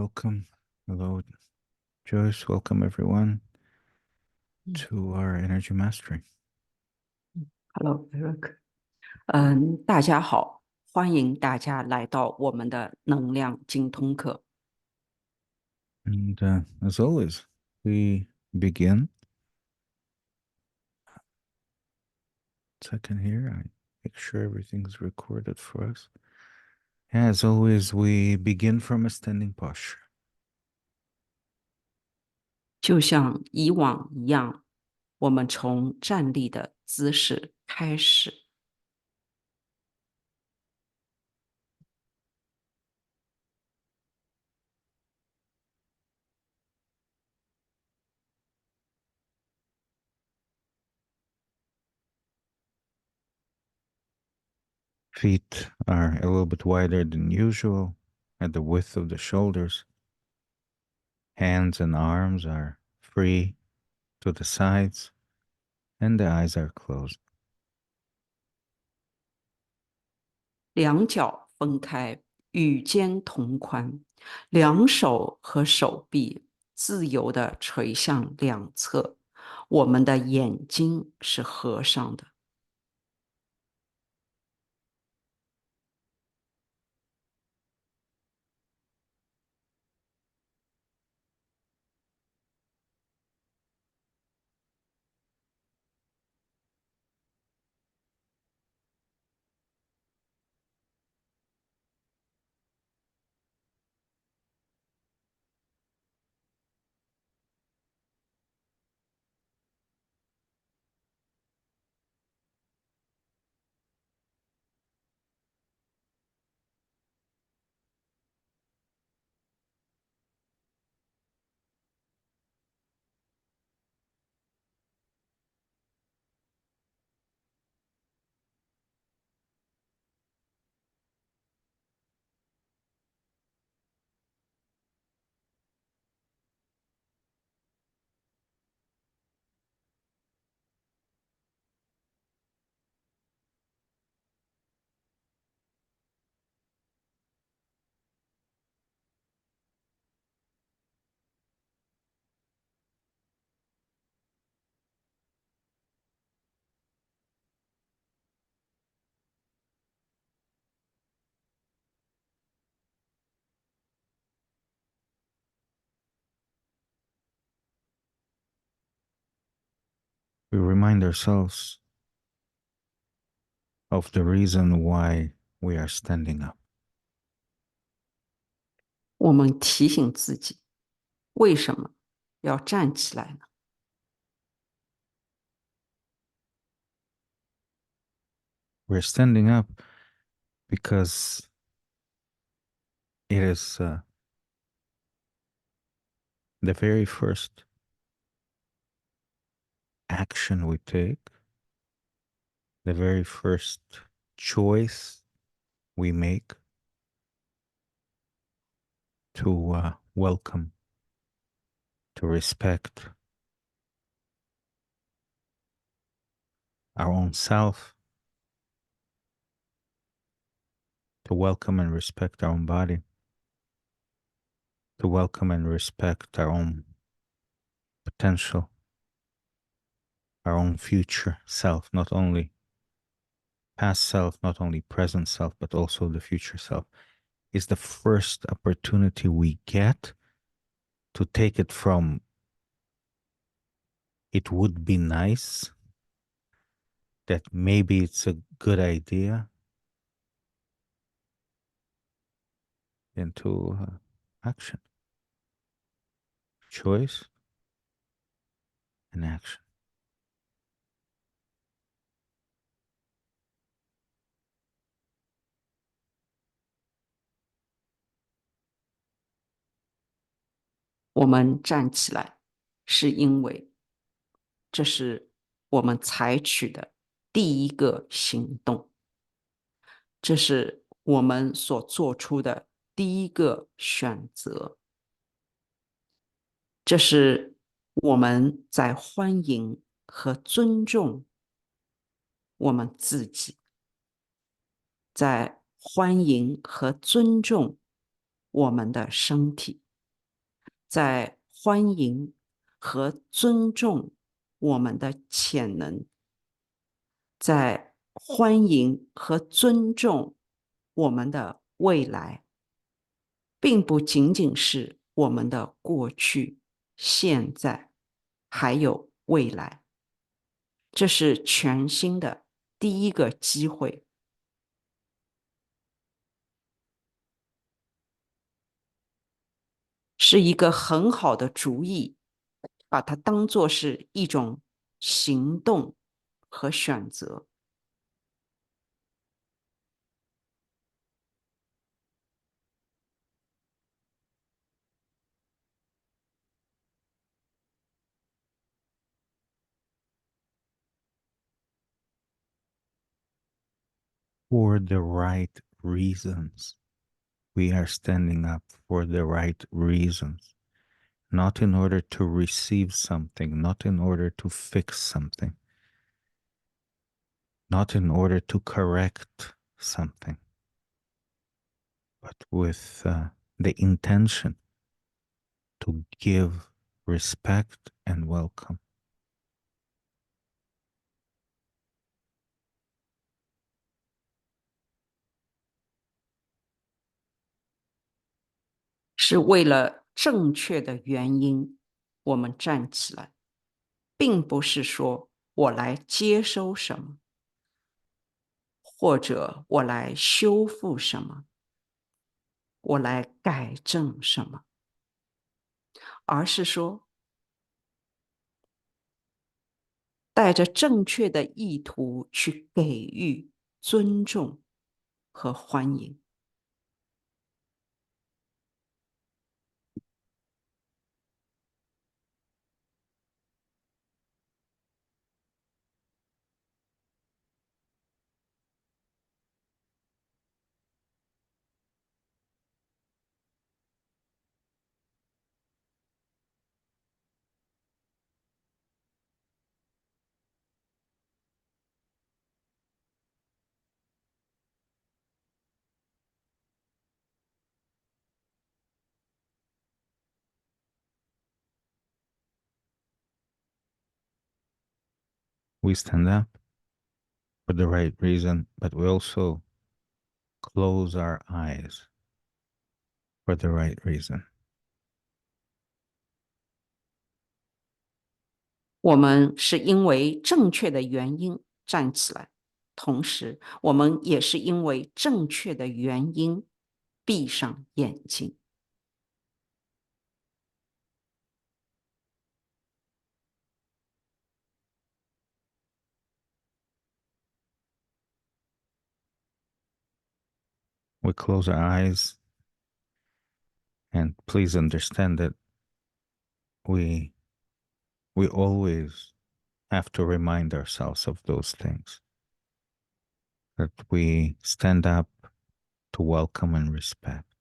Welcome. Hello, Joyce. Welcome, everyone, to our energy mastery. Hello, Eric。大家好，欢迎大家来到我们的能量精通课。And as always, we begin. Second here, I make sure everything's recorded for us. As always, we begin from a standing posture. 就像以往一样，我们从站立的姿势开始。Feet are a little bit wider than usual at the width of the shoulders. Hands and arms are free to the sides, and the eyes are closed. 两脚分开，与肩同宽，两手和手臂自由地垂向两侧。我们的眼睛是合上的。We remind ourselves of the reason why we are standing up. 我们提醒自己，为什么要站起来呢？We're standing up because it is the very first action we take, the very first choice we make to welcome, to respect our own self, to welcome and respect our own body, to welcome and respect our own potential, our own future self, not only past self, not only present self, but also the future self, is the first opportunity we get to take it from it would be nice, that maybe it's a good idea, into action, choice, and action. 我们站起来，是因为这是我们采取的第一个行动，这是我们所做出的第一个选择，这是我们在欢迎和尊重我们自己，在欢迎和尊重我们的身体。在欢迎和尊重我们的潜能，在欢迎和尊重我们的未来，并不仅仅是我们的过去、现在，还有未来。这是全新的第一个机会，是一个很好的主意，把它当作是一种行动和选择。For the right reasons. We are standing up for the right reasons, not in order to receive something, not in order to fix something, not in order to correct something, but with the intention to give respect and welcome. 是为了正确的原因，我们站起来，并不是说我来接收什么，或者我来修复什么，我来改正什么，而是说带着正确的意图去给予尊重和欢迎。We stand up for the right reason, but we also close our eyes for the right reason. 我们是因为正确的原因站起来，同时我们也是因为正确的原因闭上眼睛。We close our eyes, and please understand that we we always have to remind ourselves of those things, that we stand up to welcome and respect.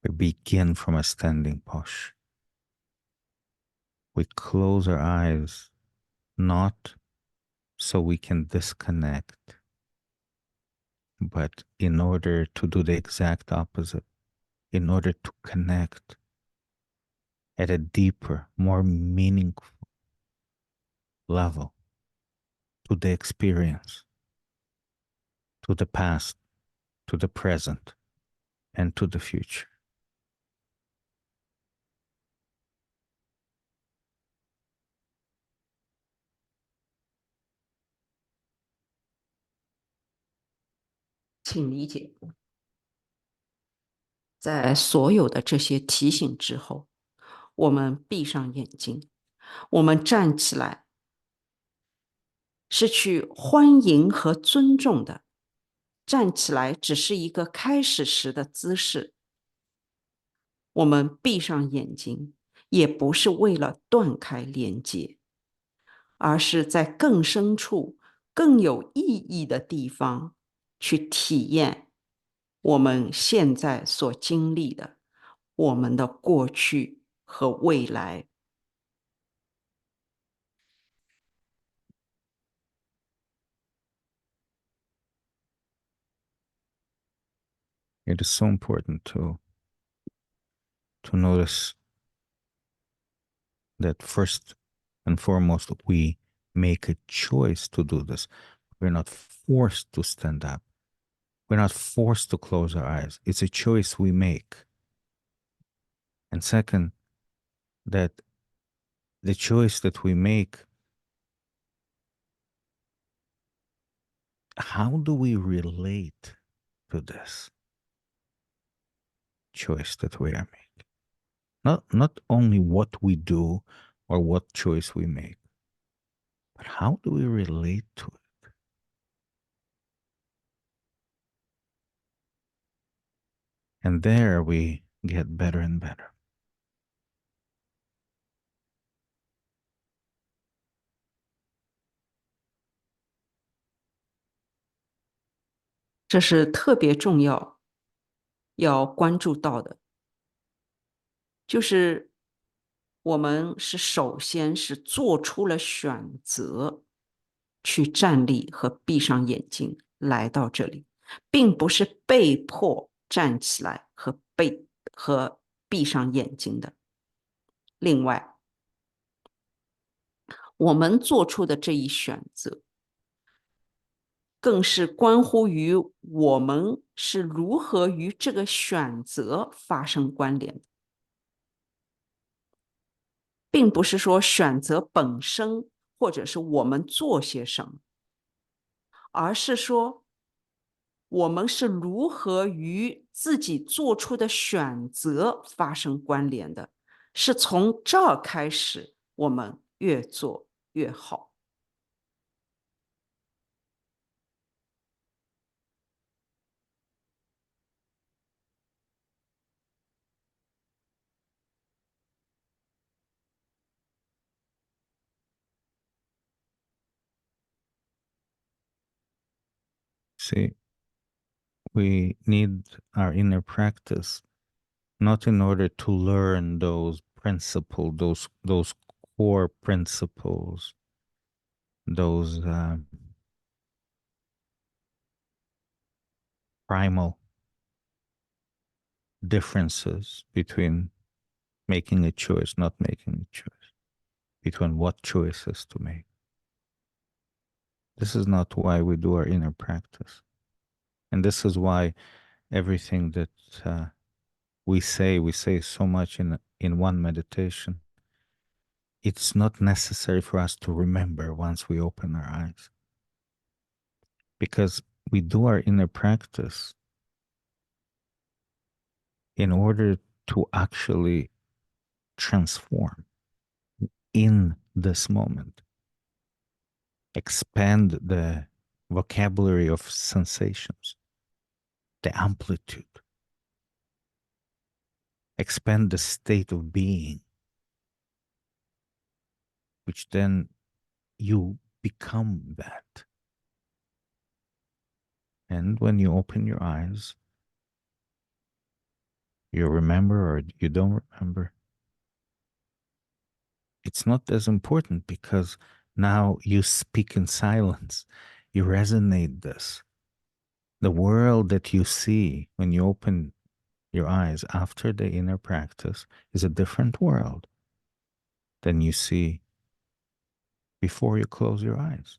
We begin from a standing posture. We close our eyes not so we can disconnect, but in order to do the exact opposite, in order to connect at a deeper, more meaningful level to the experience, to the past, to the present, and to the future. 请理解，在所有的这些提醒之后，我们闭上眼睛，我们站起来，是去欢迎和尊重的。站起来只是一个开始时的姿势。我们闭上眼睛，也不是为了断开连接，而是在更深处、更有意义的地方去体验我们现在所经历的，我们的过去和未来。It is so important to notice that first and foremost, we make a choice to do this. We're not forced to stand up. We're not forced to close our eyes. It's a choice we make. And second, that the choice that we make, how do we relate to this choice that we are making? Not only what we do or what choice we make, but how do we relate to it? And there we get better and better. 这是特别重要要关注到的，就是我们是首先是做出了选择，去站立和闭上眼睛来到这里，并不是被迫站起来和闭上眼睛的。另外，我们做出的这一选择，更是关乎于我们是如何与这个选择发生关联的，并不是说选择本身或者是我们做些什么，而是说我们是如何与自己做出的选择发生关联的，是从这儿开始，我们越做越好。See, we need our inner practice not in order to learn those principles, those core principles, those primal differences between making a choice, not making a choice, between what choices to make. This is not why we do our inner practice. And this is why everything that we say so much in one meditation. It's not necessary for us to remember once we open our eyes. Because we do our inner practice in order to actually transform in this moment, expand the vocabulary of sensations, the amplitude, expand the state of being, which then you become that. And when you open your eyes, you remember or you don't remember. It's not as important because now you speak in silence. You resonate this. The world that you see when you open your eyes after the inner practice is a different world than you see before you close your eyes.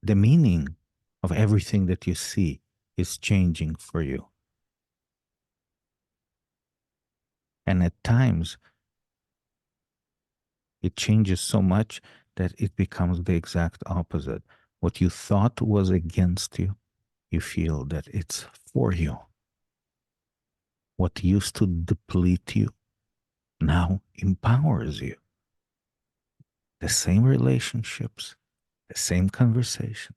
The meaning of everything that you see is changing for you. And at times, it changes so much that it becomes the exact opposite. What you thought was against you, you feel that it's for you. What used to deplete you now empowers you. The same relationships, the same conversations,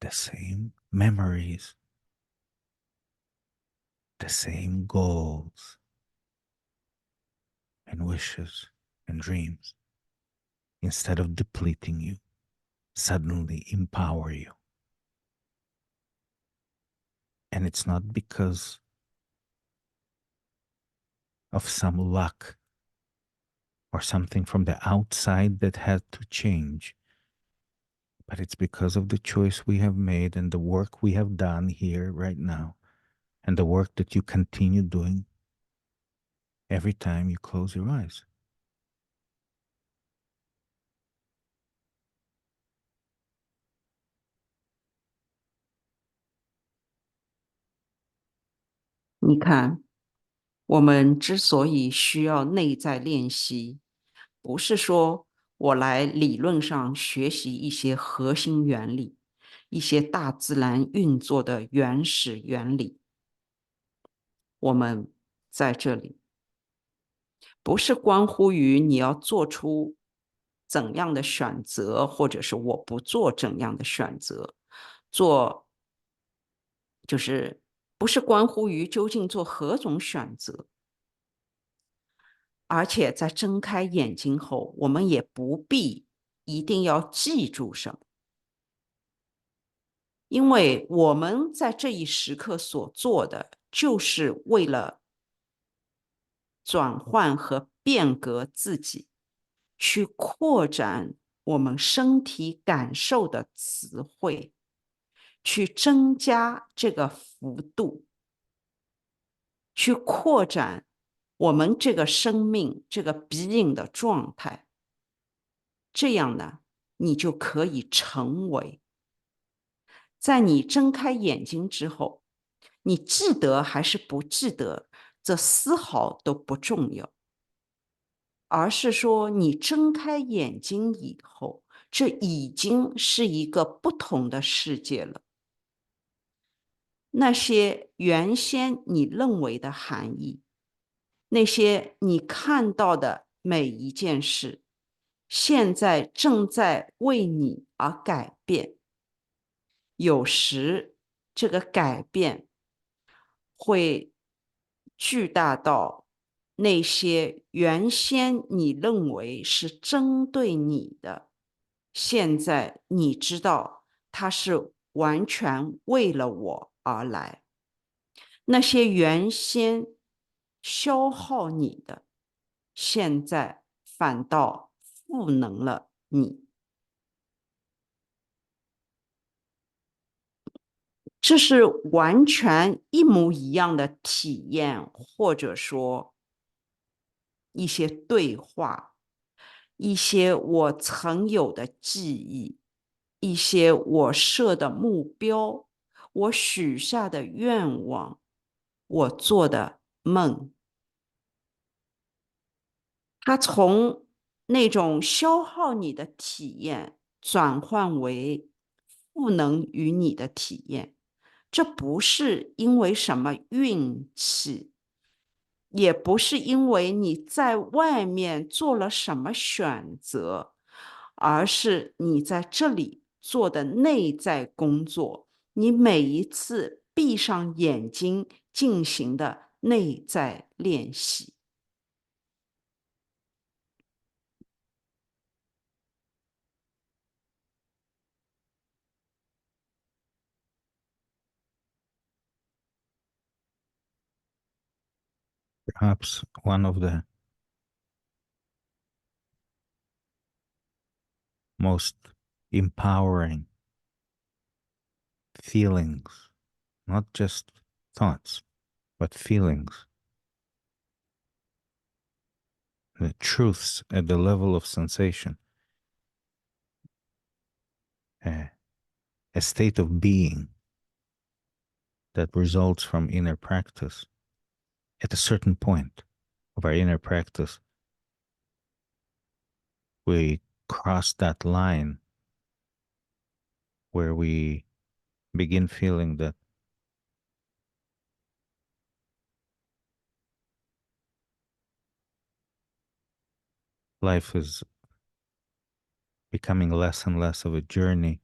the same memories, the same goals and wishes and dreams, instead of depleting you, suddenly empower you. And it's not because of some luck or something from the outside that had to change, but it's because of the choice we have made and the work we have done here right now and the work that you continue doing every time you close your eyes. 你看，我们之所以需要内在练习，不是说我来理论上学习一些核心原理，一些大自然运作的原始原理。我们在这里，不是关乎于你要做出怎样的选择，或者是我不做怎样的选择，做就是不是关乎于究竟做何种选择。而且在睁开眼睛后，我们也不必一定要记住什么，因为我们在这一时刻所做的，就是为了转换和变革自己，去扩展我们身体感受的词汇，去增加这个幅度，去扩展我们这个生命这个being的状态。这样呢，你就可以成为，在你睁开眼睛之后，你记得还是不记得，这丝毫都不重要，而是说你睁开眼睛以后，这已经是一个不同的世界了。那些原先你认为的含义，那些你看到的每一件事，现在正在为你而改变。有时这个改变会巨大到那些原先你认为是针对你的，现在你知道它是完全为了我而来。那些原先消耗你的，现在反倒赋能了你。这是完全一模一样的体验，或者说一些对话，一些我曾有的记忆，一些我设的目标，我许下的愿望，我做的梦。它从那种消耗你的体验转换为赋能于你的体验。这不是因为什么运气，也不是因为你在外面做了什么选择，而是你在这里做的内在工作，你每一次闭上眼睛进行的内在练习。Perhaps one of the most empowering feelings, not just thoughts, but feelings, the truths at the level of sensation, a, a state of being that results from inner practice. At a certain point of our inner practice, we cross that line where we begin feeling that life is becoming less and less of a journey,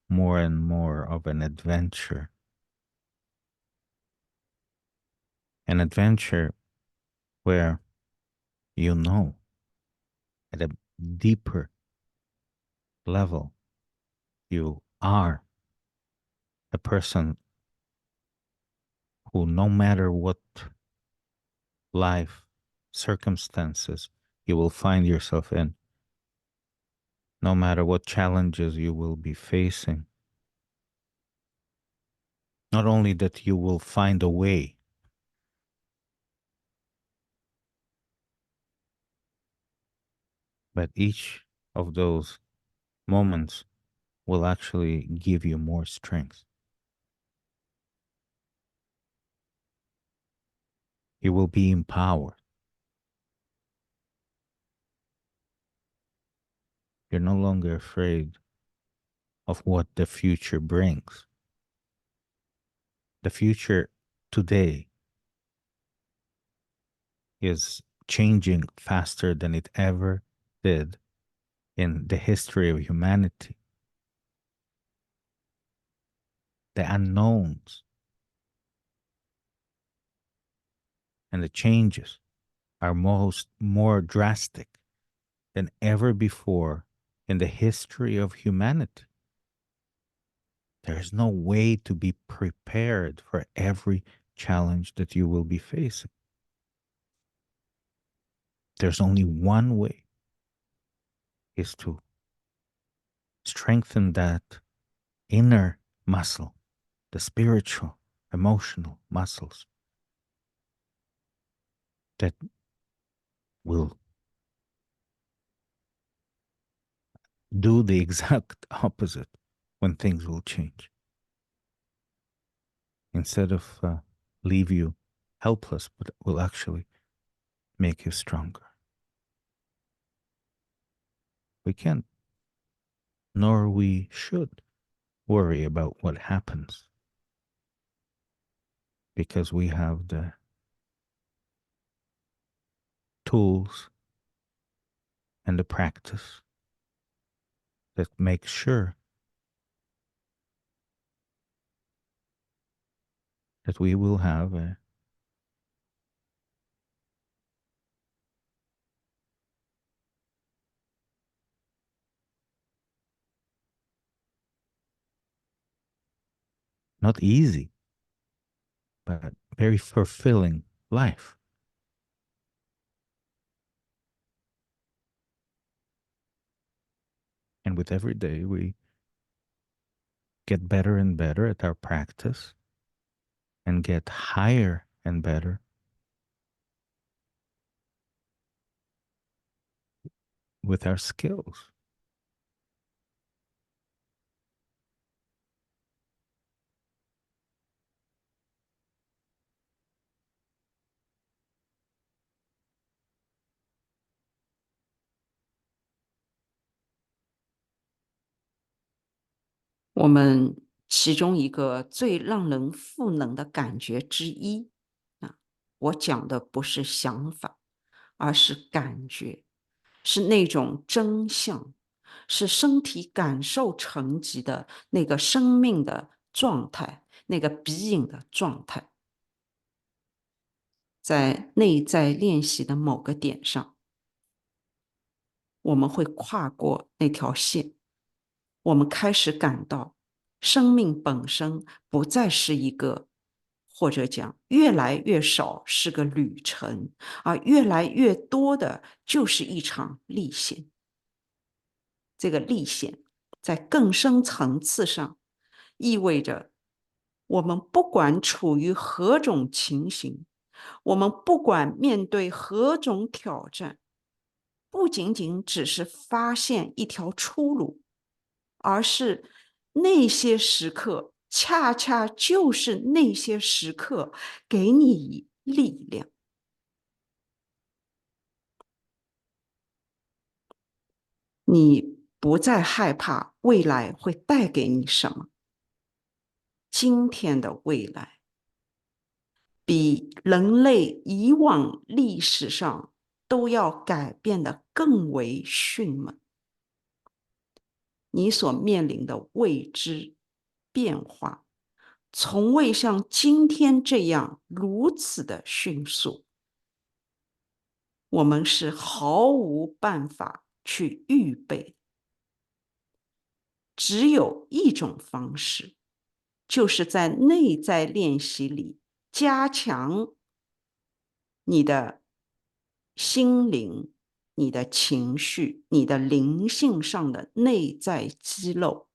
more and more of an adventure. An adventure where you know at a deeper level you are a person who, no matter what life circumstances you will find yourself in, no matter what challenges you will be facing, Not only that you will find a way, but each of those moments will actually give you more strength. You will be empowered. You're no longer afraid of what the future brings. The future today is changing faster than it ever did in the history of humanity. The unknowns and the changes are more drastic than ever before in the history of humanity. There is no way to be prepared for every challenge that you will be facing. There's only one way, is to strengthen that inner muscle, the spiritual, emotional muscles that will do the exact opposite when things will change. Instead of leave you helpless, but will actually make you stronger. We can't, nor we should, worry about what happens, because we have the tools and the practice that make sure that we will have a not easy, but very fulfilling life. And with every day, we get better and better at our practice and get higher and better with our skills.我们其中一个最让人赋能的感觉之一啊，我讲的不是想法，而是感觉，是那种真相，是身体感受层级的那个生命的状态，那个being的状态。在内在练习的某个点上，我们会跨过那条线，我们开始感到生命本身不再是一个，或者讲越来越少是个旅程，而越来越多的就是一场历险。这个历险在更深层次上意味着，我们不管处于何种情形，我们不管面对何种挑战，不仅仅只是发现一条出路，而是那些时刻，恰恰就是那些时刻给你力量。你不再害怕未来会带给你什么，今天的未来比人类以往历史上都要改变的更为迅猛。你所面临的未知变化，从未像今天这样如此的迅速。我们是毫无办法去预备，只有一种方式，就是在内在练习里加强你的心灵、你的情绪、你的灵性上的内在肌肉，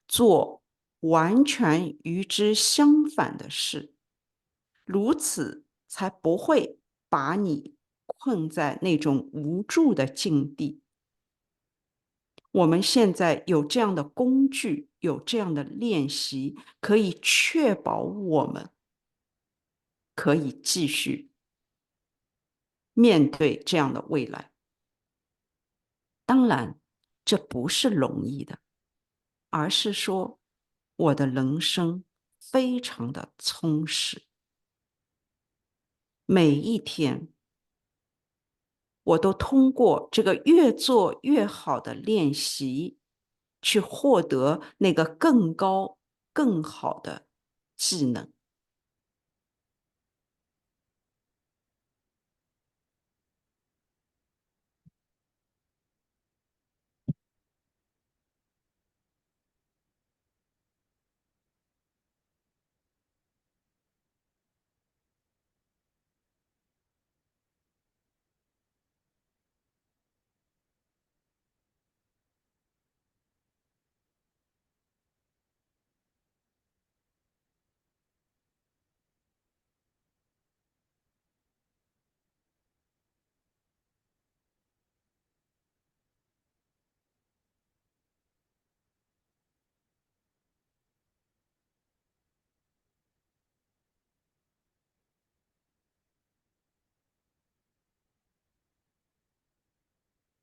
做完全与之相反的事，如此才不会把你困在那种无助的境地。我们现在有这样的工具，有这样的练习，可以确保我们可以继续面对这样的未来。当然，这不是容易的，而是说我的人生非常的充实，每一天我都通过这个越做越好的练习，去获得那个更高、更好的技能。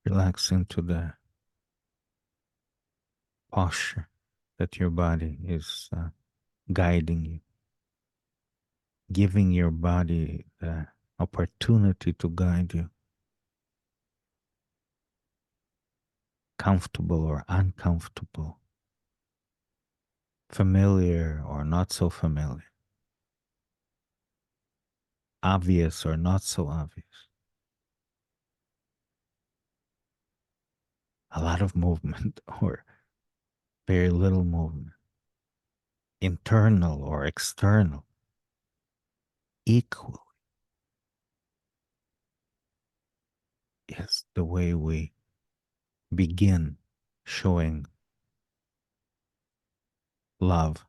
Relax into the posture that your body is guiding you, giving your body the opportunity to guide you, comfortable or uncomfortable, familiar or not so familiar, obvious or not so obvious. A lot of movement or very little movement, internal or external, equal is the way we begin showing love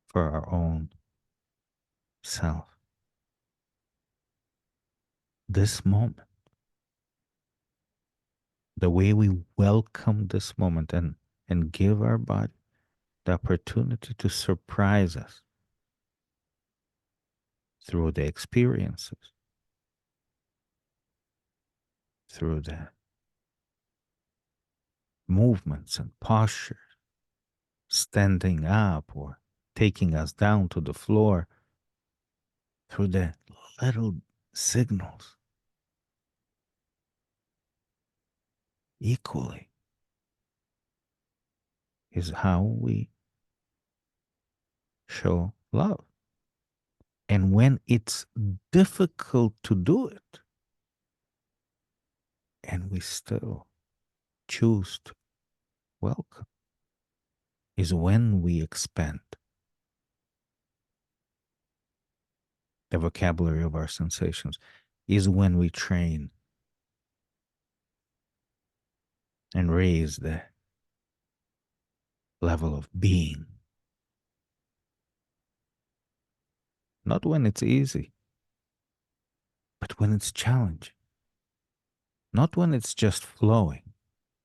for our own self. This moment, the way we welcome this moment and give our body the opportunity to surprise us through the experiences, through the movements and postures, standing up or taking us down to the floor, through the little signals, equally is how we show love. And when it's difficult to do it, and we still choose to welcome, is when we expand the vocabulary of our sensations, is when we train and raise the level of being. Not when it's easy, but when it's challenging. Not when it's just flowing,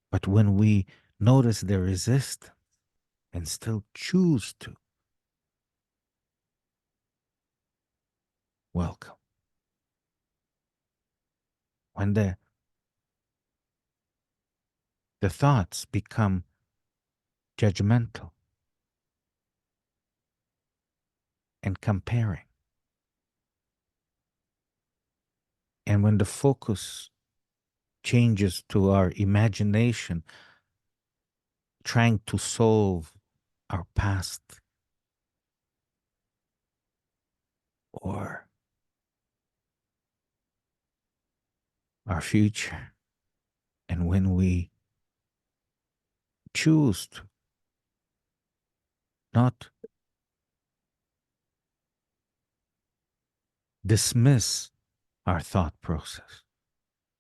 but when we notice the resistance and still choose to welcome. When the thoughts become judgmental and comparing. And when the focus changes to our imagination, trying to solve our past or our future. And when we choose to not dismiss our thought process,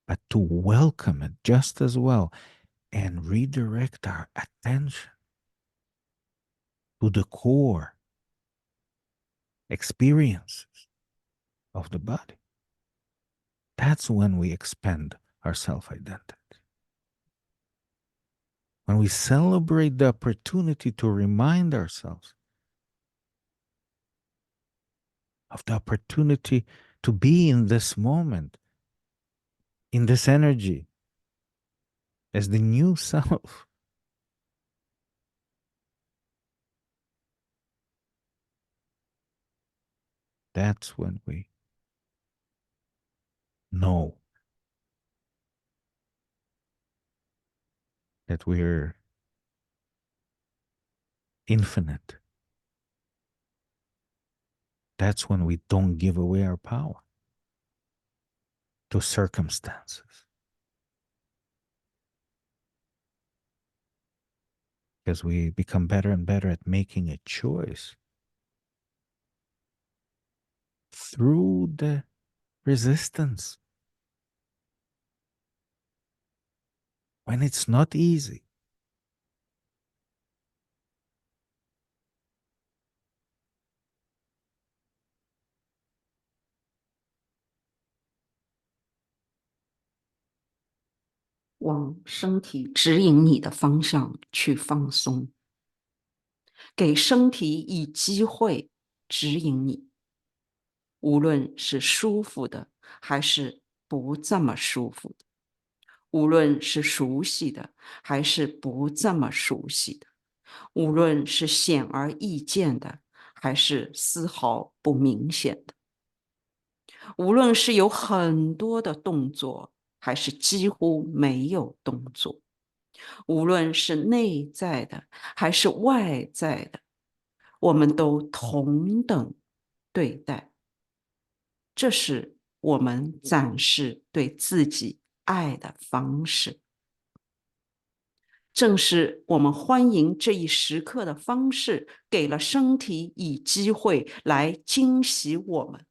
but to welcome it just as well and redirect our attention to the core experiences of the body. That's when we expand our self-identity. When we celebrate the opportunity to remind ourselves of the opportunity to be in this moment, in this energy, as the new self. That's when we know that we're infinite. That's when we don't give away our power to circumstances. Because we become better and better at making a choice through the resistance. When it's not easy.往身体指引你的方向去放松，给身体以机会指引你，无论是舒服的还是不这么舒服的，无论是熟悉的还是不这么熟悉的，无论是显而易见的还是丝毫不明显的，无论是有很多的动作还是几乎没有动作，无论是内在的还是外在的，我们都同等对待。这是我们展示对自己爱的方式，正是我们欢迎这一时刻的方式，给了身体以机会来惊喜我们。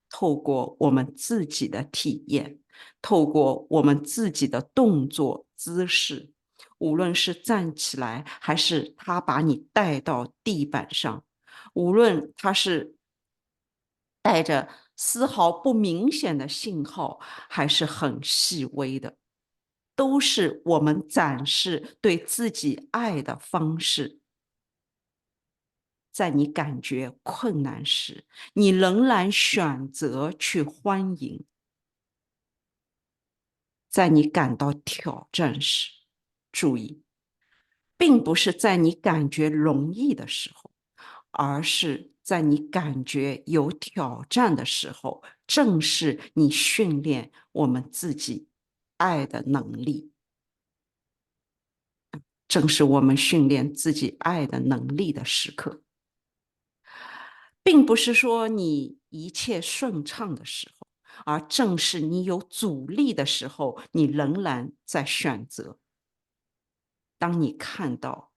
透过我们自己的体验，透过我们自己的动作姿势，无论是站起来，还是他把你带到地板上，无论他是带着丝毫不明显的信号，还是很细微的，都是我们展示对自己爱的方式。在你感觉困难时，你仍然选择去欢迎；在你感到挑战时，注意，并不是在你感觉容易的时候，而是在你感觉有挑战的时候，正是你训练我们自己爱的能力，正是我们训练自己爱的能力的时刻。并不是说你一切顺畅的时候，而正是你有阻力的时候，你仍然在选择。当你看到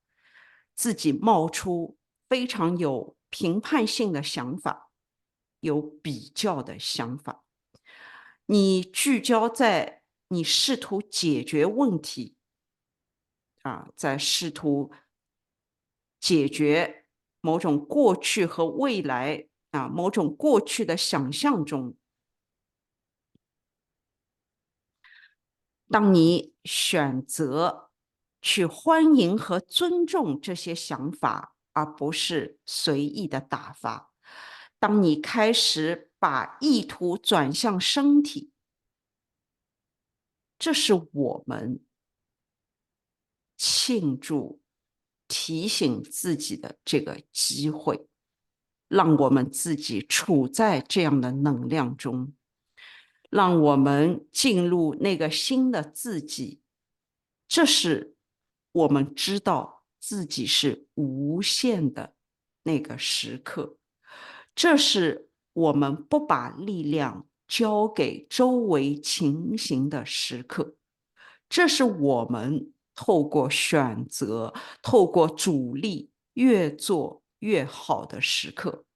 自己冒出非常有评判性的想法，有比较的想法，你聚焦在你试图解决问题在试图解决某种过去和未来某种过去的想象中，当你选择去欢迎和尊重这些想法，而不是随意的打发，当你开始把意图转向身体，这是我们庆祝、提醒自己的这个机会，让我们自己处在这样的能量中，让我们进入那个新的自己。这是我们知道自己是无限的那个时刻，这是我们不把力量交给周围情形的时刻，这是我们透过选择，透过主力越做越好的时刻，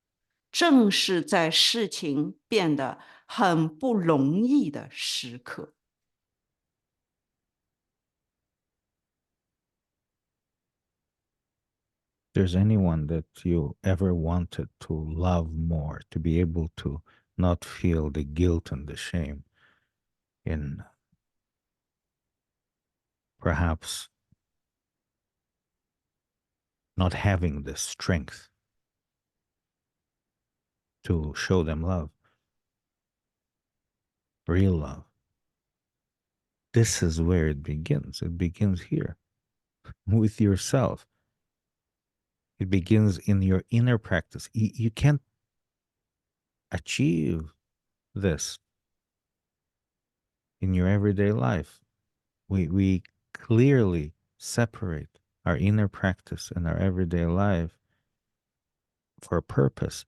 正是在事情变得很不容易的时刻。there's anyone that you ever wanted to love more, to be able to not feel the guilt and the shame in perhaps not having the strength to show them love, real love. This is where it begins. It begins here with yourself. It begins in your inner practice. You can't achieve this in your everyday life. We clearly separate our inner practice and our everyday life for a purpose.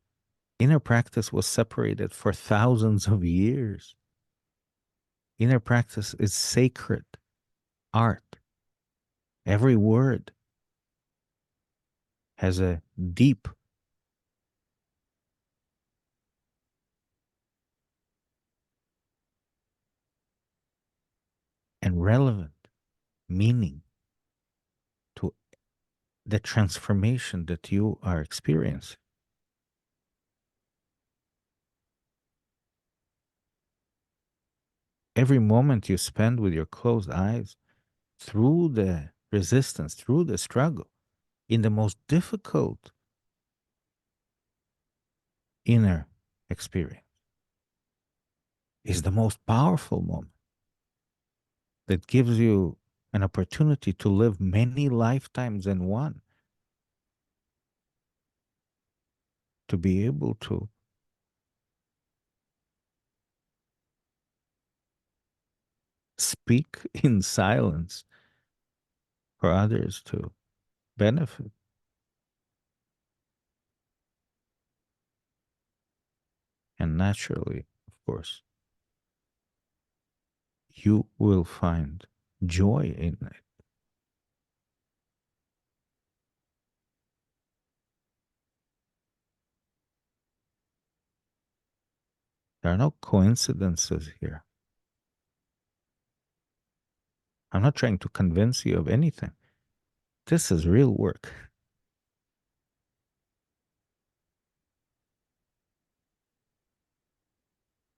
Inner practice was separated for thousands of years. Inner practice is sacred art. Every word has a deep and relevant meaning to the transformation that you are experiencing. Every moment you spend with your closed eyes, through the resistance, through the struggle, in the most difficult inner experience, is the most powerful moment that gives you an opportunity to live many lifetimes in one, to be able to speak in silence for others to benefit. And naturally, of course, you will find joy in it. There are no coincidences here. I'm not trying to convince you of anything. This is real work.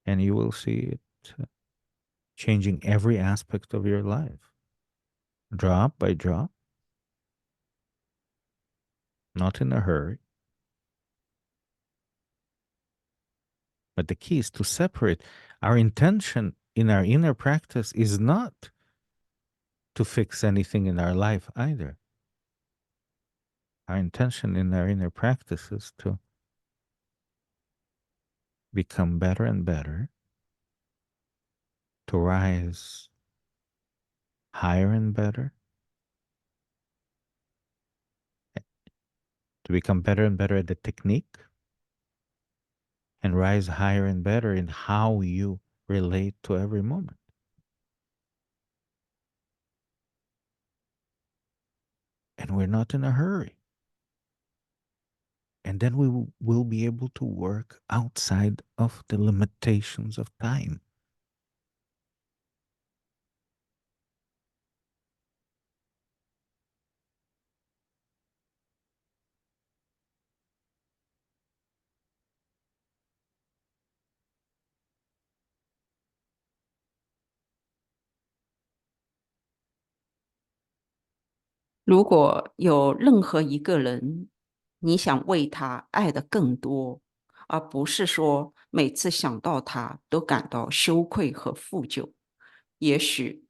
And you will see it changing every aspect of your life, drop by drop, not in a hurry. But the key is to separate. Our intention in our inner practice is not to fix anything in our life either. Our intention in our inner practice is to become better and better, to rise higher and better, to become better and better at the technique, and rise higher and better in how you relate to every moment. And we're not in a hurry. And then we will be able to work outside of the limitations of time.如果有任何一个人，你想为他爱的更多，而不是说每次想到他都感到羞愧和负疚，也许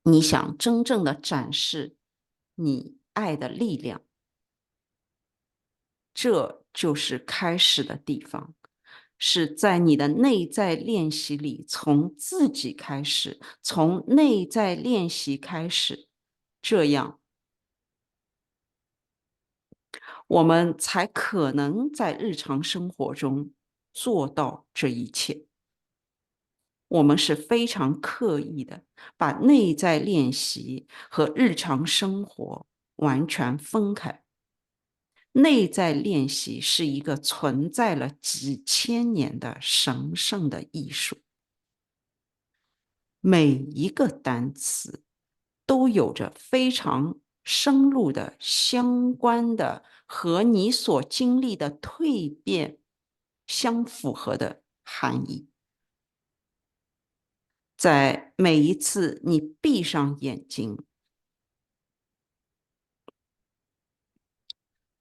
你想真正的展示你爱的力量，这就是开始的地方，是在你的内在练习里，从自己开始，从内在练习开始，这样我们才可能在日常生活中做到这一切。我们是非常刻意的把内在练习和日常生活完全分开。内在练习是一个存在了几千年的神圣的艺术，每一个单词都有着非常深入的、相关的和你所经历的蜕变相符合的含义。在每一次你闭上眼睛，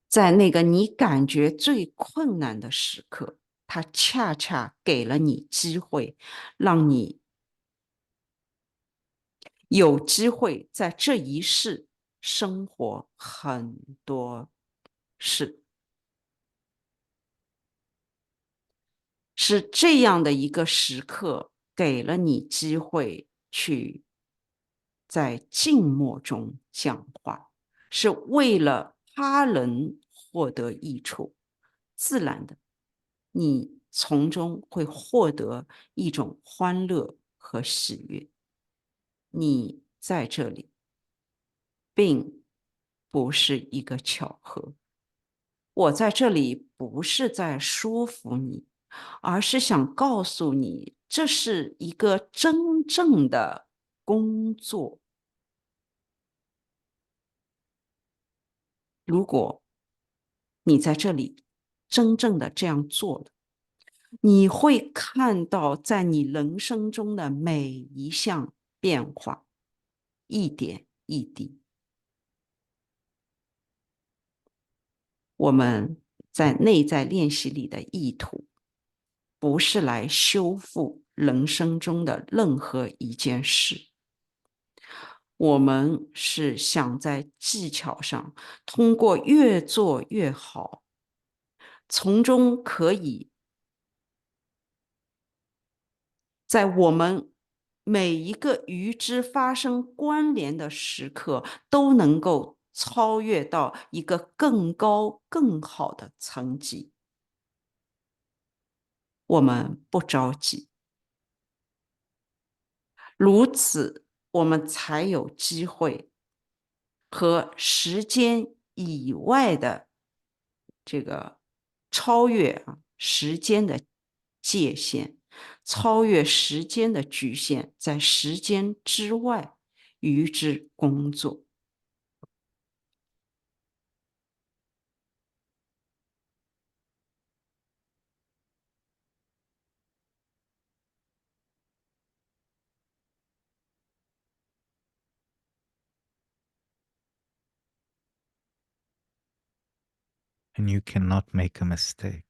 在那个你感觉最困难的时刻，它恰恰给了你机会，让你有机会在这一世生活很多事。是这样的一个时刻，给了你机会去在静默中讲话，是为了他人获得益处，自然的，你从中会获得一种欢乐和喜悦。你在这里，并不是一个巧合。我在这里不是在说服你，而是想告诉你，这是一个真正的工作。如果你在这里真正的这样做了，你会看到在你人生中的每一项变化，一点一滴。我们在内在练习里的意图，不是来修复人生中的任何一件事。我们是想在技巧上，通过越做越好，从中可以在我们每一个与之发生关联的时刻，都能够超越到一个更高、更好的层级。我们不着急，如此我们才有机会和时间以外的这个超越时间的界限，超越时间的局限，在时间之外与之工作。And you cannot make a mistake.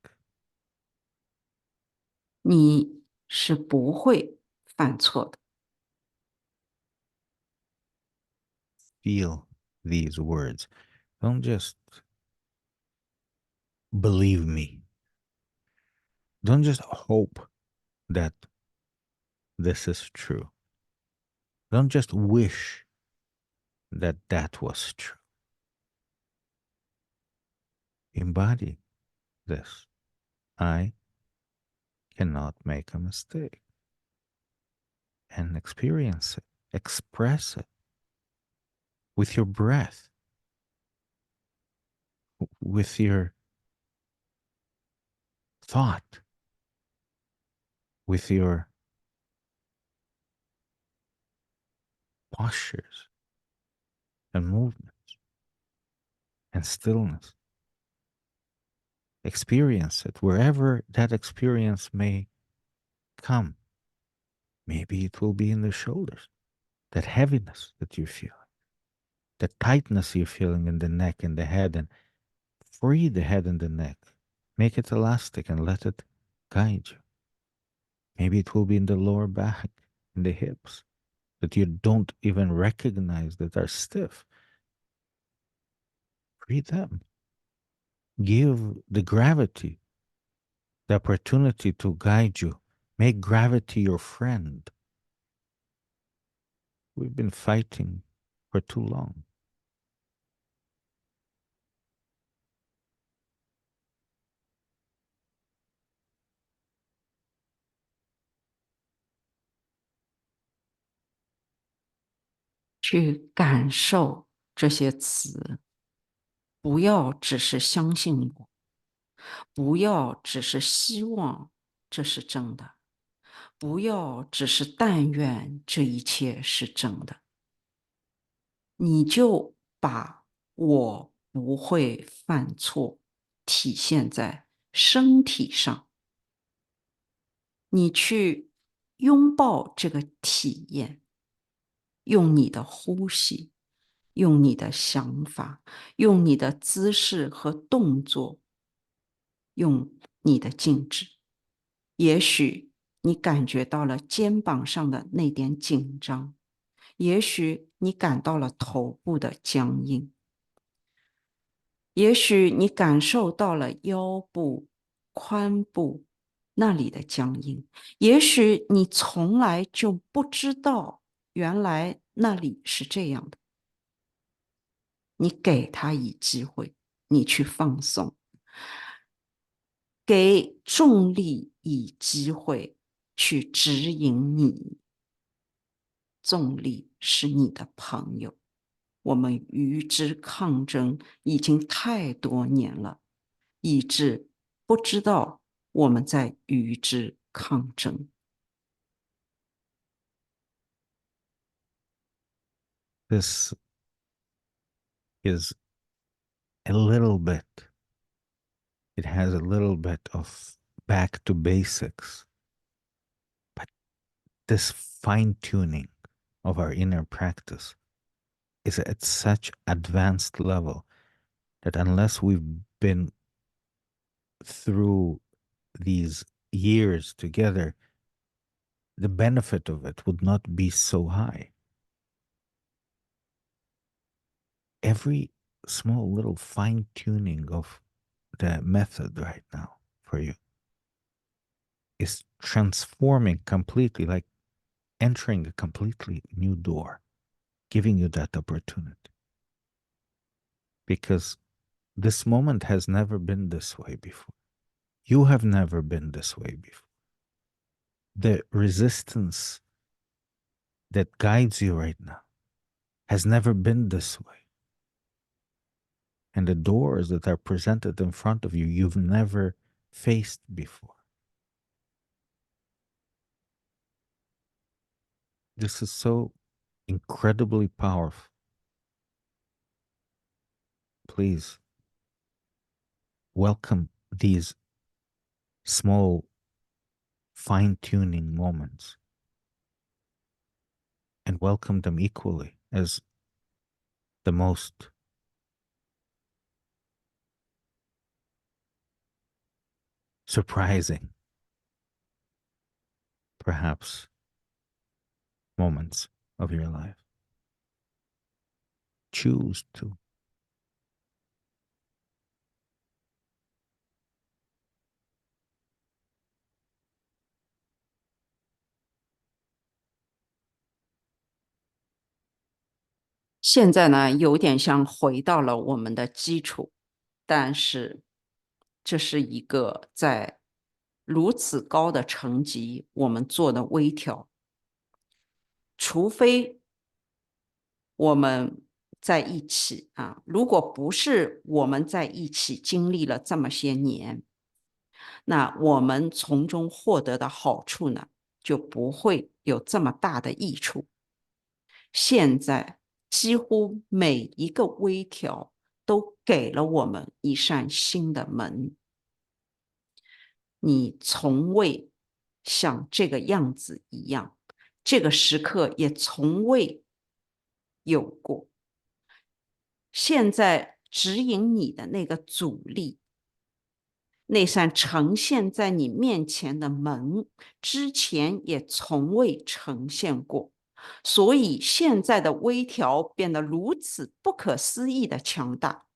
你是不会犯错的。Feel these words. Don't just believe me. Don't just hope that this is true. Don't just wish that that was true. Embody this. I cannot make a mistake. And experience it. Express it with your breath, with your thought, with your postures and movements and stillness. Experience it wherever that experience may come. Maybe it will be in the shoulders, that heaviness that you're feeling, the tightness you're feeling in the neck and the head, and free the head and the neck. Make it elastic and let it guide you. Maybe it will be in the lower back, in the hips, that you don't even recognize that are stiff. Free them. Give the gravity the opportunity to guide you. Make gravity your friend. We've been fighting for too long. 去感受这些词，不要只是相信我，不要只是希望这是真的，不要只是但愿这一切是真的。你就把我不会犯错体现在身体上，你去拥抱这个体验，用你的呼吸，用你的想法，用你的姿势和动作，用你的静止。也许你感觉到了肩膀上的那点紧张，也许你感到了头部的僵硬，也许你感受到了腰部、髋部那里的僵硬，也许你从来就不知道原来那里是这样的。你给他以机会，你去放松，给重力以机会去指引你。重力是你的朋友，我们与之抗争已经太多年了，以致不知道我们在与之抗争。This is a little bit, it has a little bit of back to basics, but this fine tuning of our inner practice is at such advanced level that unless we've been through these years together, the benefit of it would not be so high. Every small little fine tuning of the method right now for you is transforming completely, like entering a completely new door, giving you that opportunity. Because this moment has never been this way before. You have never been this way before. The resistance that guides you right now has never been this way. And the doors that are presented in front of you, you've never faced before. This is so incredibly powerful. Please welcome these small fine tuning moments and welcome them equally as the most surprising, perhaps, moments of your life. Choose to. 现在呢，有点像回到了我们的基础，但是这是一个在如此高的层级我们做的微调，除非我们在一起啊，如果不是我们在一起经历了这么些年，那我们从中获得的好处呢，就不会有这么大的益处。现在几乎每一个微调都给了我们一扇新的门，你从未像这个样子一样，这个时刻也从未有过。现在指引你的那个阻力，那扇呈现在你面前的门，之前也从未呈现过。所以现在的微调变得如此不可思议的强大，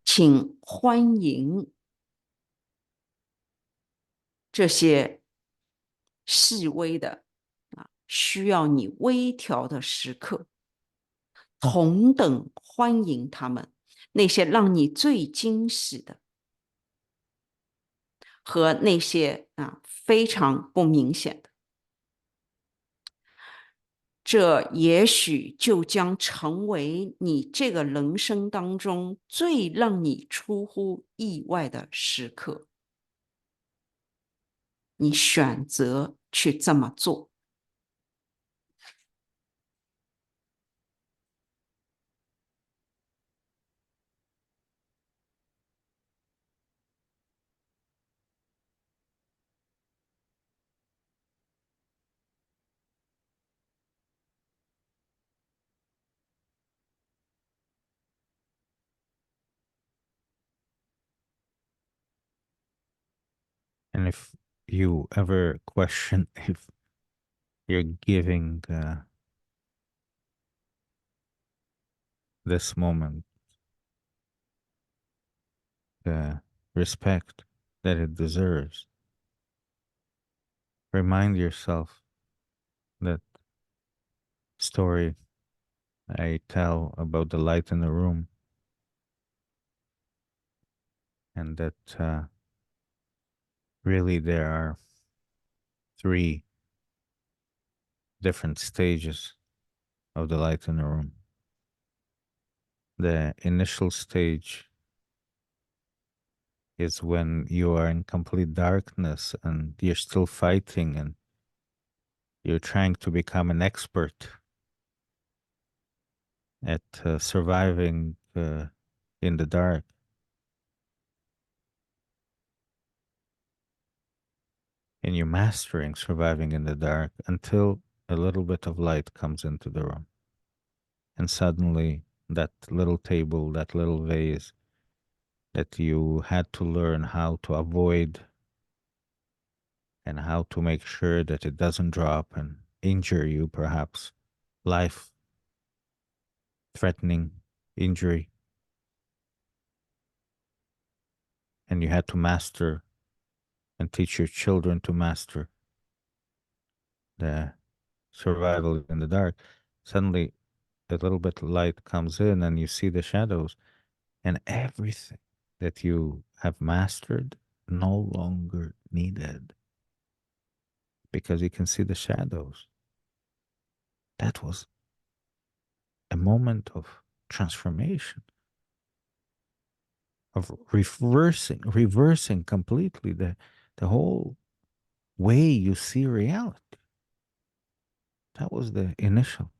请欢迎这些细微的需要你微调的时刻，同等欢迎他们。那些让你最惊喜的和那些非常不明显的。这也许就将成为你这个人生当中最让你出乎意外的时刻。你选择去这么做。And if you ever question if you're giving this moment the respect that it deserves, remind yourself that story I tell about the light in the room, and that really there are 3 different stages of the light in the room. The initial stage is when you are in complete darkness and you're still fighting and you're trying to become an expert at surviving in the dark. And you're mastering surviving in the dark until a little bit of light comes into the room. And suddenly, that little table, that little vase that you had to learn how to avoid and how to make sure that it doesn't drop and injure you, perhaps life threatening injury. And you had to master and teach your children to master the survival in the dark. Suddenly, a little bit of light comes in and you see the shadows, and everything that you have mastered no longer needed because you can see the shadows. That was a moment of transformation, of reversing completely the whole way you see reality. That was the initial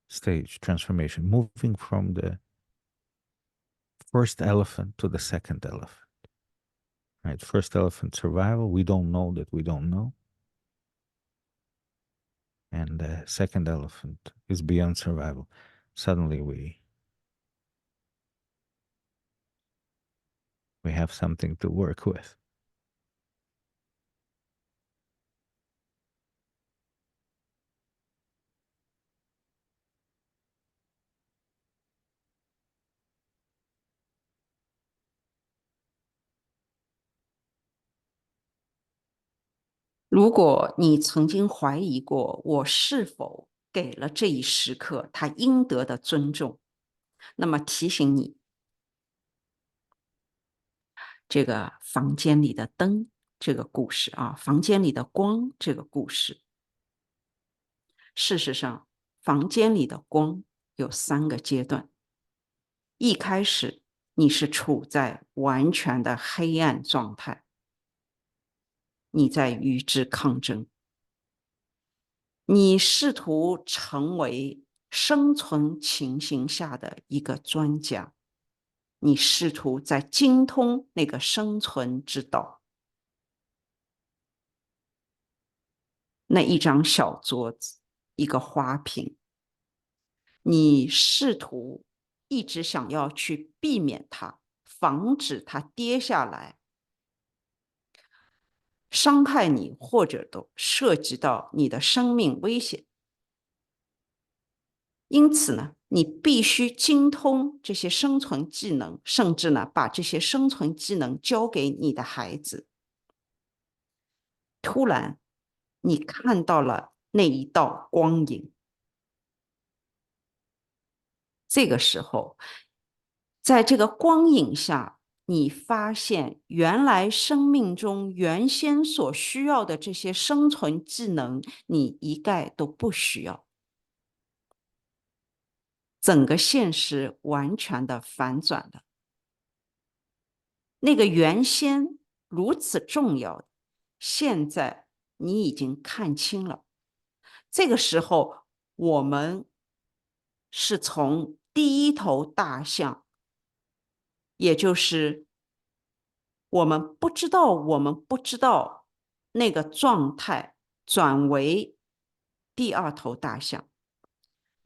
stage transformation, moving from the first elephant to the second elephant. Right? First elephant, survival. We don't know that we don't know. And the second elephant is beyond survival. Suddenly we have something to work with. 如果你曾经怀疑过我是否给了这一时刻他应得的尊重，那么提醒你，这个房间里的灯这个故事啊，房间里的光这个故事，事实上，房间里的光有3个阶段。一开始你是处在完全的黑暗状态，你在与之抗争，你试图成为生存情形下的一个专家，你试图在精通那个生存之道。那一张小桌子，一个花瓶，你试图一直想要去避免它，防止它跌下来，伤害你，或者都涉及到你的生命危险。因此呢，你必须精通这些生存技能，甚至呢，把这些生存技能交给你的孩子。突然，你看到了那一道光影。这个时候，在这个光影下，你发现原来生命中原先所需要的这些生存技能，你一概都不需要。整个现实完全的反转了。那个原先如此重要的，现在你已经看清了。这个时候，我们是从第一头大象，也就是我们不知道那个状态，转为第2头大象。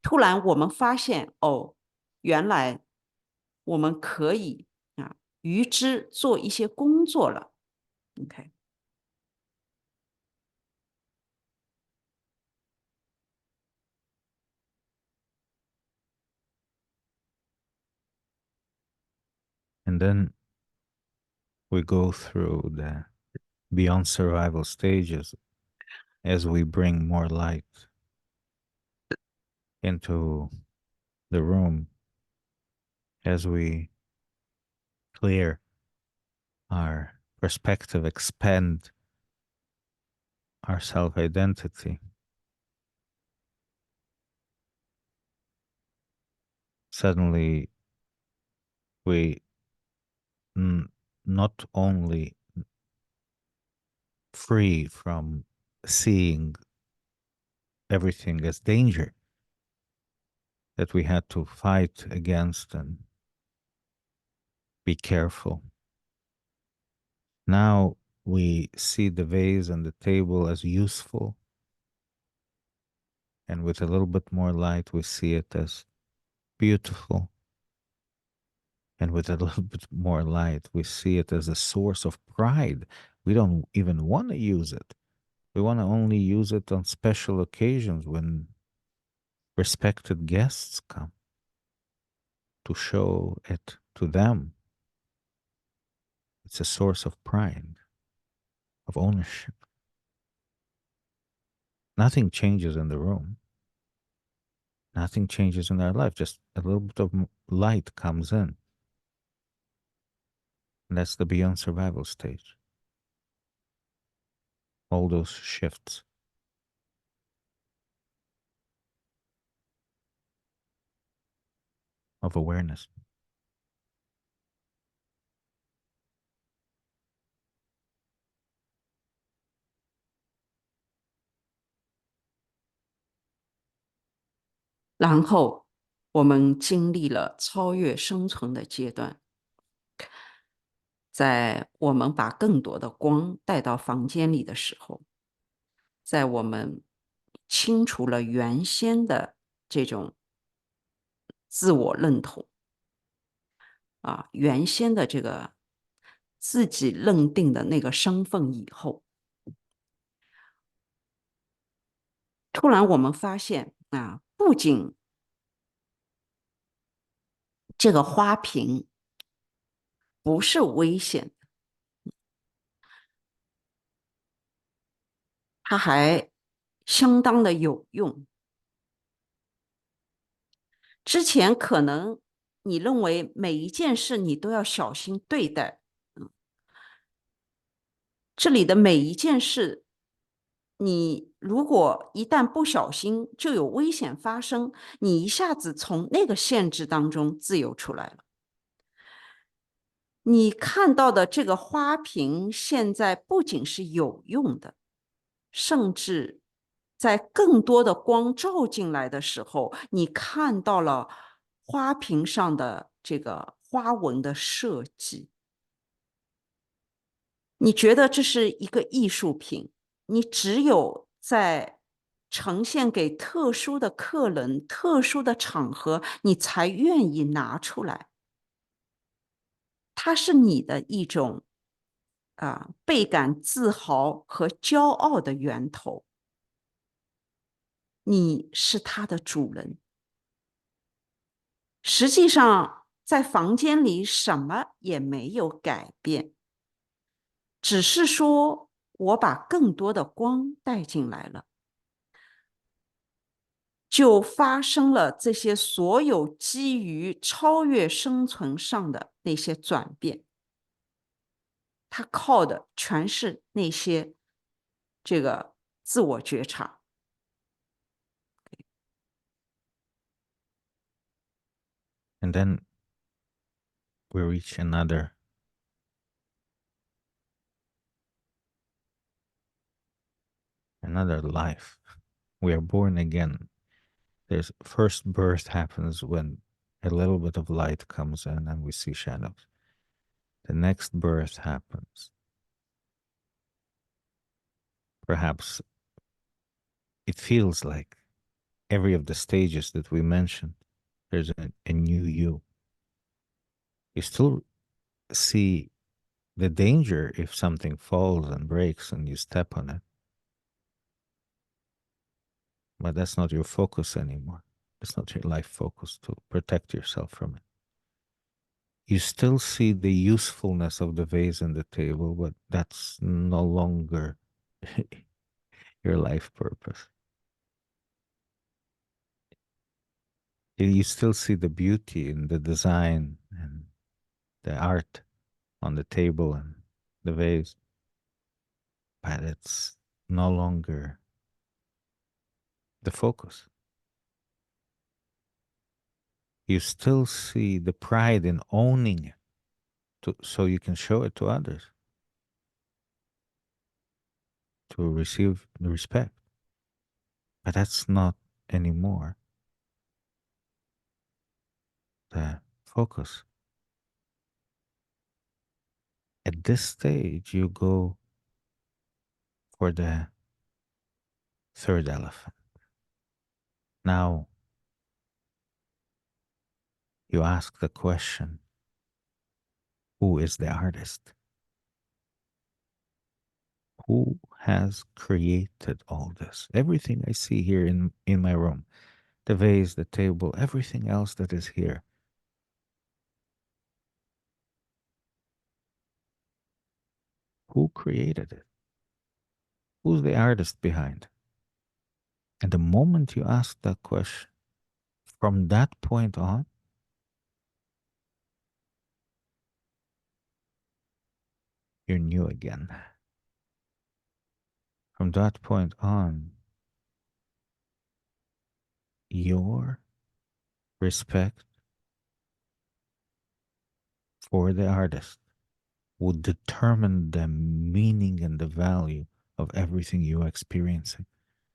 突然我们发现，哦，原来我们可以与之做一些工作了。OK， And then we go through the beyond survival stages as we bring more light into the room, as we clear our perspective, expand our self identity. Suddenly, we not only free from seeing everything as danger that we had to fight against and be careful. Now we see the vase and the table as useful, and with a little bit more light, we see it as beautiful. And with a little bit more light, we see it as a source of pride. We don't even want to use it. We want to only use it on special occasions when respected guests come to show it to them. It's a source of pride, of ownership. Nothing changes in the room. Nothing changes in our life. Just a little bit of light comes in. And that's the beyond survival stage. All those shifts. Of awareness. 然后我们经历了超越生存的阶段，在我们把更多的光带到房间里的时候，在我们清除了原先的这种自我认同原先的这个自己认定的那个身份以后，突然我们发现不仅这个花瓶不是危险，它还相当的有用。之前可能你认为每一件事你都要小心对待，这里的每一件事，你如果一旦不小心，就有危险发生，你一下子从那个限制当中自由出来了。你看到的这个花瓶现在不仅是有用的，甚至在更多的光照进来的时候，你看到了花瓶上的这个花纹的设计。你觉得这是一个艺术品，你只有在呈现给特殊的客人、特殊的场合，你才愿意拿出来。它是你的一种倍感自豪和骄傲的源头。你是它的主人。实际上，在房间里什么也没有改变，只是说我把更多的光带进来了，就发生了这些所有基于超越生存上的那些转变。它靠的全是那些这个自我觉察。And then we reach another life. We are born again. There's first birth happens when a little bit of light comes in and we see shadows. The next birth happens. Perhaps it feels like every of the stages that we mentioned, there's a new you. You still see the danger if something falls and breaks and you step on it. But that's not your focus anymore. It's not your life focus to protect yourself from it. You still see the usefulness of the vase and the table, but that's no longer your life purpose. You still see the beauty in the design and the art on the table and the vase, but it's no longer the focus. You still see the pride in owning it so you can show it to others, to receive the respect. But that's not anymore the focus. At this stage, you go for the third elephant. Now, you ask the question, who is the artist? Who has created all this? Everything I see here in my room, the vase, the table, everything else that is here. Who created it? Who's the artist behind? And the moment you ask that question, from that point on, you're new again. From that point on, your respect for the artist would determine the meaning and the value of everything you're experiencing,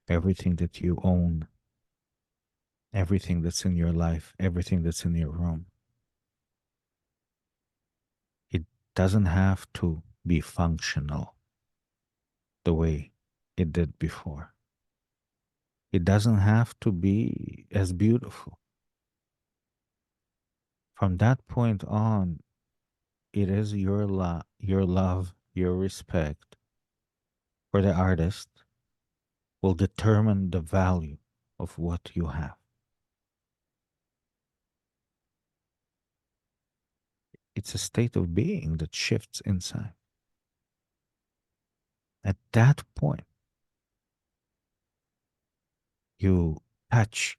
everything that you own, everything that's in your life, everything that's in your room. It doesn't have to be functional the way it did before. It doesn't have to be as beautiful. From that point on, it is your love, your respect for the artist will determine the value of what you have. It's a state of being that shifts inside. At that point, you touch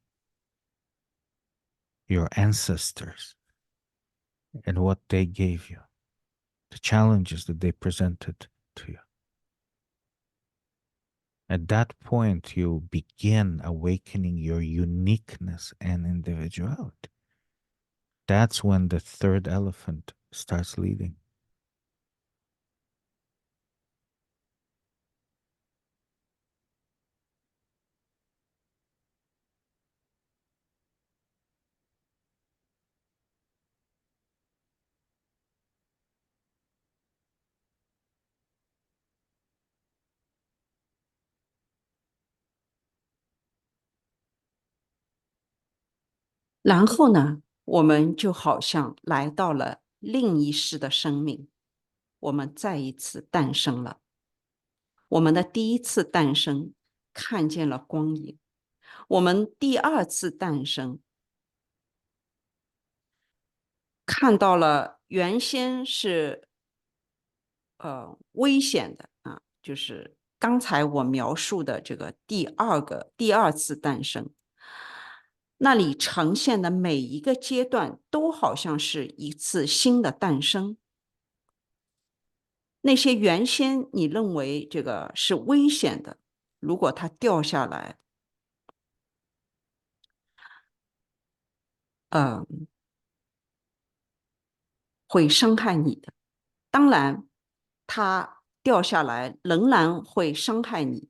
your ancestors and what they gave you, the challenges that they presented to you. At that point, you begin awakening your uniqueness and individuality. That's when the third elephant starts leading.然后呢，我们就好像来到了另一世的生命，我们再一次诞生了。我们的第一次诞生看见了光影，我们第二次诞生看到了原先是危险的啊，就是刚才我描述的这个第二次诞生，那里呈现的每一个阶段都好像是一次新的诞生。那些原先你认为这个是危险的，如果它掉下来，呃，会伤害你的。当然，它掉下来仍然会伤害你，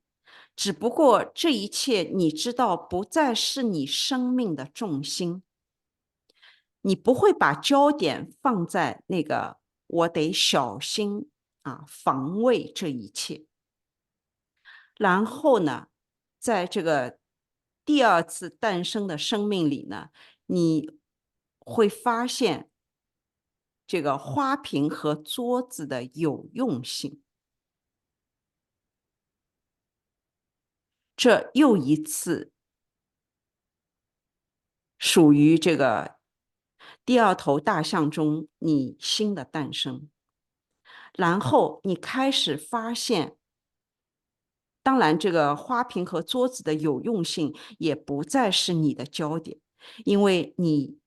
只不过这一切你知道不再是你生命的重心，你不会把焦点放在那个我得小心啊防卫这一切。然后呢，在这个第二次诞生的生命里呢，你会发现这个花瓶和桌子的有用性。这又一次属于这个第二头大象中你新的诞生。然后你开始发现，当然这个花瓶和桌子的有用性也不再是你的焦点，因为你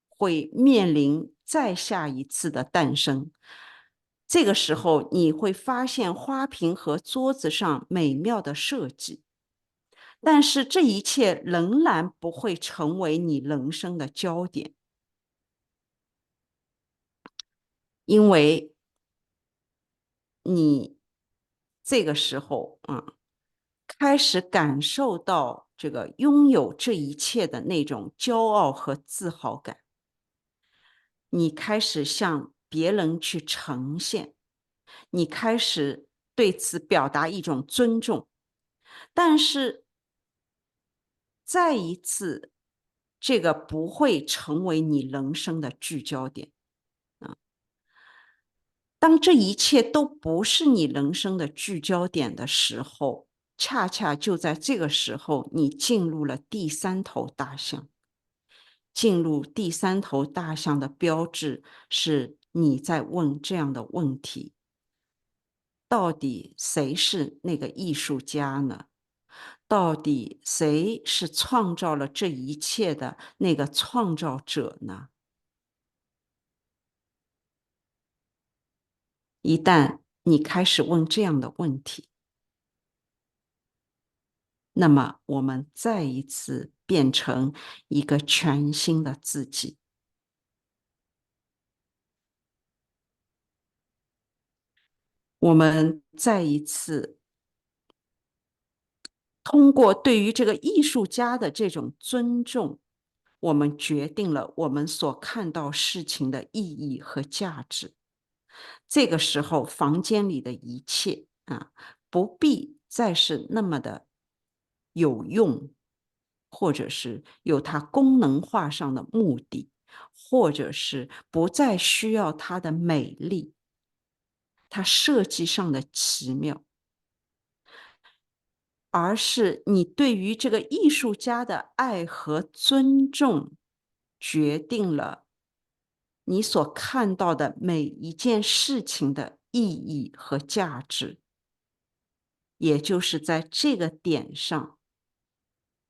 会面临再下一次的诞生。这个时候你会发现花瓶和桌子上美妙的设计，但是这一切仍然不会成为你人生的焦点，因为你这个时候开始感受到这个拥有这一切的那种骄傲和自豪感，你开始向别人去呈现，你开始对此表达一种尊重，但是再一次，这个不会成为你人生的聚焦点。当这一切都不是你人生的聚焦点的时候，恰恰就在这个时候，你进入了第三头大象。进入第三头大象的标志是你在问这样的问题：到底谁是那个艺术家呢？到底谁是创造了这一切的那个创造者呢？一旦你开始问这样的问题，那么我们再一次变成一个全新的自己。我们再一次通过对于这个艺术家的这种尊重，我们决定了我们所看到事情的意义和价值。这个时候，房间里的一切不必再是那么的有用，或者是有它功能化上的目的，或者是不再需要它的美丽，它设计上的奇妙，而是你对于这个艺术家的爱和尊重，决定了你所看到的每一件事情的意义和价值。也就是在这个点上，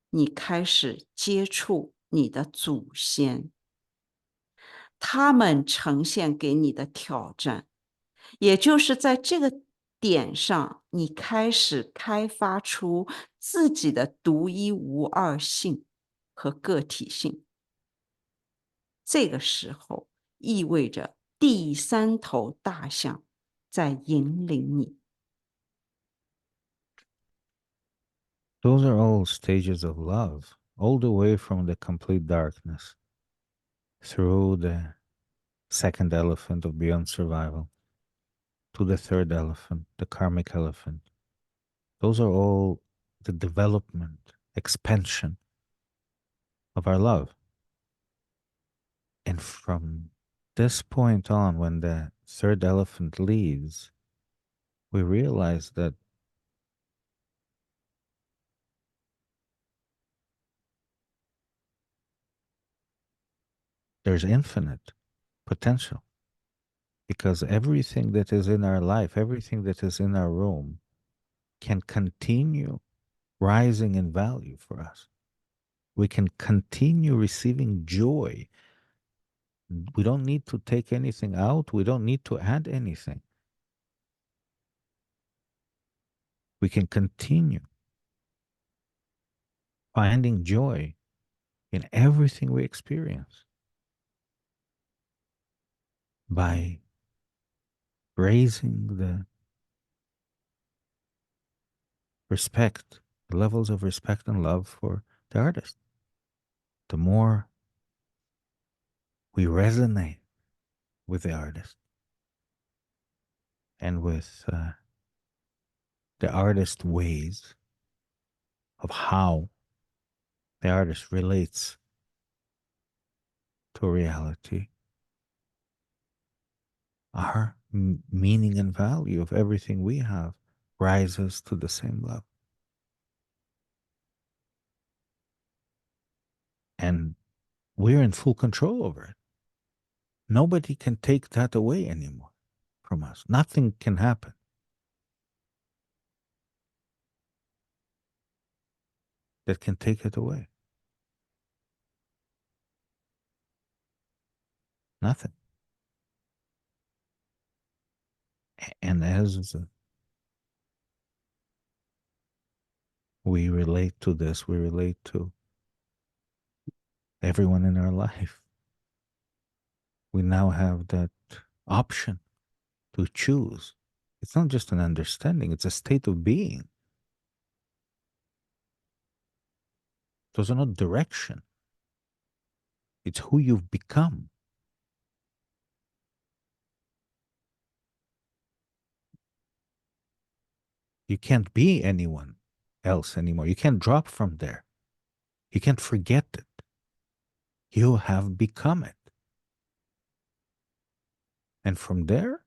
你开始接触你的祖先，他们呈现给你的挑战，也就是在这个点上，你开始开发出自己的独一无二性和个体性。这个时候意味着第三头大象在引领你。Those are all stages of love, all the way from the complete darkness through the second elephant of beyond survival to the third elephant, the karmic elephant. Those are all the development, expansion of our love. And from this point on, when the third elephant leaves, we realize that there's infinite potential because everything that is in our life, everything that is in our room can continue rising in value for us. We can continue receiving joy. We don't need to take anything out. We don't need to add anything. We can continue finding joy in everything we experience by raising the respect, the levels of respect and love for the artist. The more we resonate with the artist and with the artist ways of how the artist relates to reality, our meaning and value of everything we have rises to the same level. And we're in full control over it. Nobody can take that away anymore from us. Nothing can happen that can take it away. Nothing. And as we relate to this, we relate to everyone in our life. We now have that option to choose. It's not just an understanding, it's a state of being. There's no direction. It's who you've become. You can't be anyone else anymore. You can't drop from there. You can't forget it. You have become it. And from there,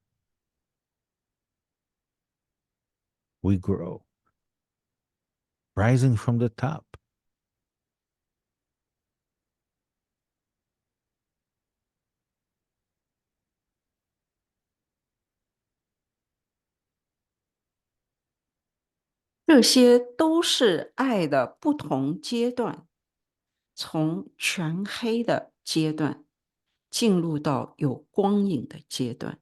we grow, rising from the top. 这些都是爱的不同阶段，从全黑的阶段进入到有光影的阶段，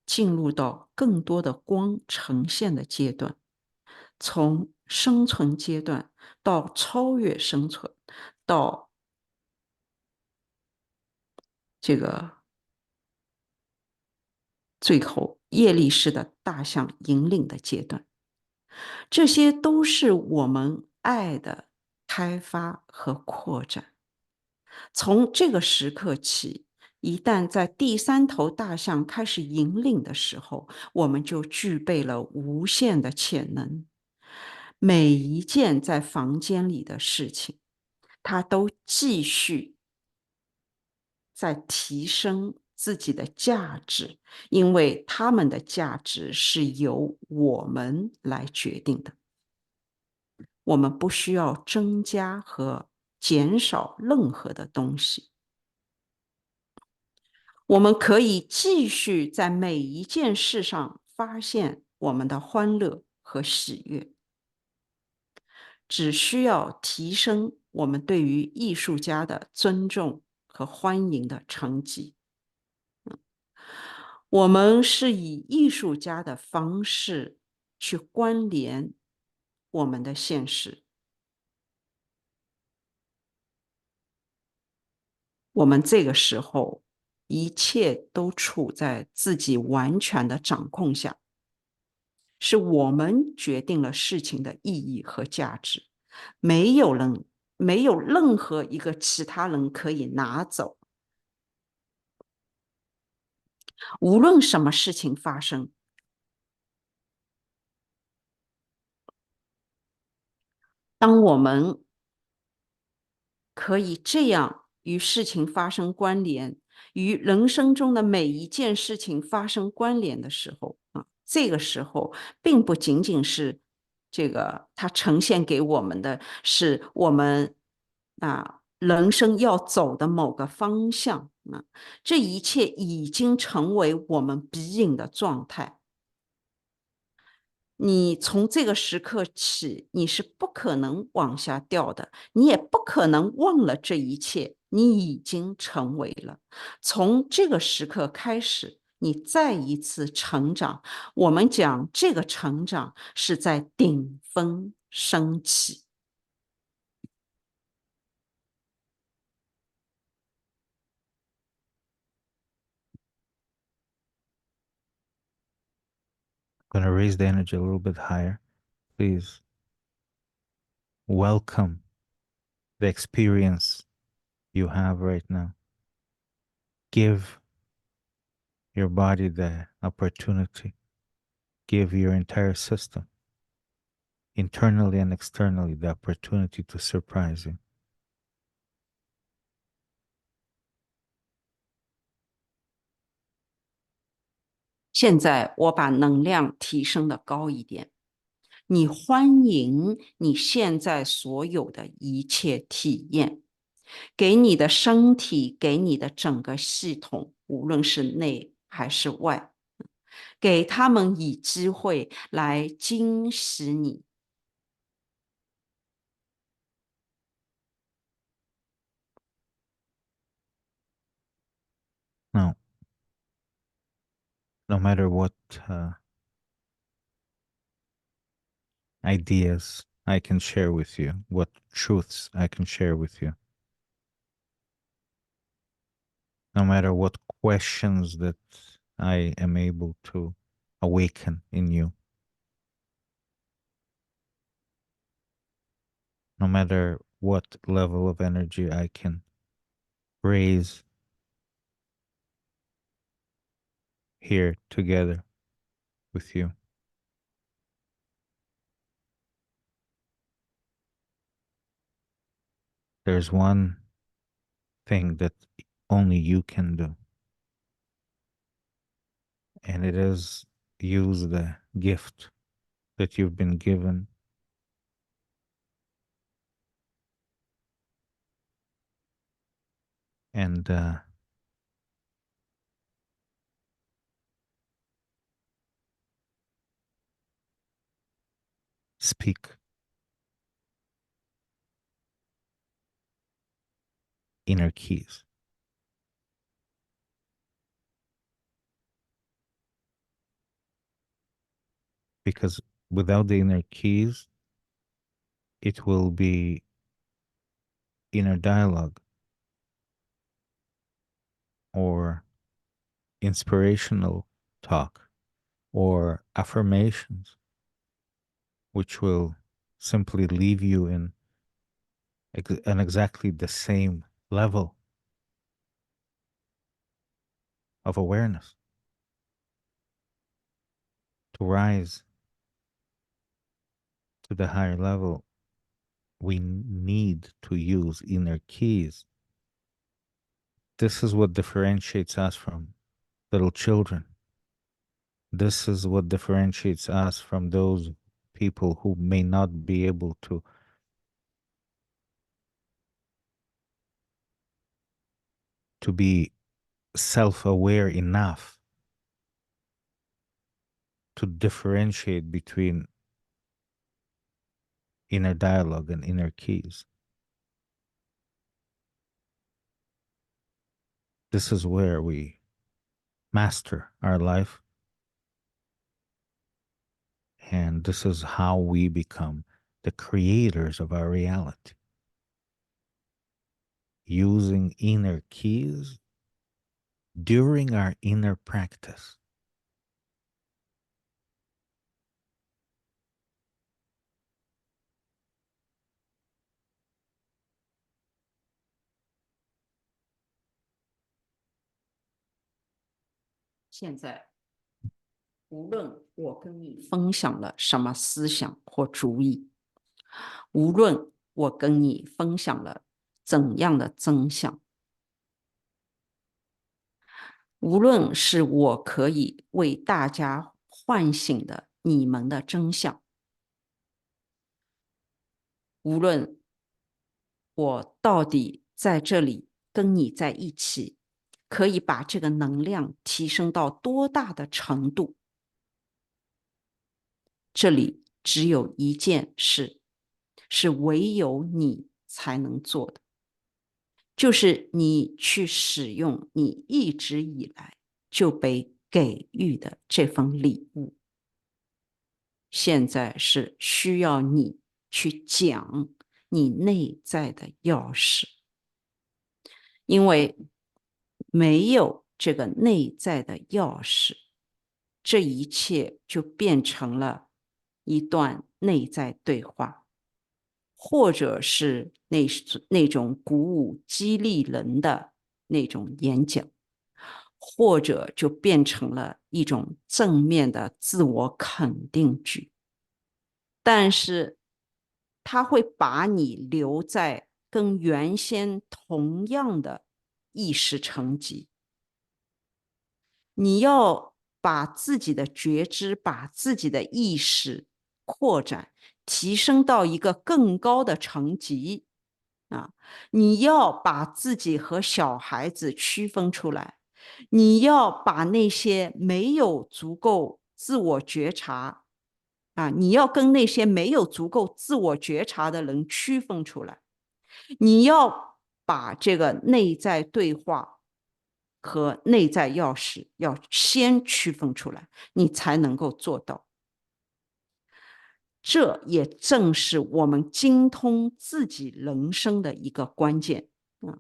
进入到更多的光呈现的阶段，从生存阶段到超越生存，到这个最后业力式的大象引领的阶段。这些都是我们爱的开发和扩展。从这个时刻起，一旦在第三头大象开始引领的时候，我们就具备了无限的潜能。每一件在房间里的事情，它都继续在提升自己的价值，因为它们的价值是由我们来决定的。我们不需要增加和减少任何的东西。我们可以继续在每一件事上发现我们的欢乐和喜悦，只需要提升我们对于艺术家的尊重和欢迎的成绩。我们是以艺术家的方式去关联我们的现实。我们这个时候，一切都处在自己完全的掌控下，是我们决定了事情的意义和价值，没有任何一个其他人可以拿走。无论什么事情发生，当我们可以这样与事情发生关联，与人生中的每一件事情发生关联的时候，这个时候并不仅仅是这个它呈现给我们的是我们人生要走的某个方向这一切已经成为我们being的状态。你从这个时刻起，你是不可能往下掉的，你也不可能忘了这一切，你已经成为了。从这个时刻开始，你再一次成长。我们讲这个成长是在顶峰升起。I'm going to raise the energy a little bit higher. Please welcome the experience you have right now. Give your body the opportunity. Give your entire system, internally and externally, the opportunity to surprise you. 现在我把能量提升的高一点，你欢迎你现在所有的一切体验，给你的身体，给你的整个系统，无论是内还是外，给他们以机会来惊喜你。No, no matter what ideas I can share with you, what truths I can share with you, no matter what questions that I am able to awaken in you, no matter what level of energy I can raise here together with you. There's one thing that only you can do, and it is use the gift that you've been given and speak inner keys. Because without the inner keys, it will be inner dialogue or inspirational talk or affirmations, which will simply leave you in an exactly the same level of awareness. To rise to the higher level, we need to use inner keys. This is what differentiates us from little children. This is what differentiates us from those people who may not be able to be self-aware enough to differentiate between inner dialogue and inner keys. This is where we master our life, and this is how we become the creators of our reality. Using inner keys during our inner practice. 现在，无论我跟你分享了什么思想或主意，无论我跟你分享了怎样的真相，无论是我可以为大家唤醒的你们的真相，无论我到底在这里跟你在一起，可以把这个能量提升到多大的程度，这里只有一件事，是唯有你才能做的，就是你去使用你一直以来就被给予的这份礼物。现在是需要你去讲你内在的钥匙，因为没有这个内在的钥匙，这一切就变成了一段内在对话，或者是那种鼓舞激励人的那种演讲，或者就变成了一种正面的自我肯定句。但是它会把你留在跟原先同样的意识层级。你要把自己的觉知、把自己的意识扩展，提升到一个更高的层级啊！你要把自己和小孩子区分出来，你要把那些没有足够自我觉察啊，你要跟那些没有足够自我觉察的人区分出来，你要把这个内在对话和内在钥匙要先区分出来，你才能够做到。这也正是我们精通自己人生的一个关键啊！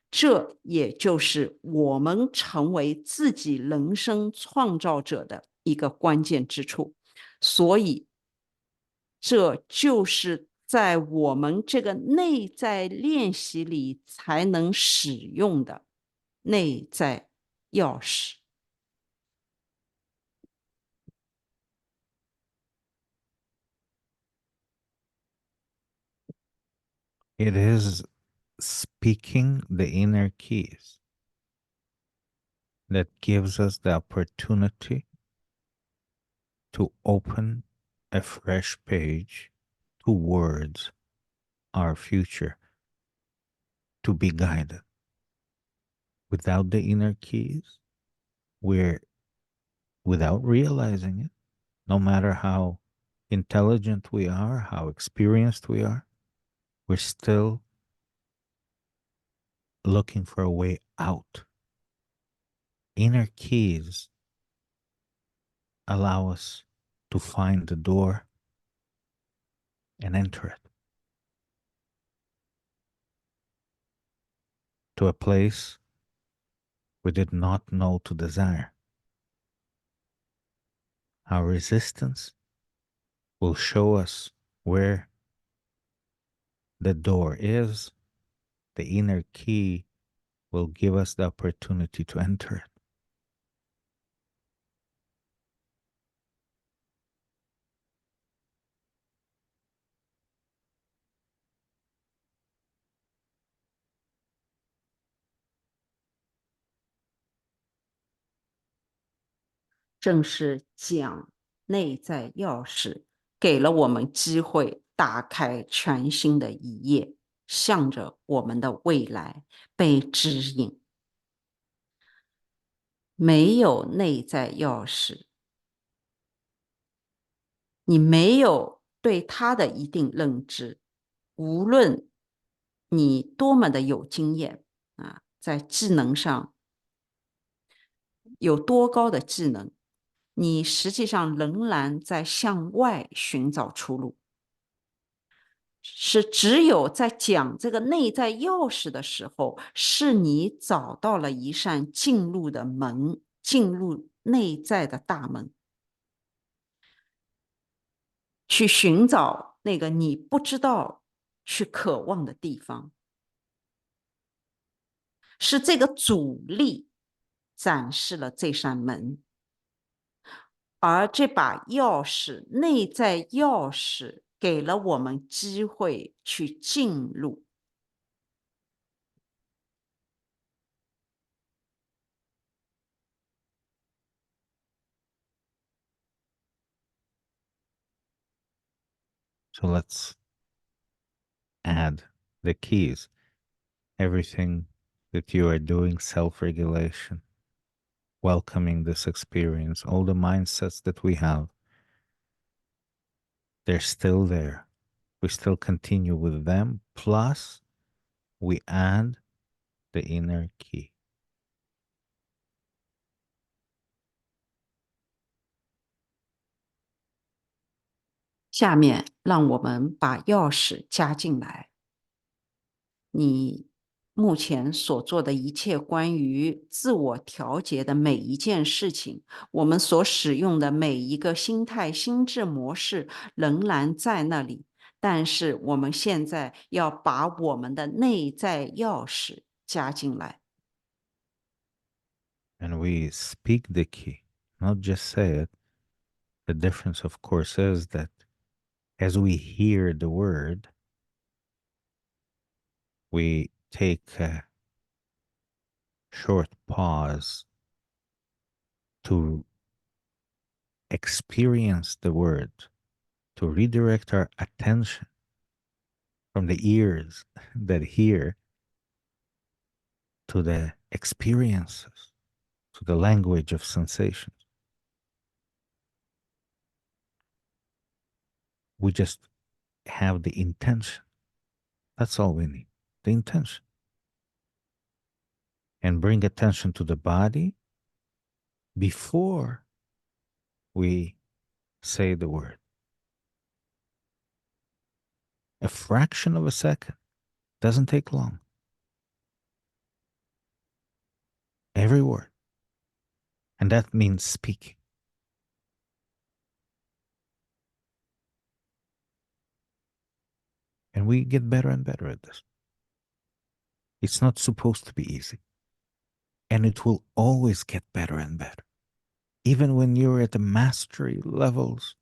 这也就是我们成为自己人生创造者的一个关键之处。所以，这就是在我们这个内在练习里才能使用的内在钥匙。It is speaking the inner keys that gives us the opportunity to open a fresh page towards our future, to be guided. Without the inner keys, we're, without realizing it, no matter how intelligent we are, how experienced we are, we're still looking for a way out. Inner keys allow us to find the door and enter it to a place we did not know to desire. Our resistance will show us where the door is. The inner key will give us the opportunity to enter it. 正是讲内在钥匙，给了我们机会打开全新的一页，向着我们的未来被指引。没有内在钥匙，你没有对它的一定认知，无论你多么的有经验啊，在技能上有多高的技能，你实际上仍然在向外寻找出路。是只有在讲这个内在钥匙的时候，是你找到了一扇进入的门，进入内在的大门，去寻找那个你不知道去渴望的地方。是这个阻力展示了这扇门，而这把钥匙，内在钥匙，给了我们机会去进入。So let's add the keys. Everything that you are doing, self-regulation, welcoming this experience, all the mindsets that we have, they're still there. We still continue with them. Plus, we add the inner key. 下面让我们把钥匙加进来。你目前所做的一切关于自我调节的每一件事情，我们所使用的每一个心态、心智模式仍然在那里，但是我们现在要把我们的内在钥匙加进来。And we speak the key, not just say it. The difference, of course, is that as we hear the word, we take a short pause to experience the word, to redirect our attention from the ears that hear to the experiences, to the language of sensations. We just have the intention. That's all we need, the intention. And bring attention to the body before we say the word. A fraction of a second doesn't take long. Every word. And that means speaking. And we get better and better at this. It's not supposed to be easy. And it will always get better and better. Even when you're at the mastery levels,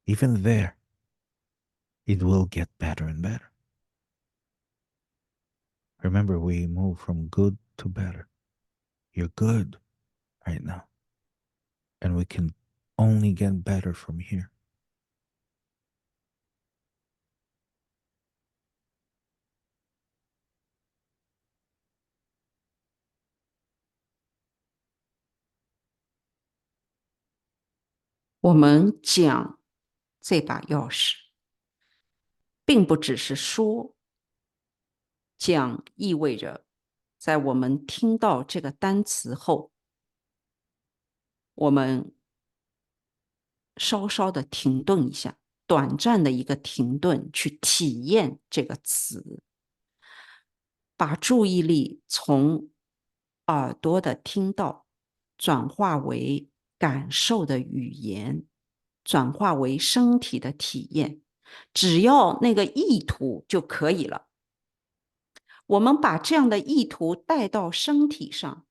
even there, it will get better and better. Remember, we move from good to better. You're good right now. And we can only get better from here.我们讲这把钥匙，并不只是说，讲意味着在我们听到这个单词后，我们稍稍的停顿一下，短暂的一个停顿，去体验这个词，把注意力从耳朵的听到转化为感受的语言，转化为身体的体验，只要那个意图就可以了。我们把这样的意图带到身体上，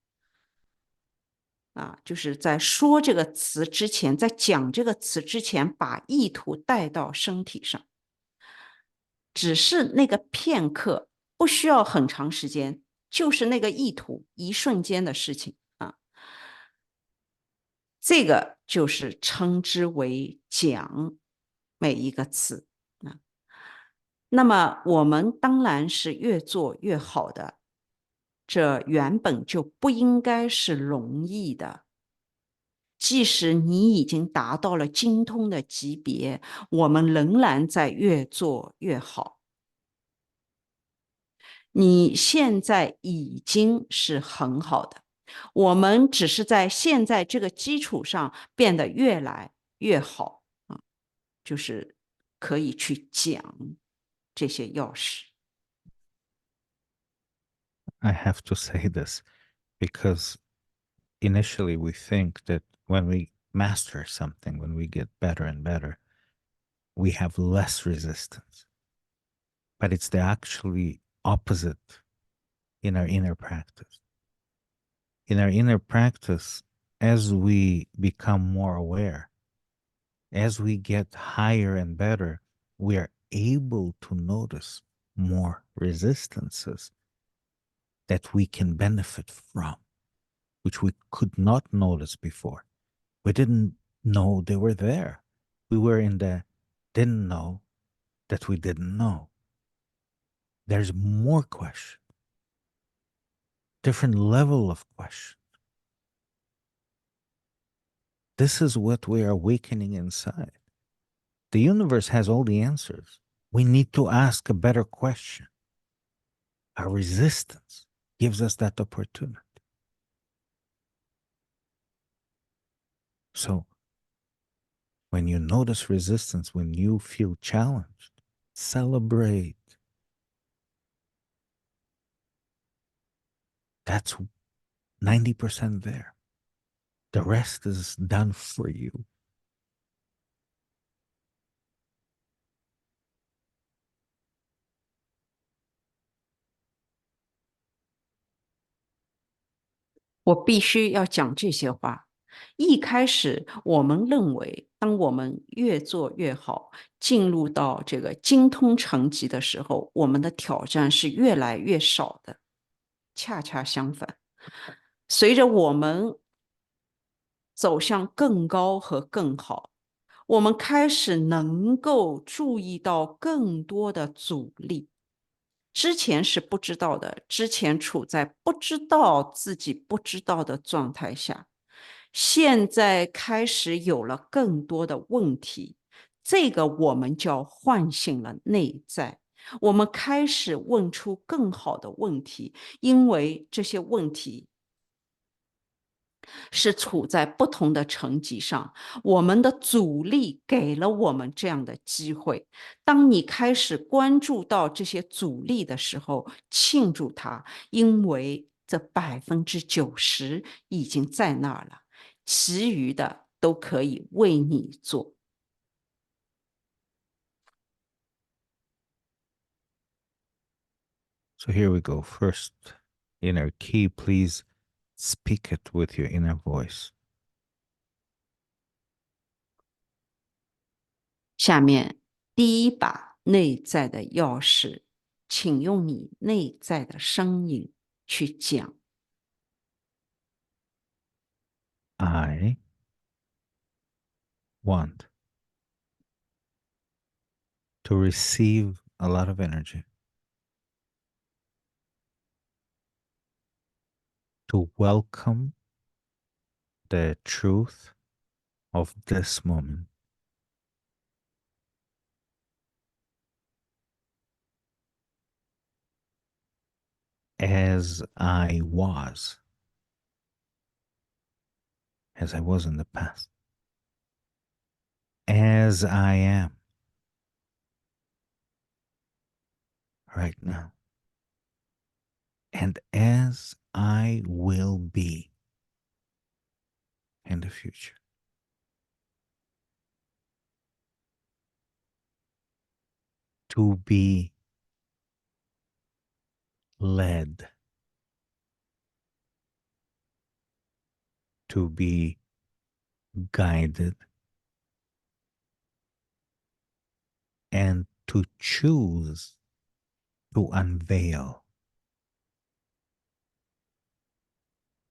就是在说这个词之前，在讲这个词之前，把意图带到身体上，只是那个片刻，不需要很长时间，就是那个意图一瞬间的事情啊。这个就是称之为讲每一个词啊。那么我们当然是越做越好的，这原本就不应该是容易的。即使你已经达到了精通的级别，我们仍然在越做越好。你现在已经是很好的，我们只是在现在这个基础上变得越来越好啊，就是可以去讲这些钥匙。I have to say this because initially we think that when we master something, when we get better and better, we have less resistance. But it's the actually opposite in our inner practice. In our inner practice, as we become more aware, as we get higher and better, we are able to notice more resistances that we can benefit from, which we could not notice before. We didn't know they were there. We were in the didn't know that we didn't know. There's more question, different level of question. This is what we are awakening inside. The universe has all the answers. We need to ask a better question. Our resistance gives us that opportunity. So when you notice resistance, when you feel challenged, celebrate. That's 90% there. The rest is done for you. 我必须要讲这些话。一开始，我们认为，当我们越做越好，进入到这个精通层级的时候，我们的挑战是越来越少的。恰恰相反，随着我们走向更高和更好。我们开始能够注意到更多的阻力，之前是不知道的，之前处在不知道自己不知道的状态下，现在开始有了更多的问题，这个我们叫唤醒了内在。我们开始问出更好的问题，因为这些问题是处在不同的层级上，我们的阻力给了我们这样的机会。当你开始关注到这些阻力的时候，庆祝它，因为这90%已经在那儿了，其余的都可以为你做。So here we go. First, inner key, please speak it with your inner voice. 下面第一把内在的钥匙，请用你内在的声音去讲。I want to receive a lot of energy, to welcome the truth of this moment as I was, as I was in the past, as I am right now, and as I will be in the future. To be led, to be guided, and to choose to unveil,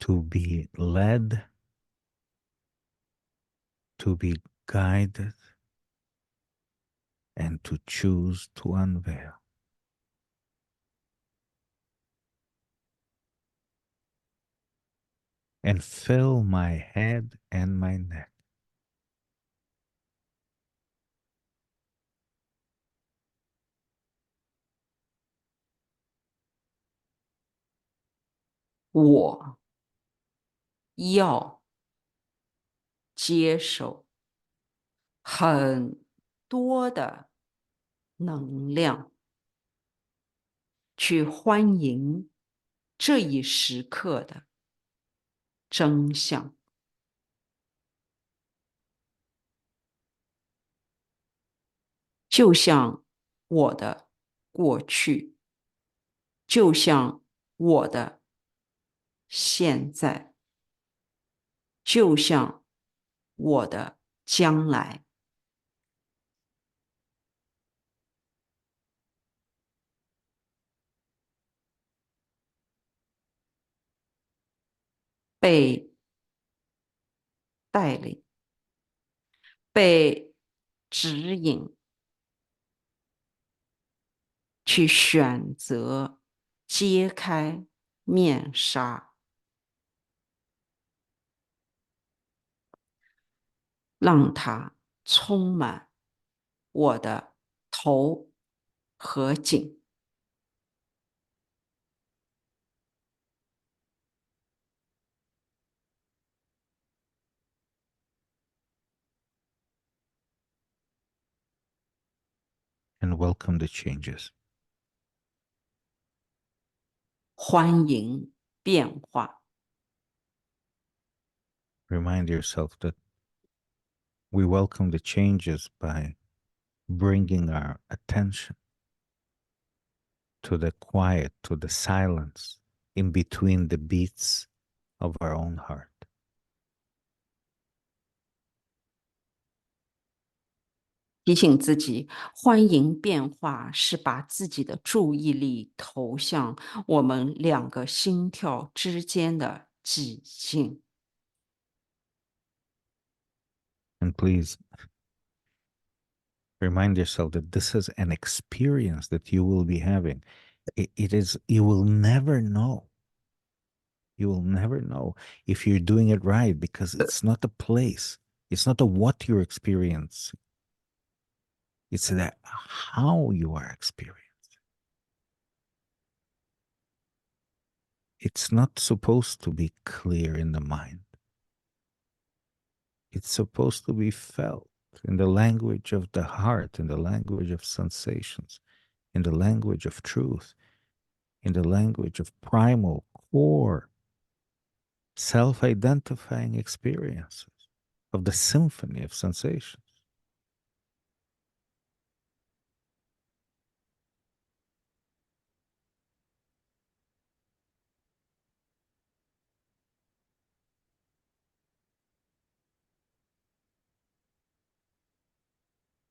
to be led, to be guided, and to choose to unveil. And fill my head and my neck我要接受很多的能量，去欢迎这一时刻的真相。就像我的过去，就像我的现在，就像我的将来，被带领、被指引，去选择揭开面纱，让它充满我的头和颈。and welcome the changes. 欢迎变化。Remind yourself that we welcome the changes by bringing our attention to the quiet, to the silence in between the beats of our own heart. 提醒自己，欢迎变化是把自己的注意力投向我们两个心跳之间的寂静。And please remind yourself that this is an experience that you will be having. It is, you will never know. You will never know if you're doing it right, because it's not a place. It's not a what you're experiencing. It's that how you are experiencing. It's not supposed to be clear in the mind. It's supposed to be felt in the language of the heart, in the language of sensations, in the language of truth, in the language of primal, core, self identifying experiences of the symphony of sensations.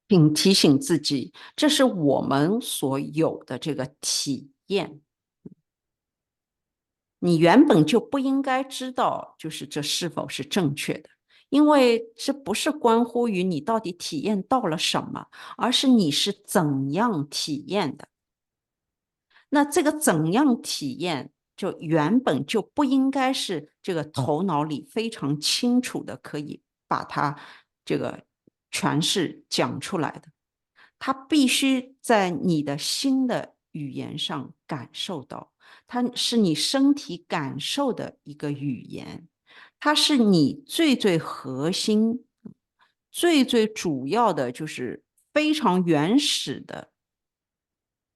并提醒自己，这是我们所有的这个体验。你原本就不应该知道，就是这是否是正确的，因为这不是关乎于你到底体验到了什么，而是你是怎样体验的。那这个怎样体验，就原本就不应该是这个头脑里非常清楚的，可以把它这个诠释讲出来的。它必须在你的心的语言上感受到，它是你身体感受的一个语言，它是你最最核心、最最主要的，就是非常原始的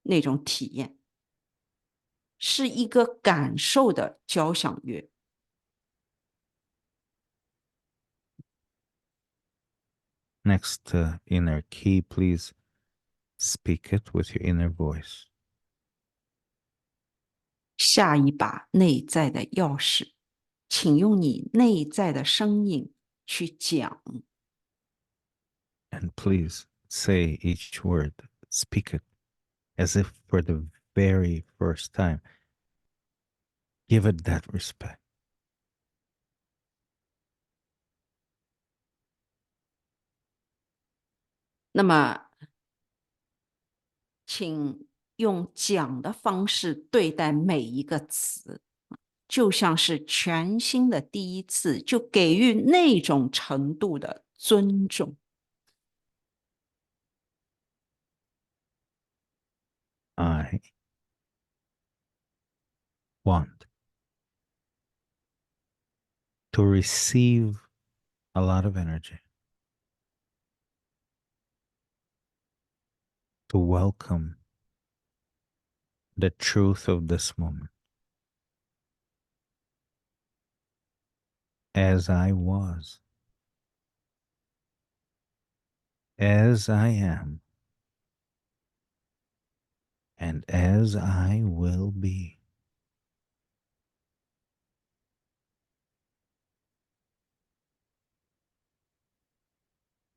那种体验，是一个感受的交响乐。Next inner key, please speak it with your inner voice. 下一把内在的钥匙，请用你内在的声音去讲。And please say each word, speak it as if for the very first time. Give it that respect. 那么，请用讲的方式对待每一个词，就像是全新的第一次，就给予那种程度的尊重。I want to receive a lot of energy, to welcome the truth of this moment as I was, as I am, and as I will be.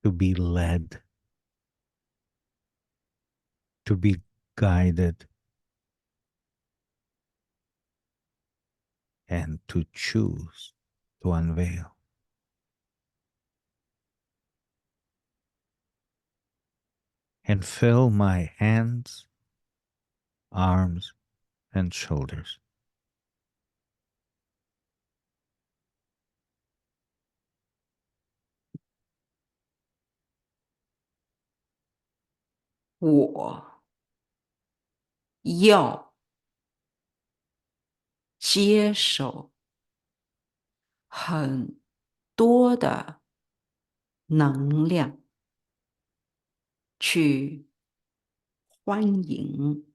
'To be led, to be guided, and to choose to unveil. And fill my hands, arms, and shoulders. 我要接受很多的能量，去欢迎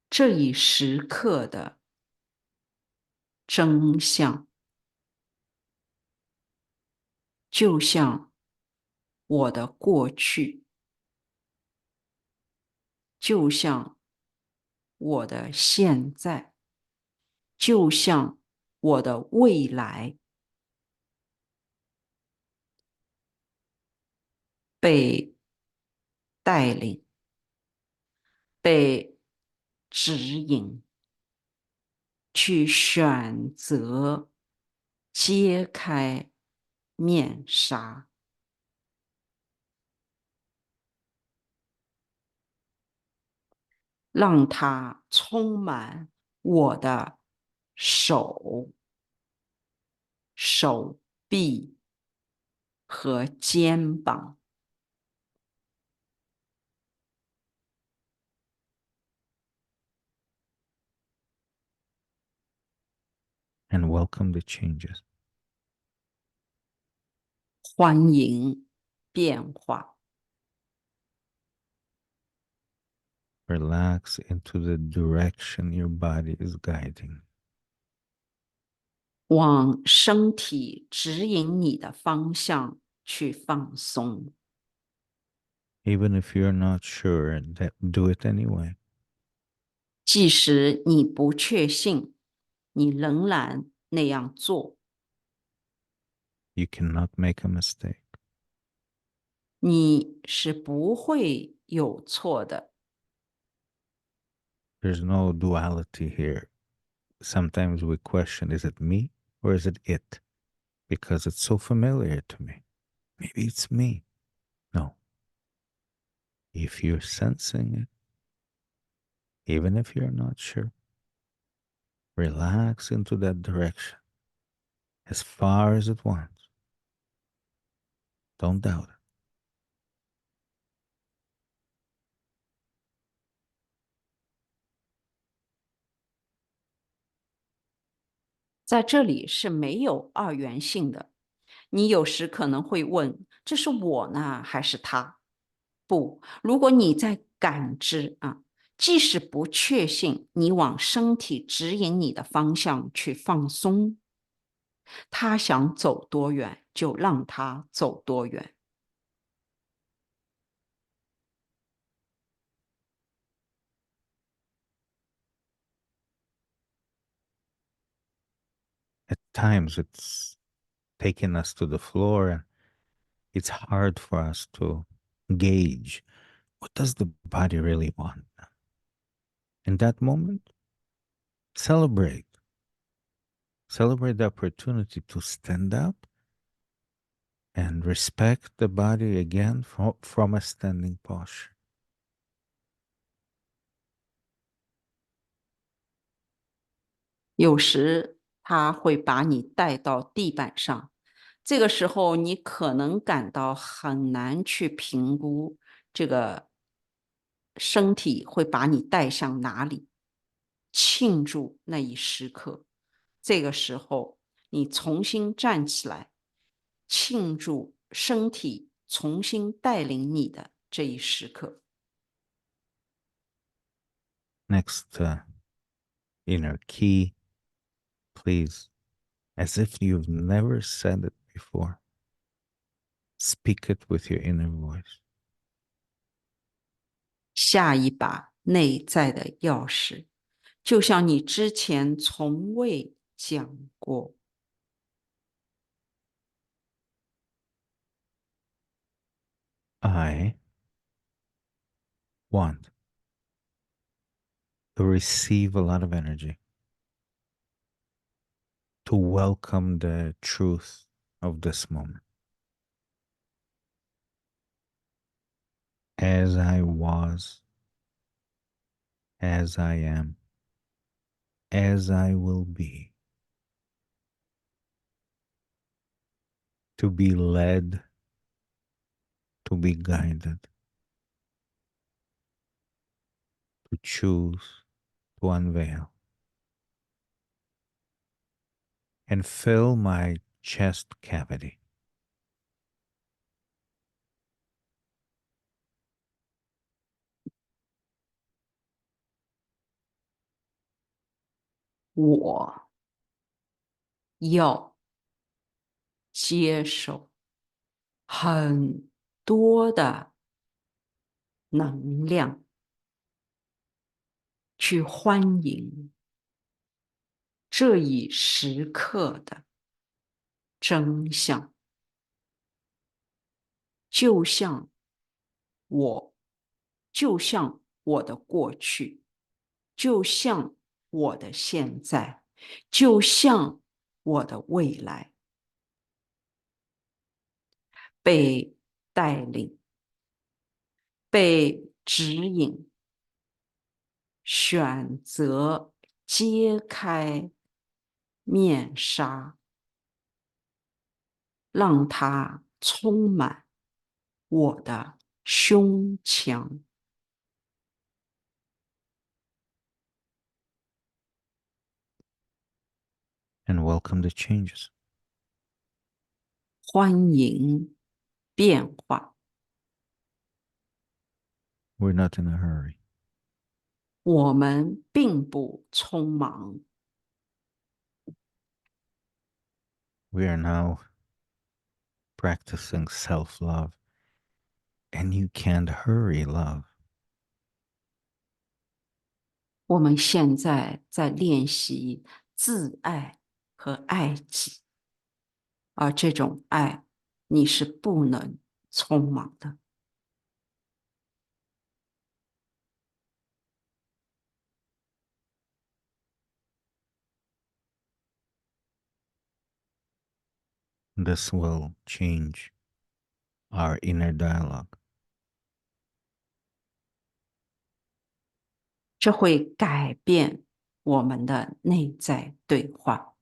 这一时刻的真相，就像我的过去，就像我的现在，就像我的未来，被带领、被指引，去选择揭开面纱。让它充满我的手、手臂和肩膀。and welcome the changes. 欢迎变化。Relax into the direction your body is guiding. 往身体指引你的方向去放松。Even if you're not sure, do it anyway. 即使你不确信，你仍然那样做。You cannot make a mistake. 你是不会有错的。There's no duality here. Sometimes we question, is it me or is it it? Because it's so familiar to me. Maybe it's me. No. If you're sensing it, even if you're not sure, relax into that direction as far as it wants. Don't doubt it. 在这里是没有二元性的。你有时可能会问：这是我呢，还是他？不，如果你在感知啊，即使不确信，你往身体指引你的方向去放松，他想走多远就让他走多远。At times it's taking us to the floor and it's hard for us to gauge what does the body really want. In that moment, celebrate. Celebrate the opportunity to stand up and respect the body again from a standing posture. 有时他会把你带到地板上，这个时候你可能感到很难去评估这个身体会把你带向哪里，庆祝那一时刻。这个时候你重新站起来，庆祝身体重新带领你的这一时刻。Next inner key, please, as if you've never said it before, speak it with your inner voice. 下一把内在的钥匙，就像你之前从未讲过。I want to receive a lot of energy, to welcome the truth of this moment. As I was, as I am, as I will be. To be led, to be guided, to choose, to unveil, and fill my chest cavity. 我要接受很多的能量，去欢迎这一时刻的真相，就像我，就像我的过去，就像我的现在，就像我的未来，被带领、被指引、选择揭开面纱，让它充满我的胸腔。and welcome the changes. 欢迎变化。We're not in a hurry. 我们并不匆忙。We are now practicing self love, and you can't hurry love. 我们现在在练习自爱和爱己，而这种爱你是不能匆忙的。This will change our inner dialogue. 这会改变我们的内在对话。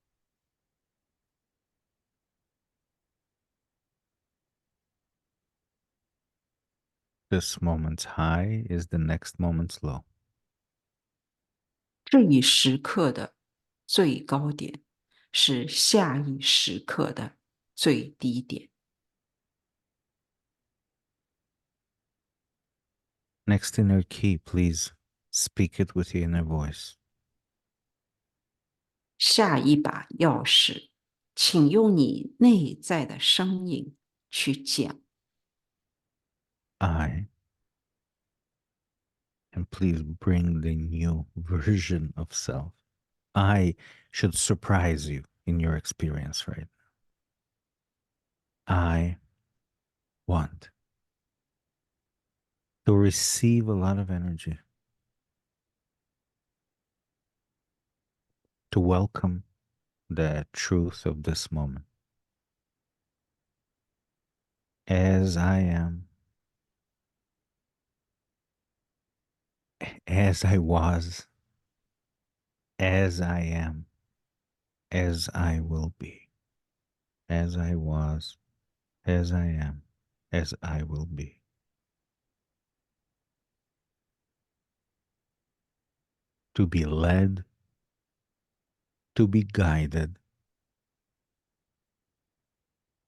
This moment's high is the next moment's low. 这一时刻的最高点是下一时刻的最低点。Next inner key, please speak it with your inner voice. 下一把钥匙，请用你内在的声音去讲。I, and please bring the new version of self. I should surprise you in your experience right now. I want to receive a lot of energy, to welcome the truth of this moment as I am, as I was, as I am, as I will be, as I was, as I am, as I will be. To be led, to be guided,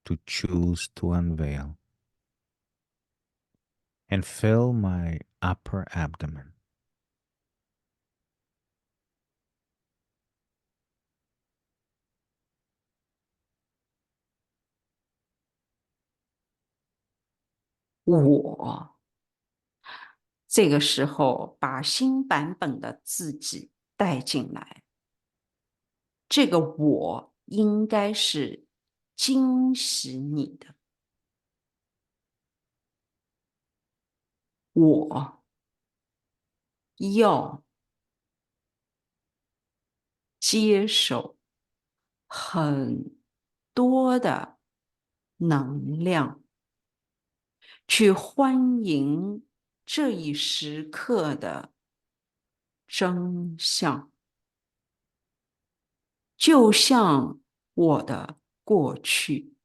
to choose to unveil, and fill my upper abdomen. 我这个时候把新版本的自己带进来，这个我应该是惊喜你的。我要接受很多的能量，去欢迎这一时刻的真相，就像我的过去，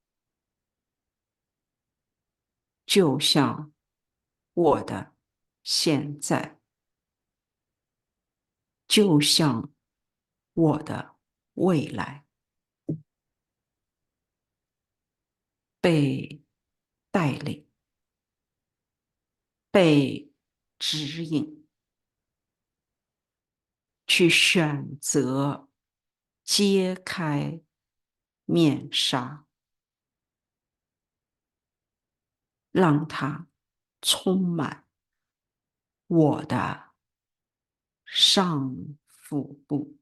就像我的现在，就像我的未来，被带领，被指引，去选择揭开面纱，让它充满我的上腹部。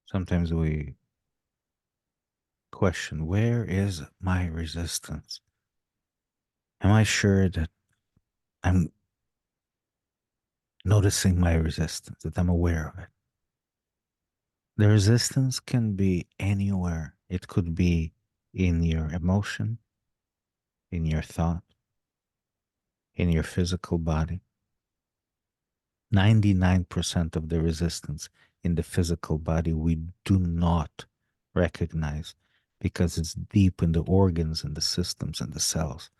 Sometimes we question, where is my resistance? Am I sure that I'm noticing my resistance, that I'm aware of it? The resistance can be anywhere. It could be in your emotion, in your thought, in your physical body. 99% of the resistance in the physical body we do not recognize because it's deep in the organs and the systems and the cells.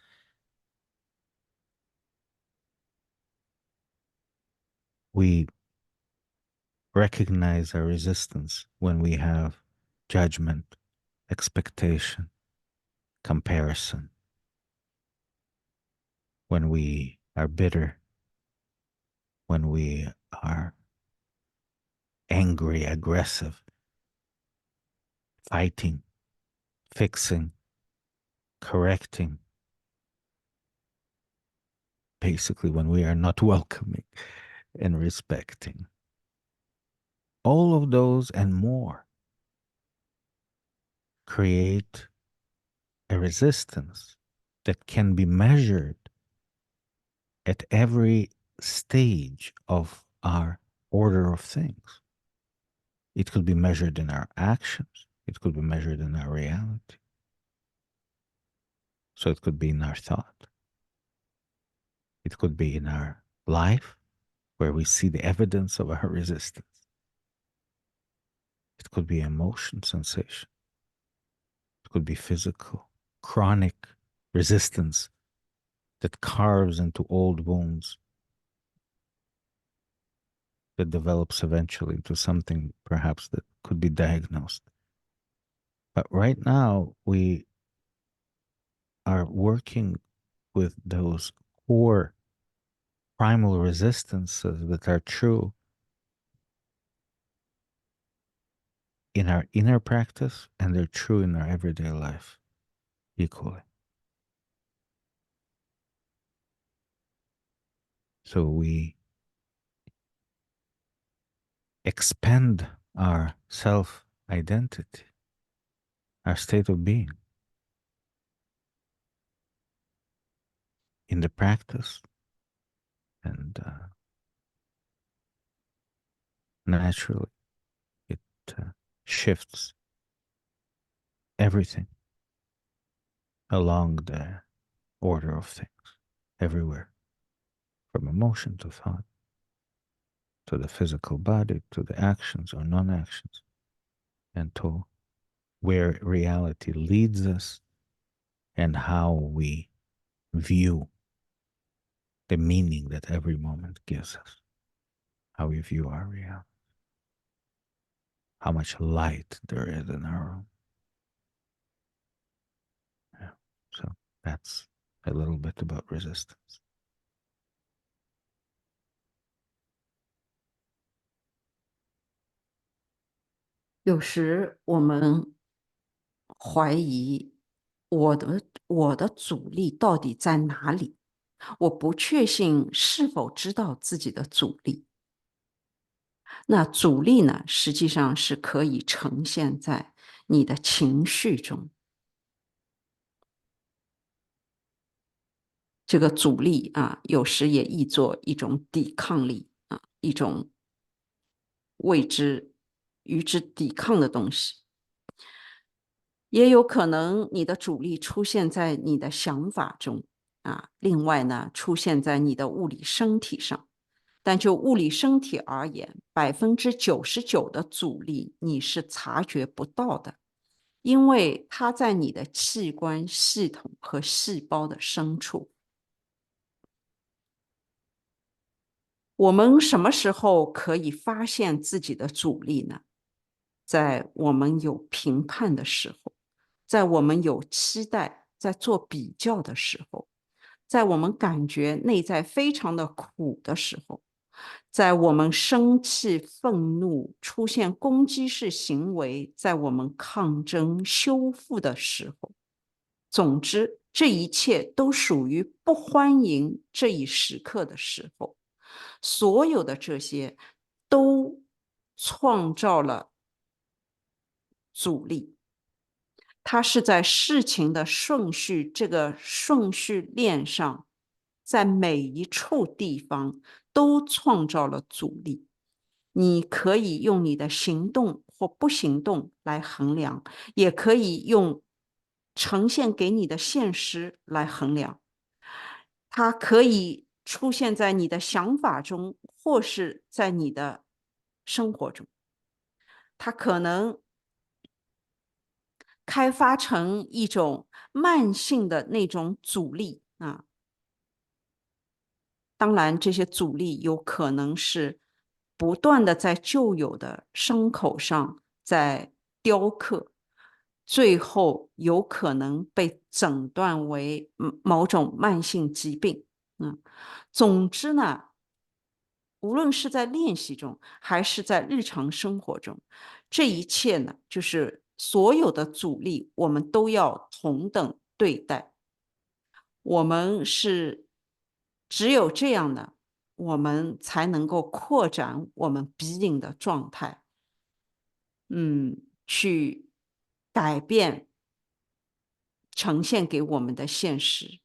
We recognize our resistance when we have judgment, expectation, comparison, when we are bitter, when we are angry, aggressive, fighting, fixing, correcting, basically when we are not welcoming and respecting. All of those and more create a resistance that can be measured at every stage of our order of things. It could be measured in our actions. It could be measured in our reality. So it could be in our thought. It could be in our life where we see the evidence of our resistance. It could be emotion, sensation. It could be physical, chronic resistance that carves into old wounds, that develops eventually into something perhaps that could be diagnosed. But right now, we are working with those core primal resistances that are true in our inner practice and they're true in our everyday life equally. So we expand our self identity, our state of being in the practice, and naturally it shifts everything along the order of things everywhere, from emotion to thought, to the physical body, to the actions or non actions, and to where reality leads us and how we view the meaning that every moment gives us, how we view our reality, how much light there is in our room. Yeah. So that's a little bit about resistance. 有时我们怀疑我的阻力到底在哪里？我不确信是否知道自己的阻力。那阻力呢，实际上是可以呈现在你的情绪中。这个阻力啊，有时也译作一种抵抗力啊，一种为之与之抵抗的东西。也有可能你的阻力出现在你的想法中啊，另外呢，出现在你的物理身体上。但就物理身体而言，99%的阻力你是察觉不到的，因为它在你的器官系统和细胞的深处。我们什么时候可以发现自己的阻力呢？在我们有评判的时候，在我们有期待，在做比较的时候，在我们感觉内在非常的苦的时候，在我们生气、愤怒、出现攻击式行为，在我们抗争、修复的时候，总之，这一切都属于不欢迎这一时刻的时候。所有的这些都创造了阻力，它是在事情的顺序这个顺序链上，在每一处地方都创造了阻力。你可以用你的行动或不行动来衡量，也可以用呈现给你的现实来衡量。它可以出现在你的想法中，或是在你的生活中。它可能开发成一种慢性的那种阻力啊。当然，这些阻力有可能是不断的在旧有的伤口上在雕刻，最后有可能被诊断为某种慢性疾病。总之呢，无论是在练习中还是在日常生活中，这一切呢，就是所有的阻力，我们都要同等对待。我们是只有这样的，我们才能够扩展我们鼻影的状态，去改变呈现给我们的现实。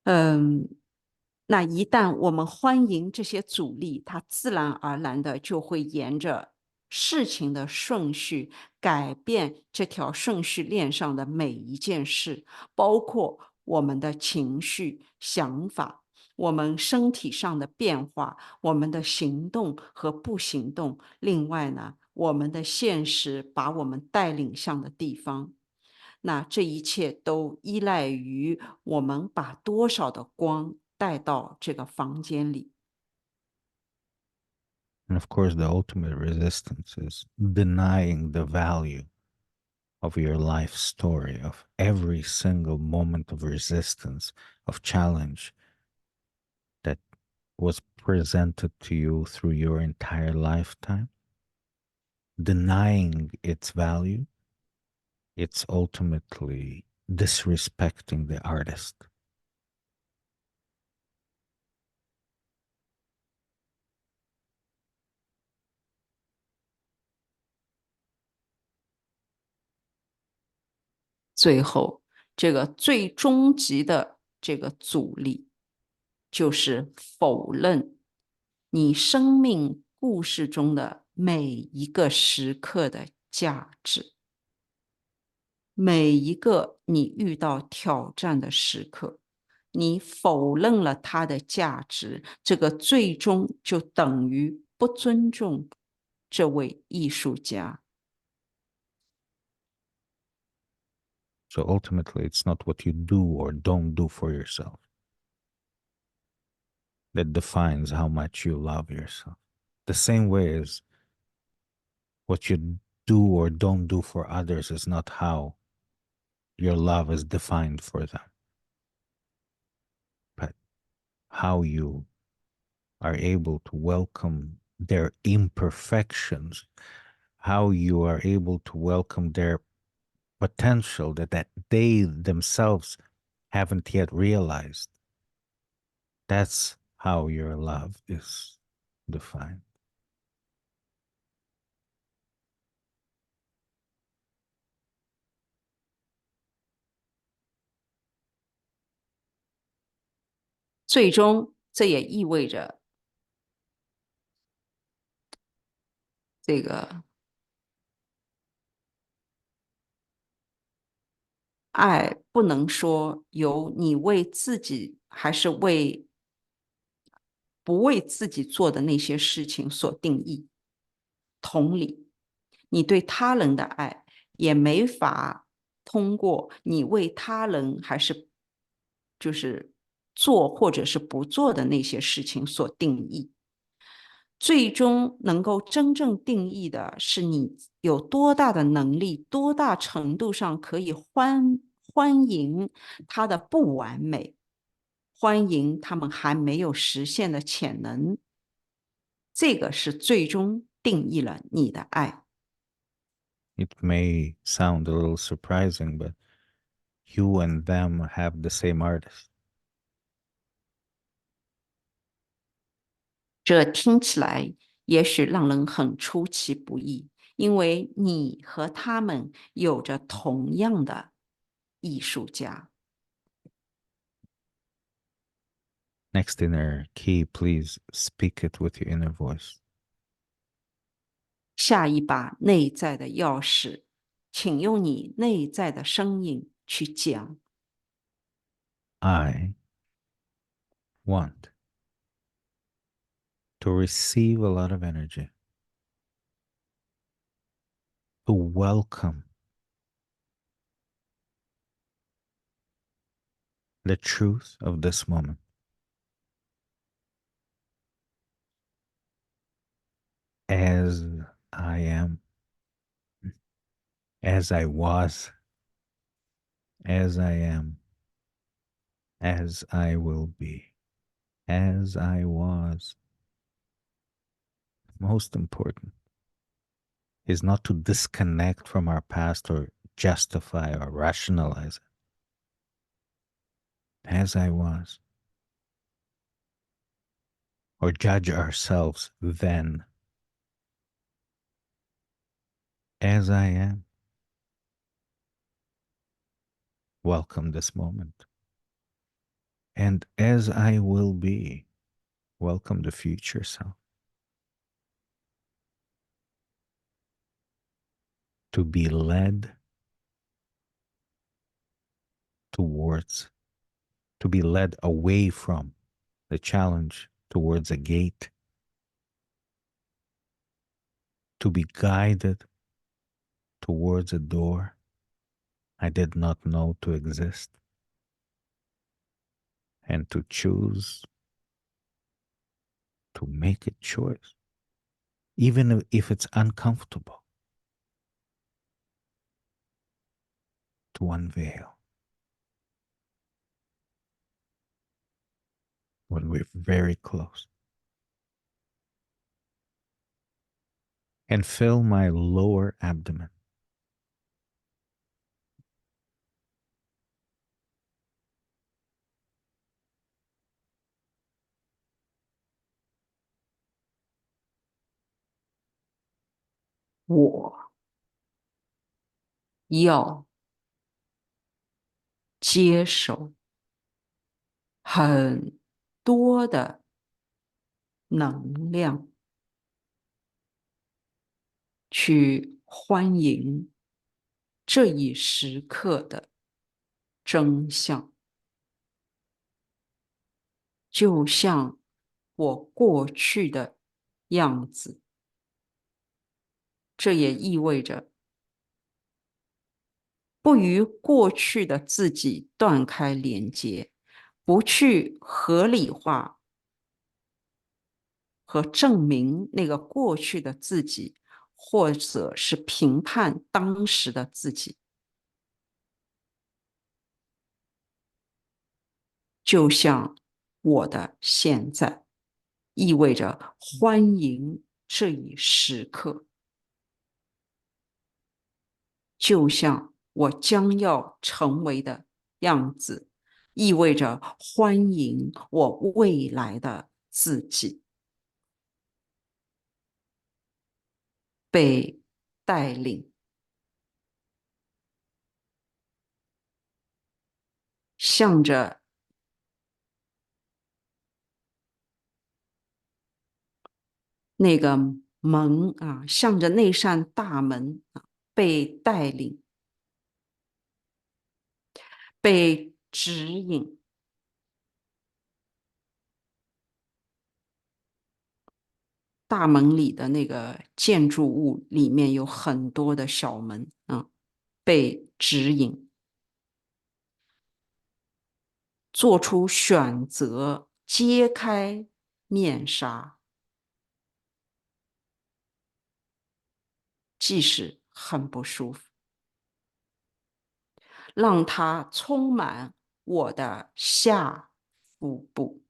嗯，那一旦我们欢迎这些阻力，它自然而然的就会沿着事情的顺序改变这条顺序链上的每一件事，包括我们的情绪、想法，我们身体上的变化，我们的行动和不行动。另外呢，我们的现实把我们带领向的地方。那这一切都依赖于我们把多少的光带到这个房间里。And of course, the ultimate resistance is denying the value of your life story, of every single moment of resistance, of challenge that was presented to you through your entire lifetime. Denying its value, it's ultimately disrespecting the artist. 最后，这个最终极的这个阻力，就是否认你生命故事中的每一个时刻的价值。每一个你遇到挑战的时刻，你否认了它的价值，这个最终就等于不尊重这位艺术家。So ultimately, it's not what you do or don't do for yourself that defines how much you love yourself. The same way as what you do or don't do for others is not how your love is defined for them, but how you are able to welcome their imperfections, how you are able to welcome their potential that they themselves haven't yet realized. That's how your love is defined. 最终，这也意味着这个爱不能说由你为自己还是不为自己做的那些事情所定义。同理，你对他人的爱也没法通过你为他人还是就是做或者是不做的那些事情所定义。最终能够真正定义的是你有多大的能力，多大程度上可以欢迎他的不完美，欢迎他们还没有实现的潜能。这个是最终定义了你的爱。It may sound a little surprising, but you and them have the same artist. 这听起来也许让人很出其不意，因为你和他们有着同样的艺术家。Next inner key, please speak it with your inner voice. 下一把内在的钥匙，请用你内在的声音去讲。I want to receive a lot of energy, to welcome the truth of this moment as I am, as I was, as I am, as I will be, as I was. Most important is not to disconnect from our past or justify or rationalize it. As I was, or judge ourselves then. As I am, welcome this moment. And as I will be, welcome the future self. To be led towards, to be led away from the challenge towards a gate, to be guided towards a door I did not know to exist, and to choose to make a choice, even if it's uncomfortable, to unveil when we're very close. And fill my lower abdomen. 我要接受很多的能量，去欢迎这一时刻的真相，就像我过去的样子。这也意味着不与过去的自己断开连接，不去合理化和证明那个过去的自己，或者是评判当时的自己。就像我的现在，意味着欢迎这一时刻，就像我将要成为的样子，意味着欢迎我未来的自己，被带领，向着那个门啊，向着那扇大门啊，被带领，被指引。大门里的那个建筑物里面有很多的小门啊，被指引，做出选择，揭开面纱，即使很不舒服，让它充满我的下腹部。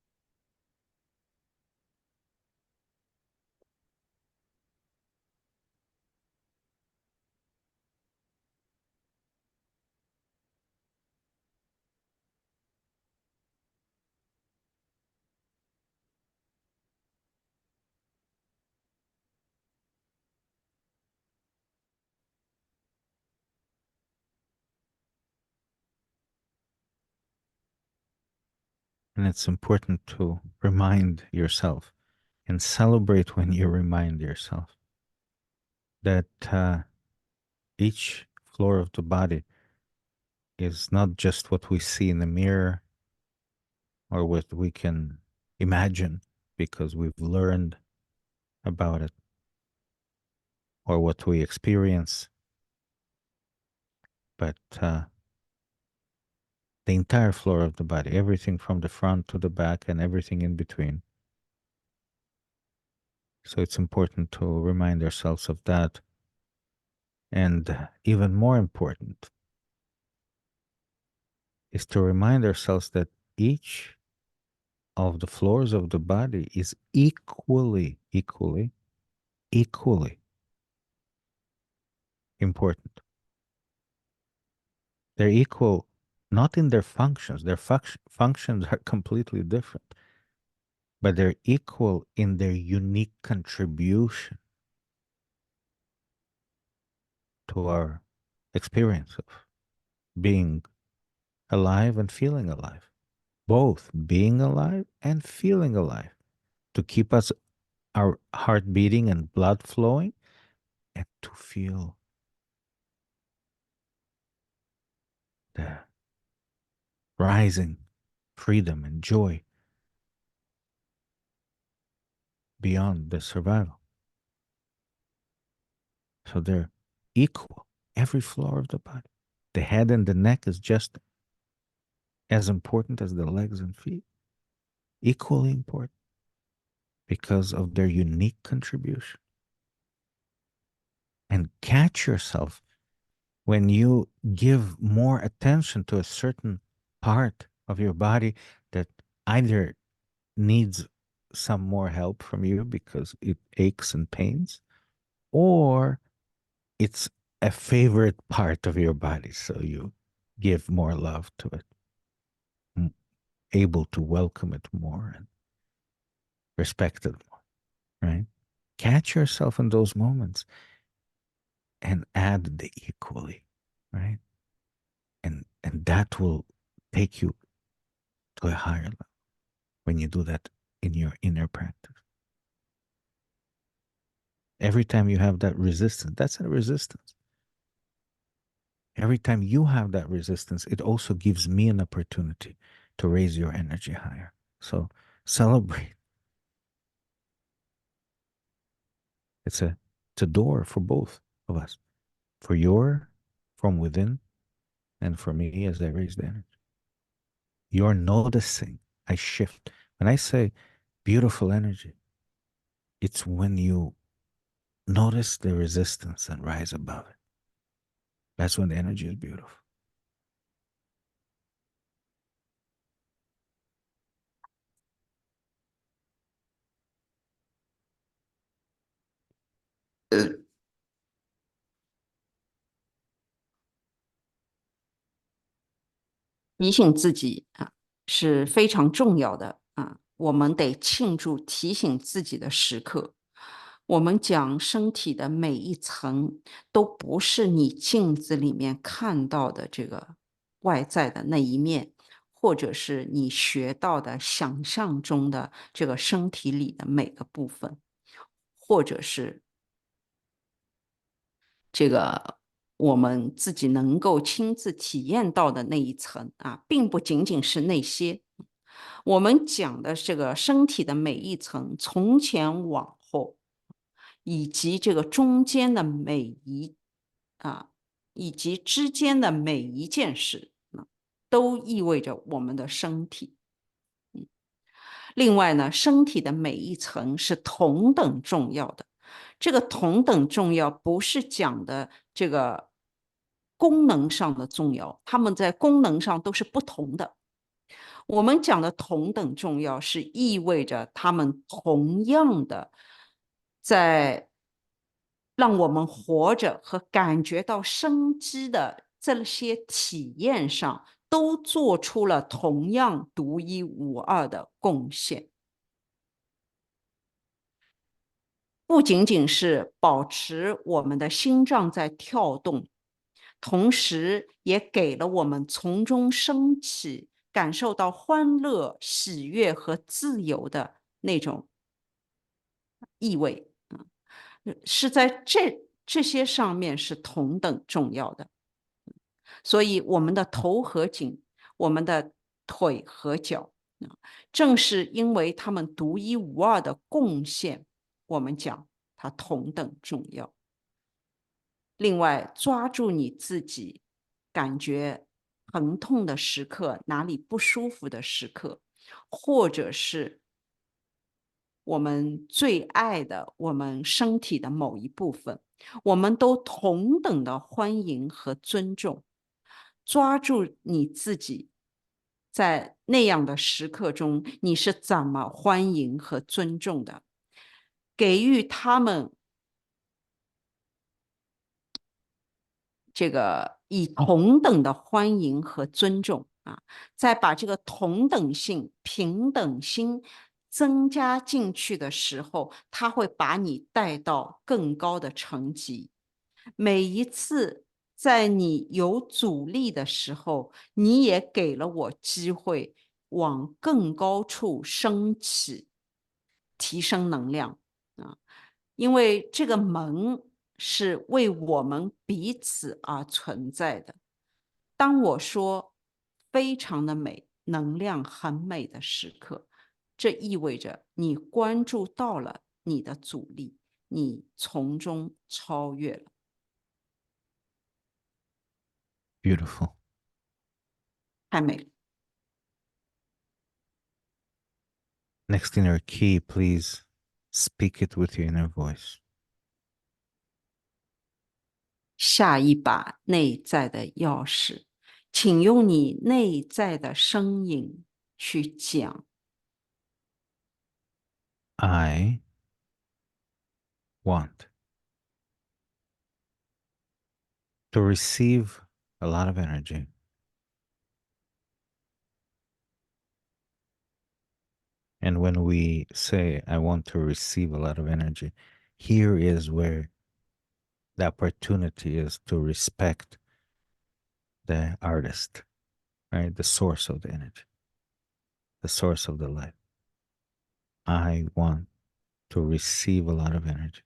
And it's important to remind yourself and celebrate when you remind yourself that each floor of the body is not just what we see in the mirror or what we can imagine because we've learned about it or what we experience, but the entire floor of the body, everything from the front to the back and everything in between. So it's important to remind ourselves of that. And even more important is to remind ourselves that each of the floors of the body is equally important. They're equal not in their functions, their functions are completely different, but they're equal in their unique contribution to our experience of being alive and feeling alive, both being alive and feeling alive, to keep us our heart beating and blood flowing, and to feel the rising freedom and joy beyond the survival. So they're equal, every floor of the body. The head and the neck is just as important as the legs and feet, equally important because of their unique contribution. And catch yourself when you give more attention to a certain part of your body that either needs some more help from you because it aches and pains, or it's a favorite part of your body, so you give more love to it, able to welcome it more and respect it more, right? Catch yourself in those moments and add the equally, right? And that will take you to a higher level when you do that in your inner practice. Every time you have that resistance, that's a resistance. Every time you have that resistance, it also gives me an opportunity to raise your energy higher. So celebrate. It's a door for both of us, for your from within, and for me as I raise the energy. You're noticing I shift. When I say beautiful energy, it's when you notice the resistance and rise above it. That's when the energy is beautiful. 提醒自己啊是非常重要的啊，我们得庆祝提醒自己的时刻。我们讲身体的每一层都不是你镜子里面看到的这个外在的那一面，或者是你学到的想象中的这个身体里的每个部分，或者是这个我们自己能够亲自体验到的那一层啊，并不仅仅是那些。我们讲的这个身体的每一层，从前往后，以及这个中间的每一啊，以及之间的每一件事，都意味着我们的身体。另外呢，身体的每一层是同等重要的。这个同等重要不是讲的这个功能上的重要，它们在功能上都是不同的。我们讲的同等重要是意味着它们同样的在让我们活着和感觉到生机的这些体验上，都做出了同样独一无二的贡献。不仅仅是保持我们的心脏在跳动，同时也给了我们从中升起感受到欢乐、喜悦和自由的那种意味。是在这些上面是同等重要的。所以我们的头和颈，我们的腿和脚，正是因为他们独一无二的贡献，我们讲它同等重要。另外，抓住你自己感觉疼痛的时刻，哪里不舒服的时刻，或者是我们最爱的我们身体的某一部分，我们都同等的欢迎和尊重。抓住你自己，在那样的时刻中，你是怎么欢迎和尊重的？给予他们这个以同等的欢迎和尊重啊，再把这个同等性、平等心增加进去的时候，它会把你带到更高的层级。每一次在你有阻力的时候，你也给了我机会往更高处升起，提升能量啊！因为这个门是为我们彼此而存在的。当我说非常的美，能量很美的时刻，这意味着你关注到了你的阻力，你从中超越了。Beautiful. 太美了。Next inner key, please speak it with your inner voice. 下一把内在的钥匙，请用你内在的声音去讲。I want to receive a lot of energy. And when we say, I want to receive a lot of energy, here is where the opportunity is to respect the artist, right? The source of the energy, the source of the light. I want to receive a lot of energy.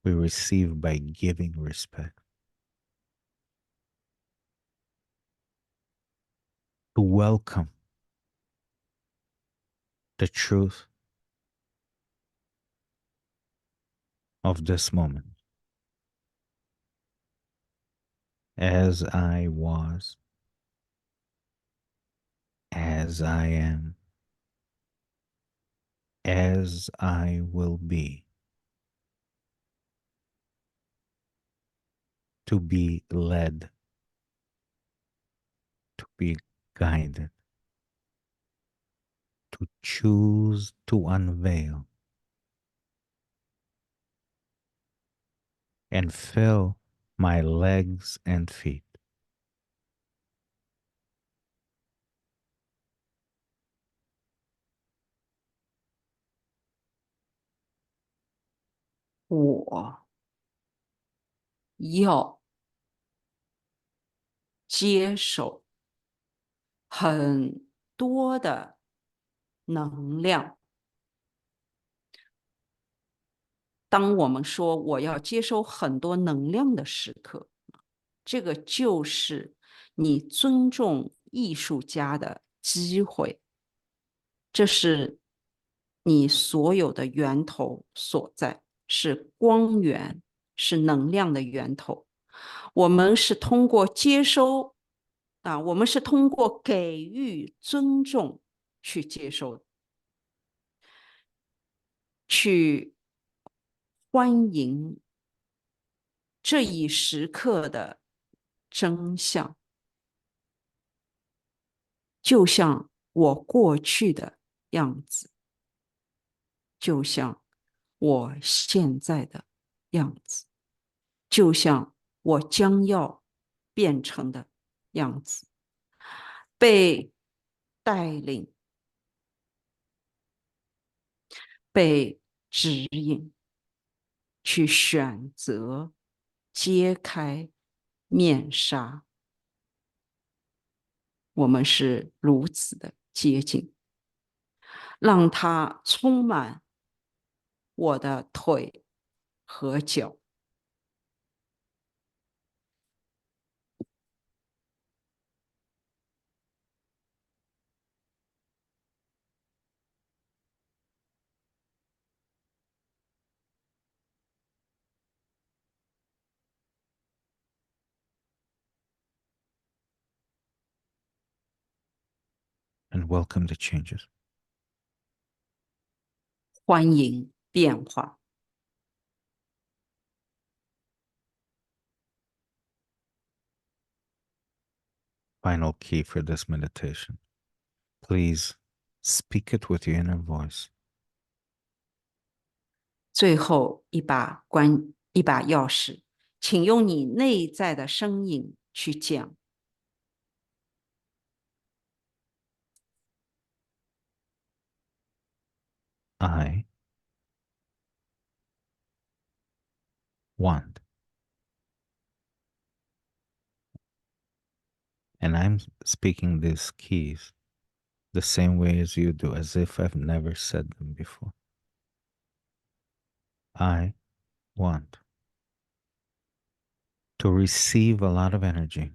We receive by giving respect. To welcome the truth of this moment as I was, as I am, as I will be, to be led, to be guided, to choose to unveil and fill my legs and feet.我要接受很多的能量。当我们说我要接收很多能量的时刻，这个就是你尊重艺术家的机会，这是你所有的源头所在，是光源，是能量的源头。我们是通过接收啊，我们是通过给予尊重去接收，去欢迎这一时刻的真相，就像我过去的样子，就像我现在的样子，就像我将要变成的样子，被带领、被指引，去选择、揭开面纱，我们是如此的接近，让它充满我的腿和脚。and welcome the changes. 欢迎变化。Final key for this meditation. Please speak it with your inner voice. 最后一把钥匙，请用你内在的声音去讲。I want. And I'm speaking these keys the same way as you do, as if I've never said them before. I want to receive a lot of energy,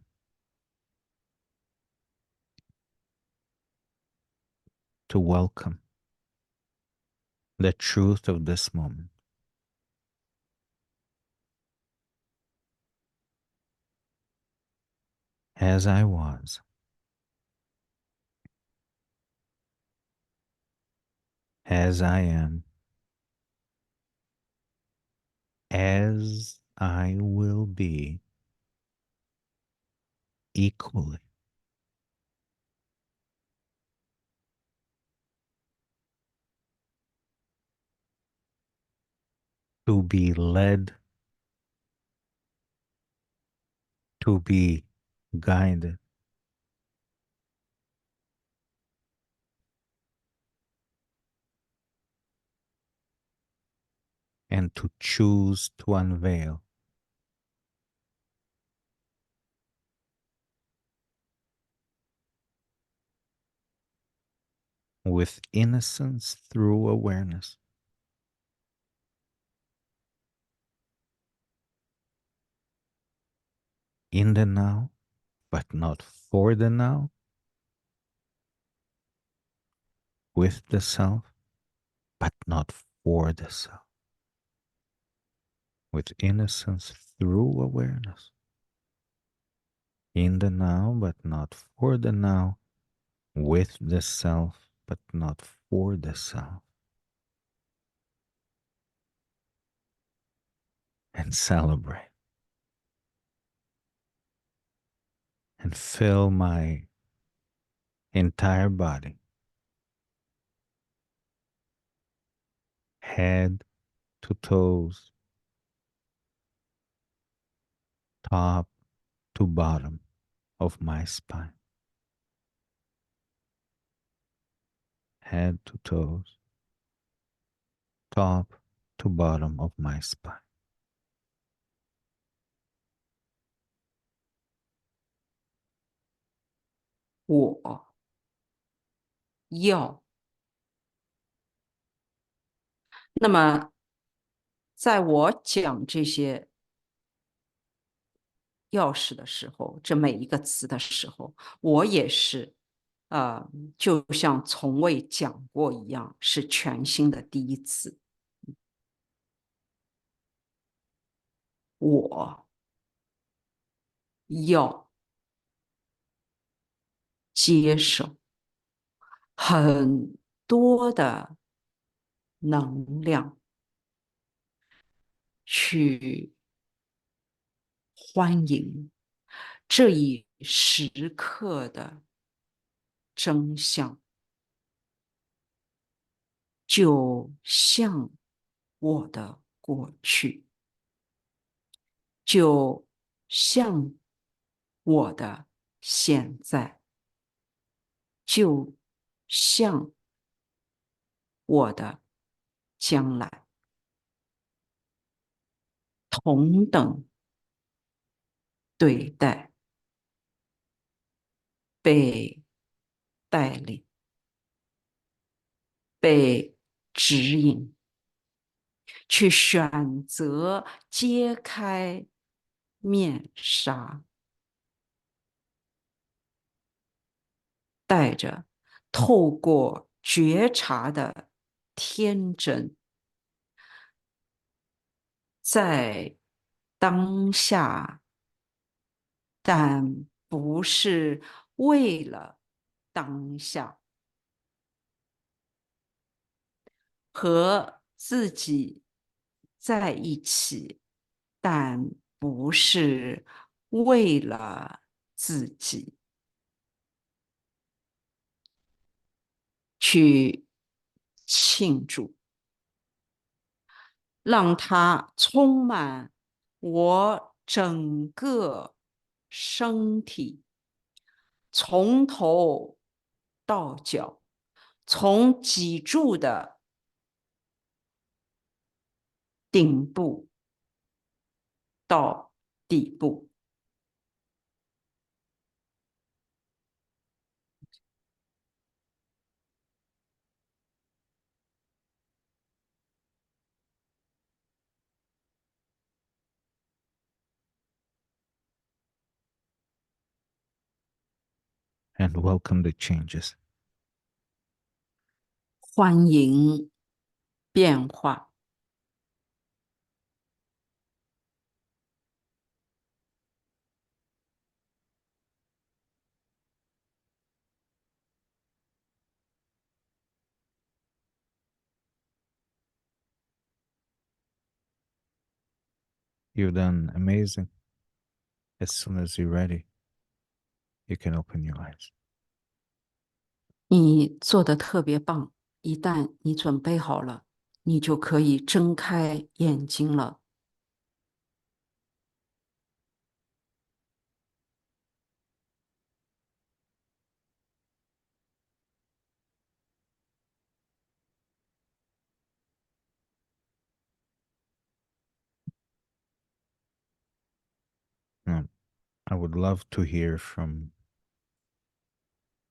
to welcome the truth of this moment. As I was, as I am, as I will be, equally. To be led, to be guided, and to choose to unveil with innocence through awareness. In the now, but not for the now, with the self, but not for the self. With innocence through awareness. In the now, but not for the now, with the self, but not for the self. And celebrate. And fill my entire body, head to toes, top to bottom of my spine. Head to toes, top to bottom of my spine. 我要。那么，在我讲这些钥匙的时候，这每一个词的时候，我也是，就像从未讲过一样，是全新的第一次。我要接受很多的能量，去欢迎这一时刻的真相，就像我的过去，就像我的现在，就像我的将来，同等对待、被带领、被指引，去选择揭开面纱，带着透过觉察的天真，在当下，但不是为了当下，和自己在一起，但不是为了自己去庆祝，让它充满我整个身体，从头到脚，从脊柱的顶部到底部。and welcome the changes. 欢迎变化。You've done amazing. As soon as you're ready, you can open your eyes. 你做的特别棒，一旦你准备好了，你就可以睁开眼睛了。I would love to hear from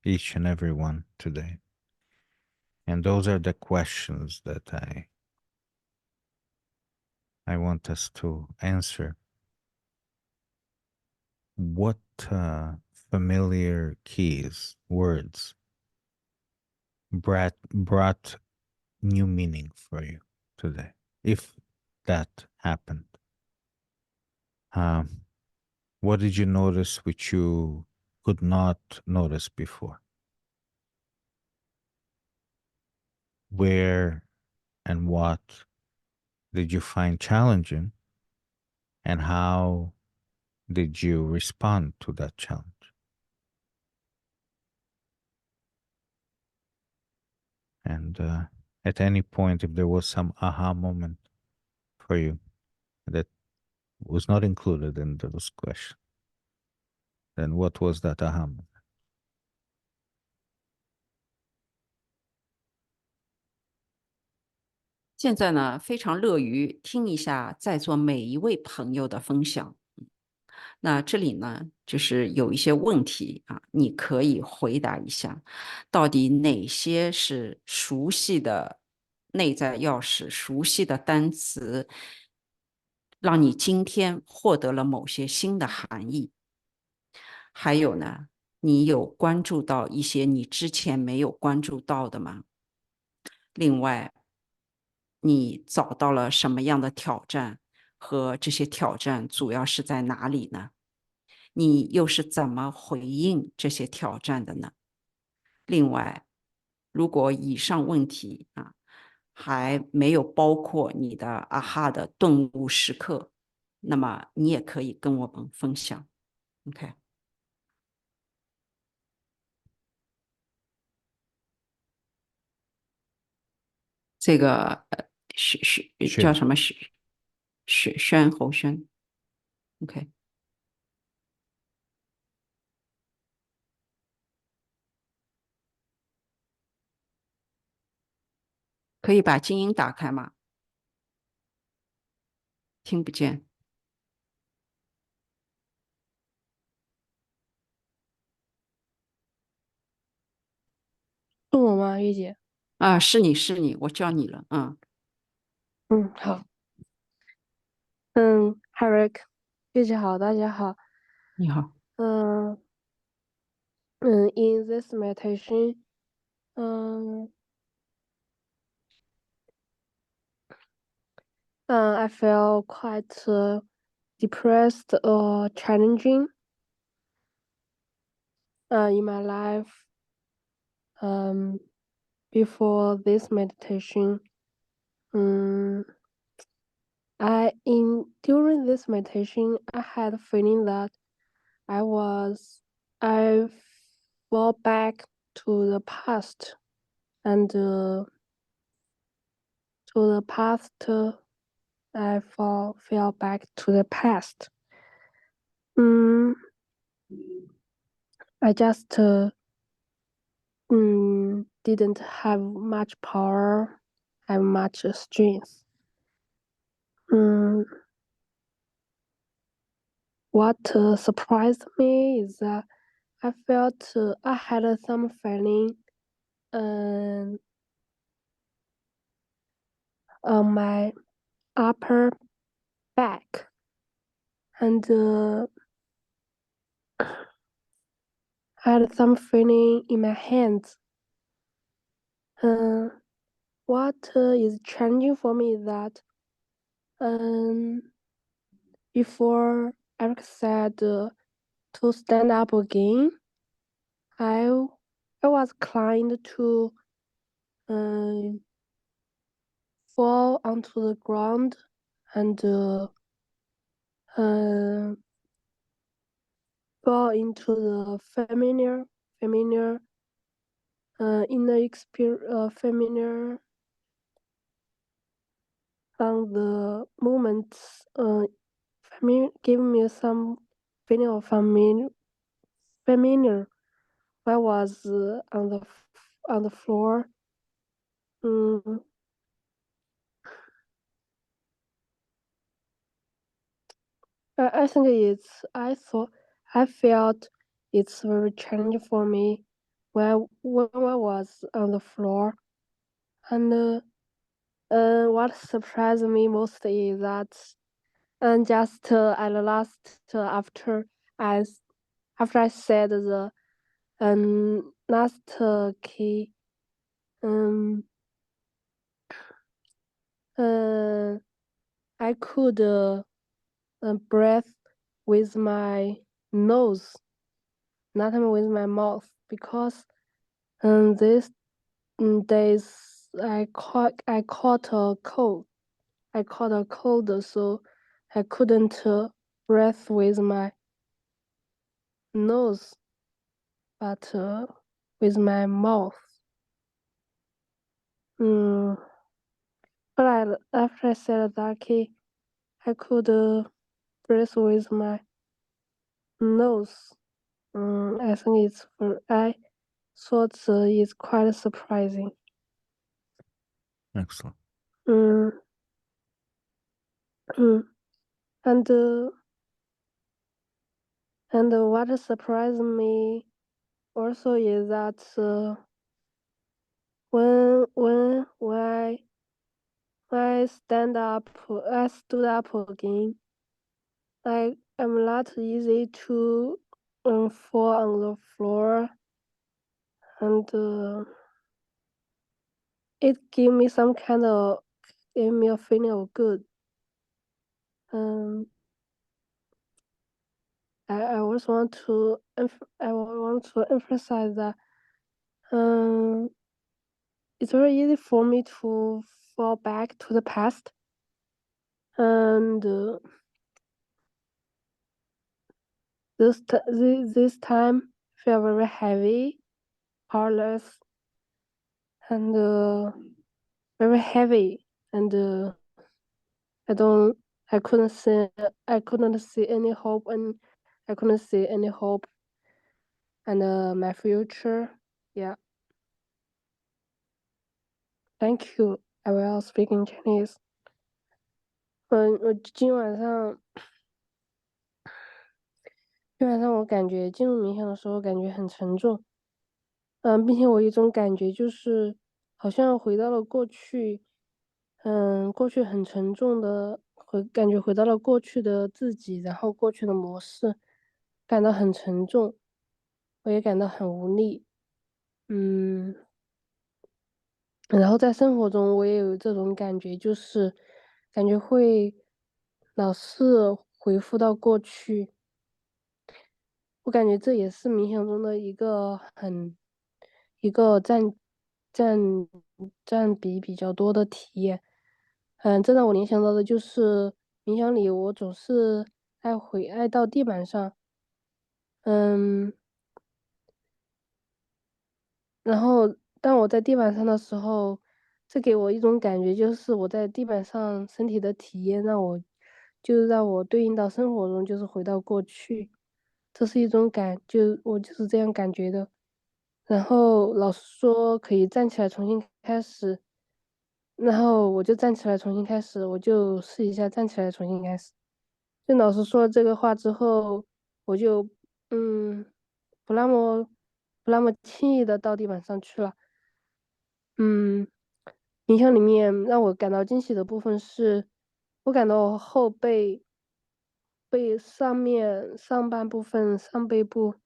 each and every one today. And those are the questions that I want us to answer. What familiar keys, words brought new meaning for you today? If that happened, um, what did you notice which you could not notice before? Where and what did you find challenging, and how did you respond to that challenge? And at any point, if there was some aha moment for you that was not included in those questions, then what was that aha moment? 现在呢，非常乐于听一下在座每一位朋友的分享。那这里呢，就是有一些问题啊，你可以回答一下，到底哪些是熟悉的内在钥匙、熟悉的单词，让你今天获得了某些新的含义？还有呢，你有关注到一些你之前没有关注到的吗？另外，你找到了什么样的挑战？和这些挑战主要是在哪里呢？你又是怎么回应这些挑战的呢？另外，如果以上问题啊还没有包括你的啊哈的顿悟时刻，那么你也可以跟我们分享。OK，这个叫Sure. 什么宣侯宣？OK，可以把静音打开吗？听不见。吗，玉姐？啊，是你，我叫你了，嗯，好。Eric，玉姐好，大家好。你好，嗯in this meditation, 嗯I feel quite depressed or challenging in my life. Um, before this meditation, um, during this meditation, I had a feeling that I was I fall back to the past and to the past. Fell back to the past. Mm, I just didn't have much power, have much strength. Mm, what surprised me is that I felt I had some feeling um, on my upper back and had some feeling in my hands. Uh, what is changing for me is that um, before Eric said to stand up again, I I was inclined to um, fall onto the ground and uh, fall into the familiar inner experience, familiar on the moments, give me some feeling of familiar. I was on the floor. Mm, I think I felt it's very challenging for me when I was on the floor. And what surprised me most is that just at the last I after I said the last key um I could breathe with my nose, not with my mouth, because these days I caught a cold. I caught a cold, so I couldn't breathe with my nose, but with my mouth. Mm, but after I said that key, I could breathe with my nose. I think I thought it's quite surprising. Excellent. Mm, and what surprised me also is that when I I stood up again. I'm not easy to fall on the floor, and it gave me a feeling of good. Um, I also want to I want to emphasize that it's very easy for me to fall back to the past, and this time feel very heavy, powerless, and very heavy, and I don't I couldn't see any hope, and I couldn't see any hope and my future. Yeah, thank you. I will speak in Chinese. 我今晚上我感觉进入冥想的时候感觉很沉重。并且我有一种感觉就是好像回到了过去，过去很沉重的感觉回到了过去的自己，然后过去的模式，感到很沉重，我也感到很无力。嗯，然后在生活中我也有这种感觉，就是感觉会老是回复到过去。我感觉这也是冥想中的一个占占比比较多的体验。这让我联想到的就是冥想里我总是爱到地板上，嗯，然后当我在地板上的时候，这给我一种感觉，就是我在地板上身体的体验让我对应到生活中，就是回到过去。这是一种我就是这样感觉的。然后老师说可以站起来重新开始，然后我就站起来重新开始，我就试一下站起来重新开始。就老师说了这个话之后，我就嗯，不那么不那么轻易的到地板上去了。嗯，冥想里面让我感到惊喜的部分是，我感到我后背上半部分上背部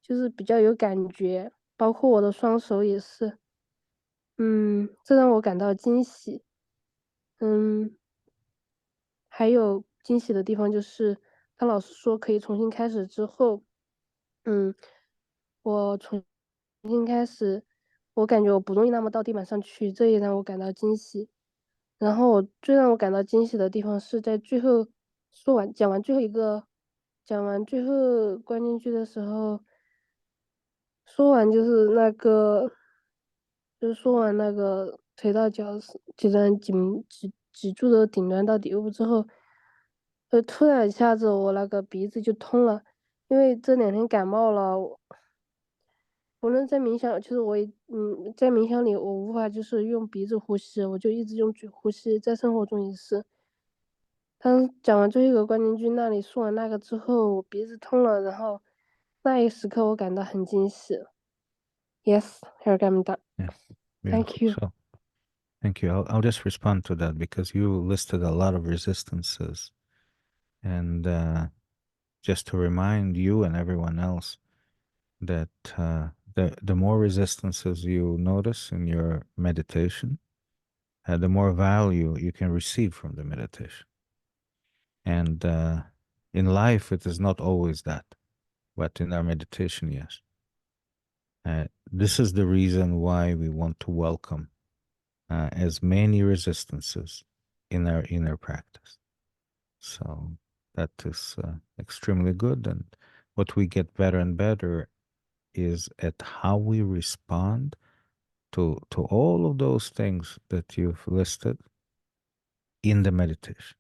就是比较有感觉，包括我的双手也是。这让我感到惊喜。嗯，还有惊喜的地方就是，当老师说可以重新开始之后，嗯，我重新开始，我感觉我不容易那么到地板上去，这也让我感到惊喜。然后最让我感到惊喜的地方是在最后讲完最后关键句的时候，说完就是那个就是说完那个腿到脚脊椎脊柱的顶端到底部之后，突然一下子我那个鼻子就通了，因为这2天感冒了，无论在冥想，就是在冥想里我无法就是用鼻子呼吸，我就一直用嘴呼吸，在生活中也是。当讲完最后一个关键句，那里说完那个之后，我鼻子通了，然后那一时刻我感到很惊喜。Yes, here I'm done. Yeah, Thank beautiful. you. So thank you. I'll just respond to that because you listed a lot of resistances. And just to remind you and everyone else that the more resistances you notice in your meditation, the more value you can receive from the meditation. And in life, it is not always that, but in our meditation, yes. This is the reason why we want to welcome as many resistances in our inner practice. So that is extremely good. And what we get better and better is at how we respond to all of those things that you've listed in the meditation.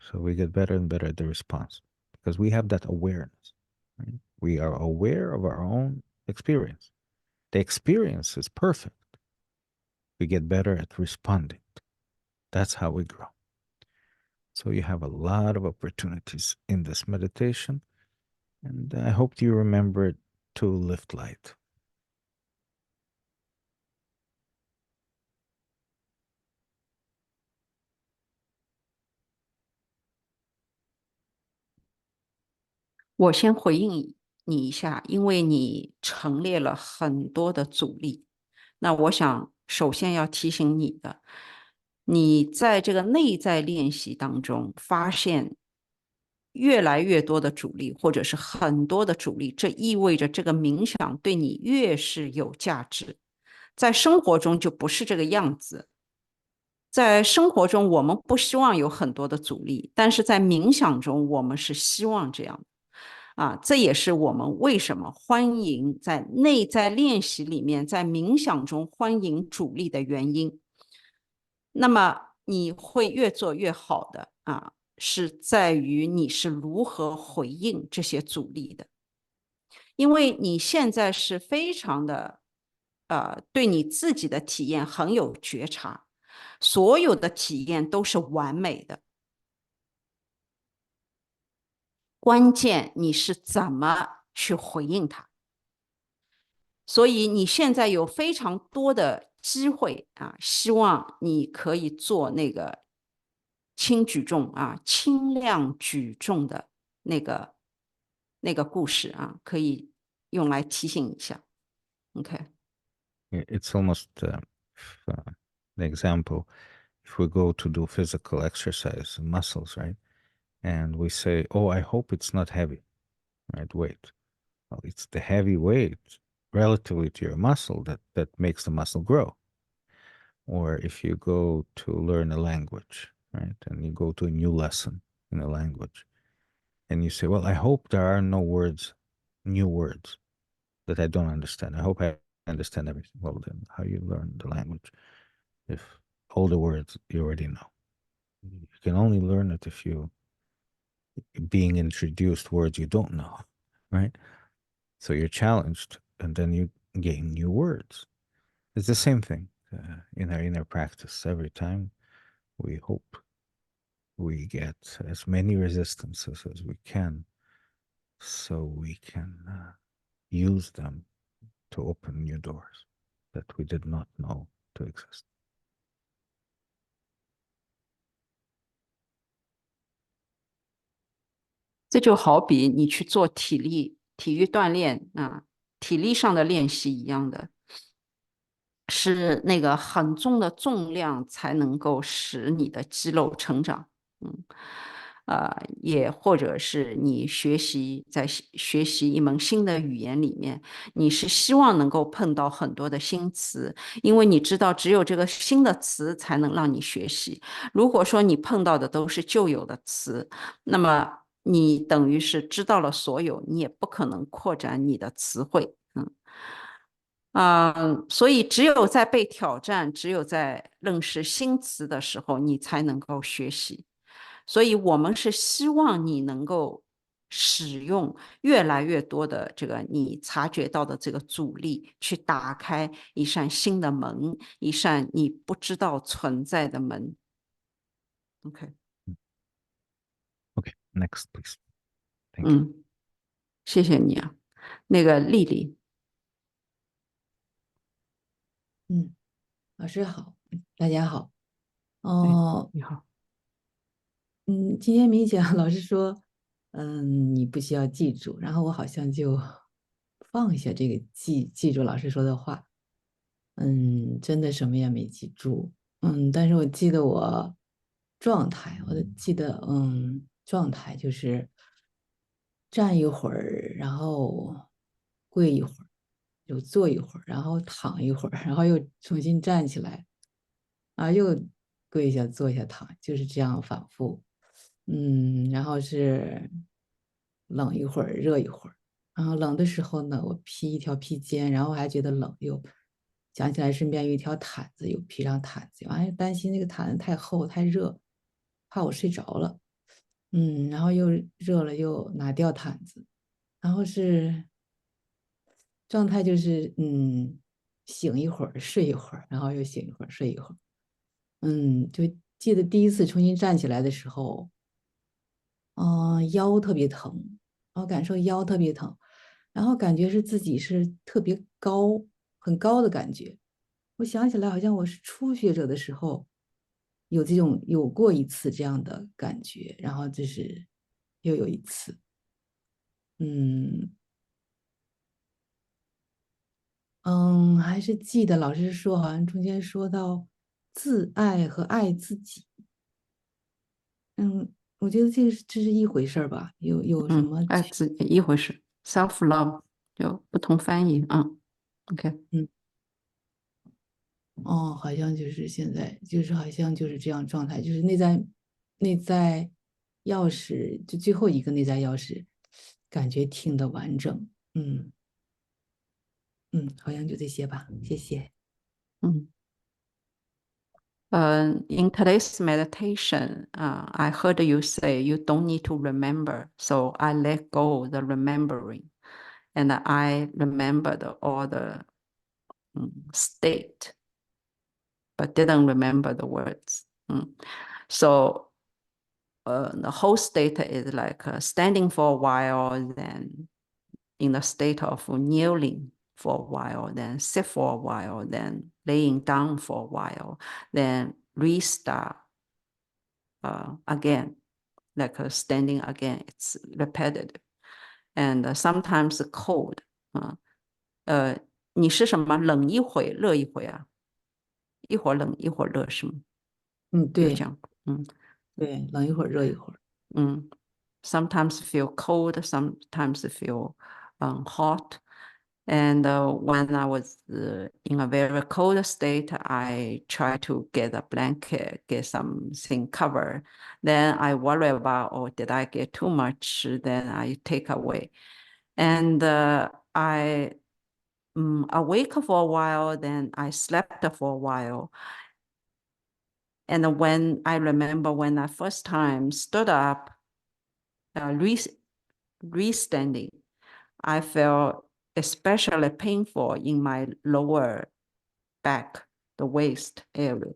So we get better and better at the response because we have that awareness. Right? We are aware of our own experience. The experience is perfect. We get better at responding. That's how we grow. So you have a lot of opportunities in this meditation, and I hope you remember to lift light. 我先回应你一下，因为你陈列了很多的阻力。那我想首先要提醒你的，你在这个内在练习当中发现越来越多的阻力，或者是很多的阻力，这意味着这个冥想对你越是有价值。在生活中就不是这个样子。在生活中，我们不希望有很多的阻力，但是在冥想中，我们是希望这样的。这也是我们为什么欢迎在内在练习里面，在冥想中欢迎阻力的原因。那么你会越做越好的是在于你是如何回应这些阻力的。因为你现在是非常的对你自己的体验很有觉察，所有的体验都是完美的。关键你是怎么去回应它。所以你现在有非常多的机会啊，希望你可以做那个轻举重啊，轻量举重的那个故事啊，可以用来提醒一下。OK， It's almost an example. If we go to do physical exercise, muscles, right? And we say, oh, I hope it's not heavy, right? Weight. Well, it's the heavy weight relatively to your muscle that makes the muscle grow. Or if you go to learn a language, right? And you go to a new lesson in a language and you say, well, I hope there are no words, new words that I don't understand. I hope I understand everything. Well, then how you learn the language if all the words you already know? You can only learn it if you being introduced words you don't know, right? So you're challenged and then you gain new words. It's the same thing in our inner practice. Every time we hope we get as many resistances as we can so we can use them to open new doors that we did not know to exist. 这就好比你去做体育锻炼啊，体力上的练习一样的，是那个很重的重量才能够使你的肌肉成长。也或者是你在学习一门新的语言里面，你是希望能够碰到很多的新词，因为你知道只有这个新的词才能让你学习。如果说你碰到的都是旧有的词，那么你等于是知道了所有，你也不可能扩展你的词汇。所以只有在被挑战，只有在认识新词的时候，你才能够学习。所以我们是希望你能够使用越来越多的这个你察觉到的这个阻力，去打开一扇新的门，一扇你不知道存在的门。OK， Okay, next, please. Thank you. 谢谢你啊，那个丽丽。老师好，大家好。你好。今天冥想老师说，你不需要记住，然后我好像就放下这个记住老师说的话，真的什么也没记住，但是我记得我状态，状态就是站一会儿，然后跪一会儿，又坐一会儿，然后躺一会儿，然后又重新站起来，又跪下、坐下、躺，就是这样反复。然后是冷一会儿，热一会儿。然后冷的时候呢，我披一条披肩，然后还觉得冷，又想起来身边有一条毯子，又披上毯子，担心那个毯子太厚太热，怕我睡着了。然后又热了，又拿掉毯子，然后是状态就是醒一会儿，睡一会儿，然后又醒一会儿，睡一会儿。就记得第一次重新站起来的时候，腰特别疼，然后感受腰特别疼，然后感觉是自己是特别高，很高的感觉。我想起来，好像我是初学者的时候，有过一次这样的感觉，然后就是又有一次，还是记得老师说，好像中间说到自爱和爱自己，我觉得这是一回事儿吧，有什么？爱自己一回事 ，self love 有不同翻译啊。OK，好像就是现在，就是好像就是这样状态，就是内在钥匙，就最后一个内在钥匙，感觉听得完整。好像就这些吧，谢谢。In today's meditation, I heard you say you don't need to remember, so I let go the remembering, and I remembered all the state, but didn't remember the words. So the whole state is like standing for a while, then in the state of kneeling, for a while, then sit for a while, then laying down for a while, then restart again, like standing again. It's repetitive. And sometimes cold. 你是什么？冷一会，热一会啊？一会儿冷，一会儿热是吗？对，就这样。对，冷一会儿，热一会儿。Sometimes feel cold, sometimes feel hot. And when I was in a very cold state, I try to get a blanket, get something covered. Then I worry about, oh, did I get too much? Then I take away. And I awake for a while, then I slept for a while. And when I remember when I first time stood up, restanding, I felt especially painful in my lower back, the waist area.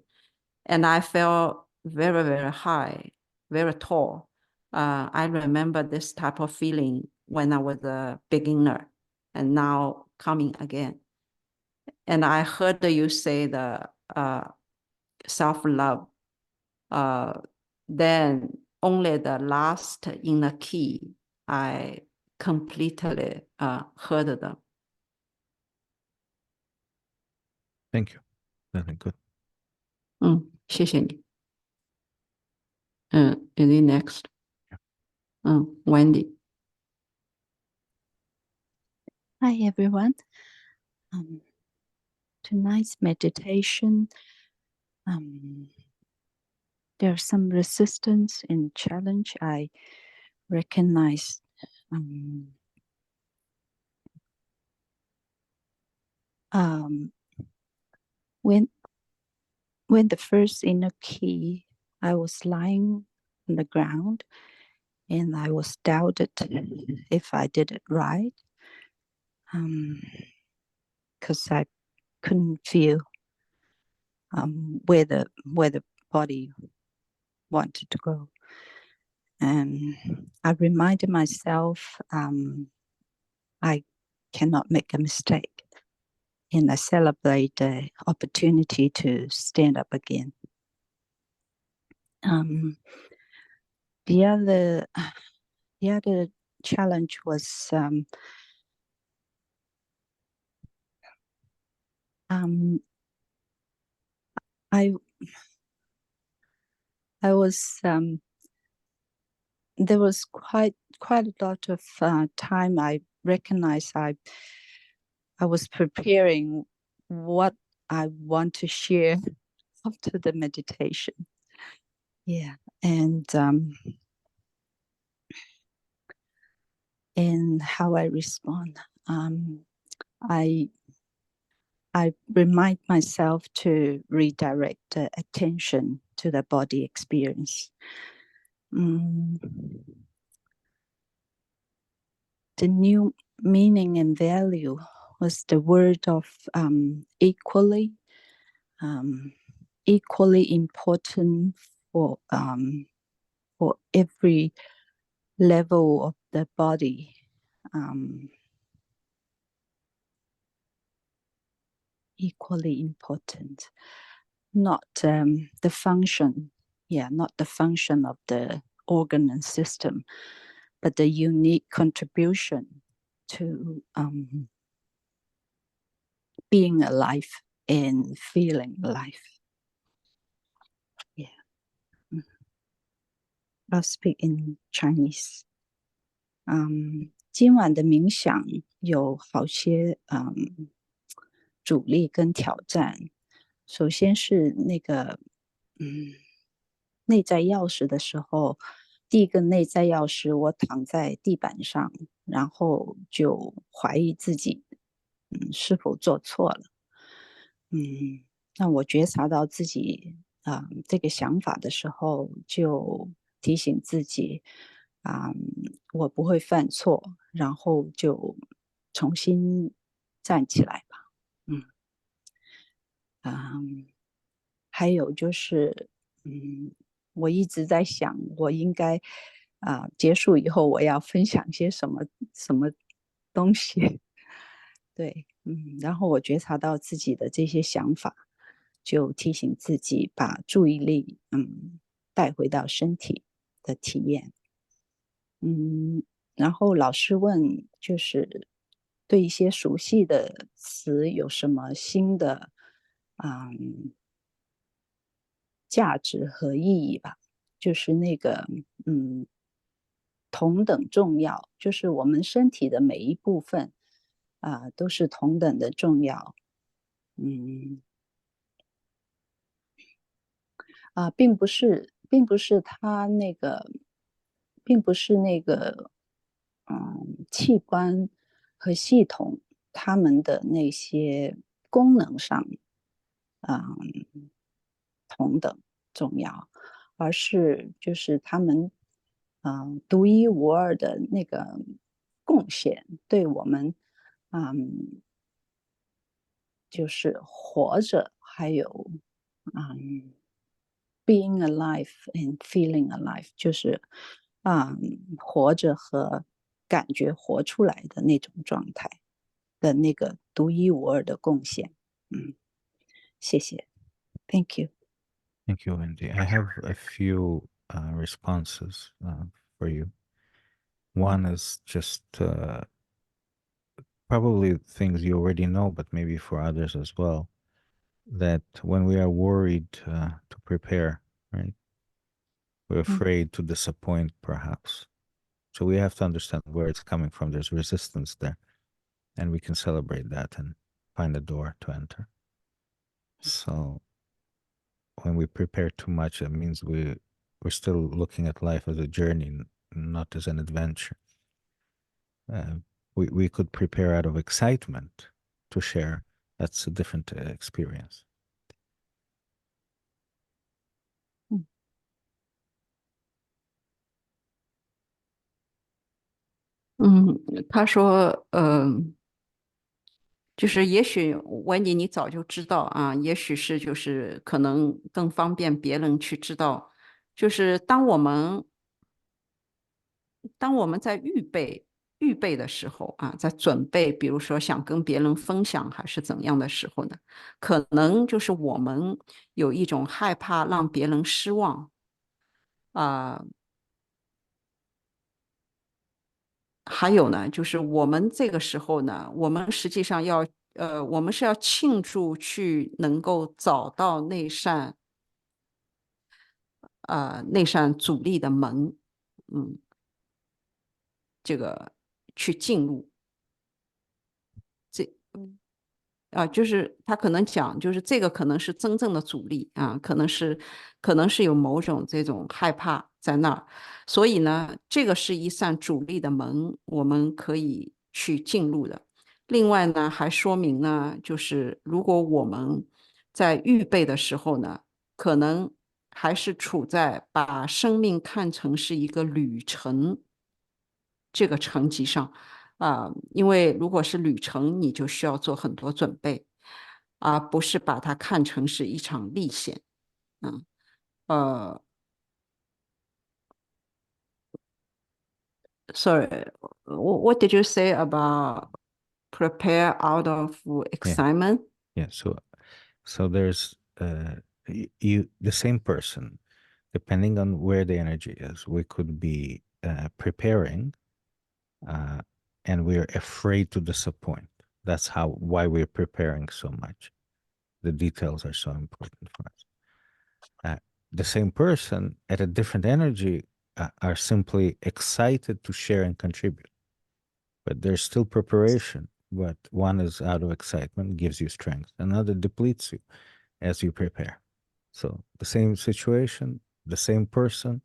And I felt very, very high, very tall. I remember this type of feeling when I was a beginner and now coming again. And I heard you say the self-love. Then only the last in the key, I completely heard them. Thank you. Very good. 谢谢你。is it next? Wendy. Hi, everyone. Tonight's meditation, there's some resistance and challenge. I recognize when the first inner key, I was lying on the ground and I was doubted if I did it right, because I couldn't feel where the body wanted to go. And I reminded myself I cannot make a mistake, and I celebrate the opportunity to stand up again. The other challenge was I was there was quite a lot of time I recognized I was preparing what I want to share after the meditation. Yeah, and how I respond. I remind myself to redirect the attention to the body experience. The new meaning and value was the word of equally important for every level of the body. Equally important, not the function, not the function of the organ and system, but the unique contribution to being alive and feeling alive. Yeah. I'll speak in Chinese. 今晚的冥想有好些阻力跟挑战。首先是那个内在钥匙的时候，第一个内在钥匙我躺在地板上，然后就怀疑自己是否做错了。那我觉察到自己这个想法的时候，就提醒自己我不会犯错，然后就重新站起来吧。还有就是我一直在想我应该结束以后我要分享些什么东西。对，然后我觉察到自己的这些想法，就提醒自己把注意力带回到身体的体验。然后老师问，就是对一些熟悉的词有什么新的价值和意义吧？就是那个同等重要，就是我们身体的每一部分都是同等的重要。并不是它那个，并不是那个，器官和系统它们的那些功能上，同等重要，而是就是他们，独一无二的那个贡献，对我们，就是活着，还有，being alive and feeling alive，就是活着和感觉活出来的那种状态的那个独一无二的贡献。谢谢 ，Thank you。Thank you, Wendy. I have a few responses for you. One is just probably things you already know, but maybe for others as well, that when we are worried to prepare, right, we're afraid to disappoint perhaps. So we have to understand where it's coming from. There's resistance there, and we can celebrate that and find a door to enter. So when we prepare too much, it means we're still looking at life as a journey, not as an adventure. We could prepare out of excitement to share. That's a different experience. 他说，就是也许Wendy你早就知道啊，也许是就是可能更方便别人去知道，就是当我们在预备的时候啊，在准备，比如说想跟别人分享还是怎样的时候呢，可能就是我们有一种害怕让别人失望还有呢，就是我们这个时候呢，我们实际上我们是要庆祝去能够找到那扇阻力的门，这个去进入。就是他可能讲，就是这个可能是真正的阻力啊，可能是有某种这种害怕在那儿，所以呢，这个是一扇阻力的门，我们可以去进入的。另外呢，还说明呢，就是如果我们在预备的时候呢，可能还是处在把生命看成是一个旅程这个层级上。因为如果是旅程，你就需要做很多准备，而不是把它看成是一场历险。Sorry, what did you say about prepare out of excitement? Yeah. So there's the same person, depending on where the energy is. We could be preparing, and we're afraid to disappoint. That's why we're preparing so much. The details are so important for us. The same person at a different energy are simply excited to share and contribute, but there's still preparation. But one is out of excitement, gives you strength. Another depletes you as you prepare. So the same situation, the same person,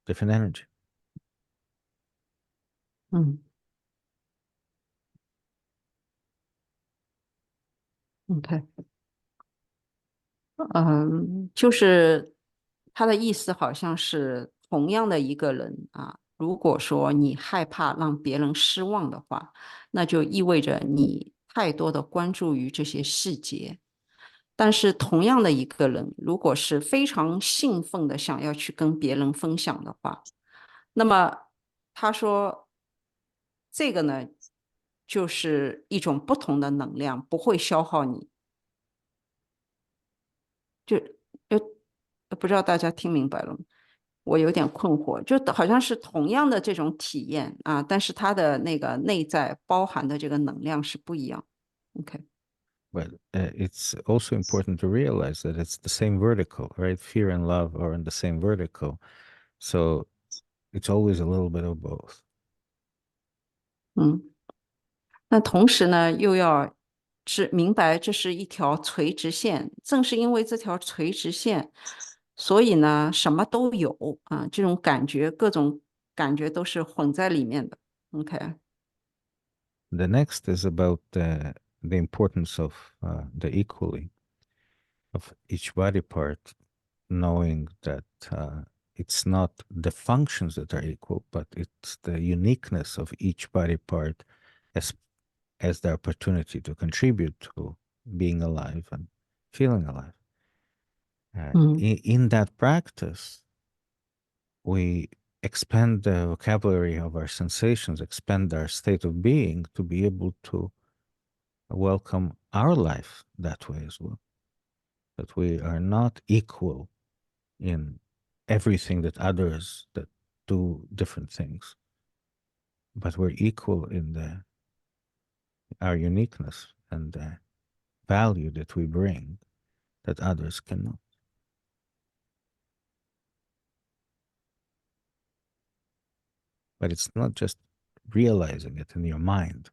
different energy. OK，就是他的意思好像是同样的一个人啊，如果说你害怕让别人失望的话，那就意味着你太多的关注于这些细节。但是同样的一个人，如果是非常兴奋的想要去跟别人分享的话，那么他说这个呢，就是一种不同的能量，不会消耗你。就不知道大家听明白了吗？我有点困惑，就好像是同样的这种体验啊，但是它的那个内在包含的这个能量是不一样。OK， But it's also important to realize that it's the same vertical, right? Fear and love are in the same vertical. So it's always a little bit of both. 那同时呢，又要明白这是一条垂直线，正是因为这条垂直线，所以呢，什么都有啊，这种感觉，各种感觉都是混在里面的。OK， The next is about the importance of the equaling of each body part, knowing that it's not the functions that are equal, but it's the uniqueness of each body part as the opportunity to contribute to being alive and feeling alive. In that practice, we expand the vocabulary of our sensations, expand our state of being to be able to welcome our life that way as well. That we are not equal in everything that others that do different things, but we're equal in our uniqueness and the value that we bring that others cannot. But it's not just realizing it in your mind.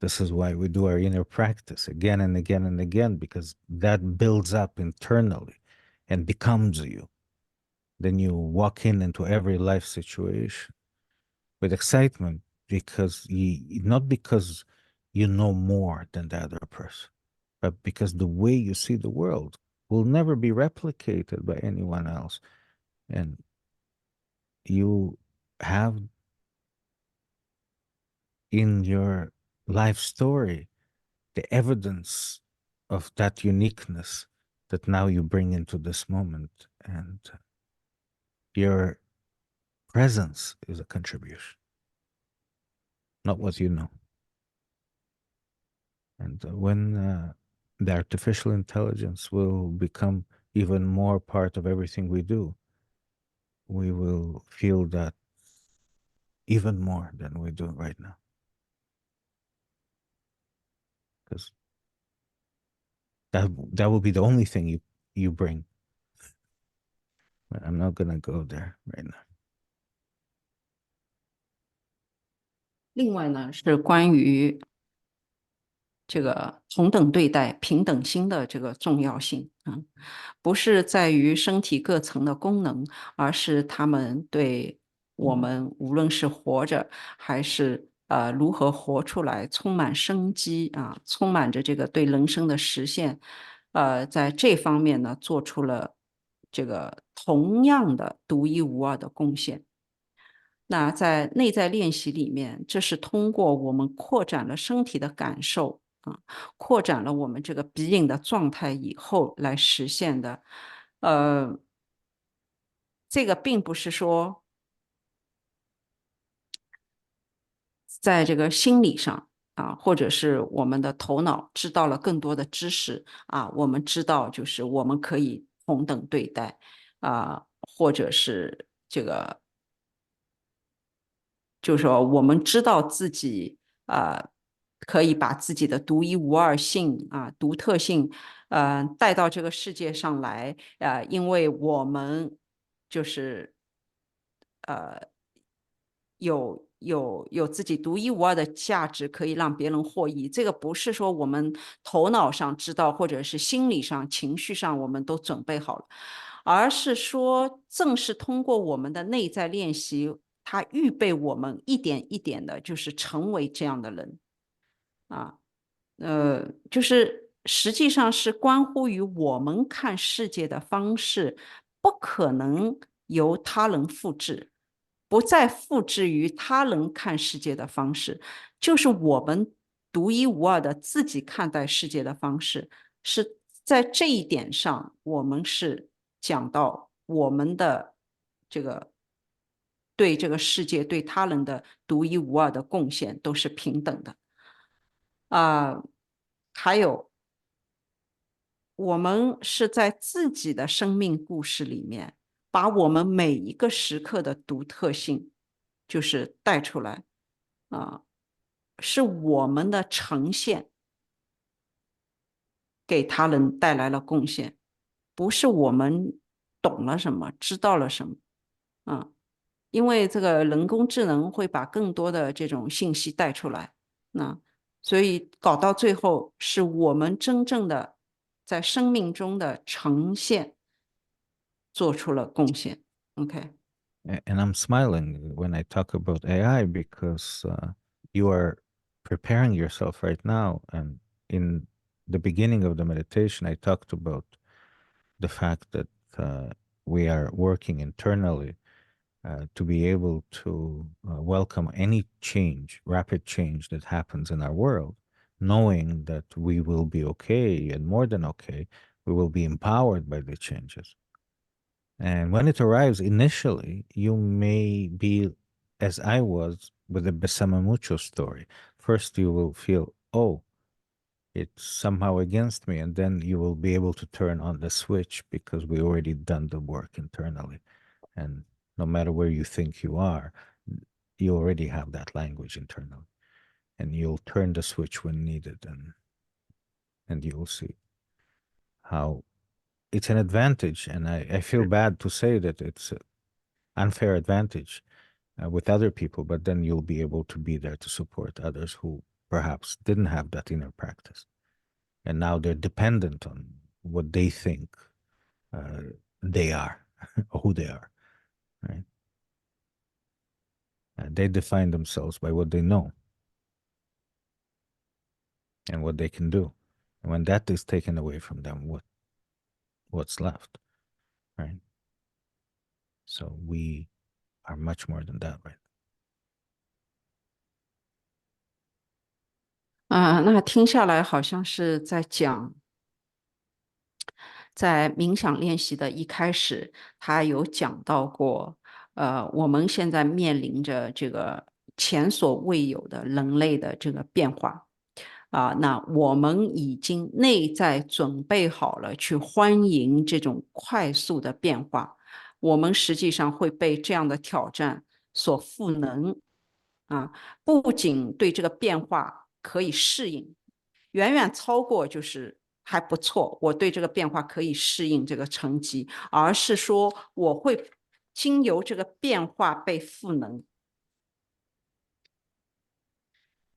This is why we do our inner practice again and again and again, because that builds up internally and becomes you. Then you walk into every life situation with excitement, because not because you know more than the other person, but because the way you see the world will never be replicated by anyone else. And you have in your life story the evidence of that uniqueness that now you bring into this moment, and your presence is a contribution, not what you know. And when the artificial intelligence will become even more part of everything we do, we will feel that even more than we do right now. Because that will be the only thing you bring. But I'm not gonna go there right now. 另外呢，是关于这个同等对待、平等心的这个重要性啊，不是在于身体各层的功能，而是他们对我们无论是活着还是如何活出来，充满生机啊，充满着这个对人生的实现，在这方面呢，做出了这个同样的独一无二的贡献。那在内在练习里面，这是通过我们扩展了身体的感受啊，扩展了我们这个鼻影的状态以后来实现的。这个并不是说在这个心理上啊，或者是我们的头脑知道了更多的知识啊，我们知道就是我们可以同等对待啊，或者是这个。就是说，我们知道自己可以把自己的独一无二性啊、独特性带到这个世界上来因为我们就是有自己独一无二的价值，可以让别人获益。这个不是说我们头脑上知道，或者是心理上、情绪上我们都准备好了，而是说，正是通过我们的内在练习，它预备我们一点一点的，就是成为这样的人啊。就是实际上是关乎于我们看世界的方式，不可能由他人复制，不再复制于他人看世界的方式，就是我们独一无二的自己看待世界的方式。是在这一点上，我们是讲到我们的这个对这个世界、对他人的独一无二的贡献都是平等的。还有我们是在自己的生命故事里面，把我们每一个时刻的独特性，就是带出来是我们的呈现给他人带来了贡献，不是我们懂了什么，知道了什么。因为这个人工智能会把更多的这种信息带出来，所以搞到最后是我们真正的在生命中的呈现做出了贡献。OK， And I'm smiling when I talk about AI because you are preparing yourself right now. And in the beginning of the meditation, I talked about the fact that we are working internally to be able to welcome any change, rapid change that happens in our world, knowing that we will be okay and more than okay, we will be empowered by the changes. And when it arrives initially, you may be, as I was with the Besama Mucho story. First, you will feel, oh, it's somehow against me. And then you will be able to turn on the switch because we already done the work internally. And no matter where you think you are, you already have that language internally. And you'll turn the switch when needed, and you'll see how it's an advantage. And I feel bad to say that it's an unfair advantage with other people, but then you'll be able to be there to support others who perhaps didn't have that inner practice. And now they're dependent on what they think they are, or who they are, right? They define themselves by what they know and what they can do. And when that is taken away from them, what's left, right? So we are much more than that, right? 那听下来好像是在讲，在冥想练习的一开始，他有讲到过，我们现在面临着这个前所未有的人类的这个变化。那我们已经内在准备好了去欢迎这种快速的变化，我们实际上会被这样的挑战所赋能，不仅对这个变化可以适应，远远超过就是还不错，我对这个变化可以适应这个成绩，而是说我会经由这个变化被赋能。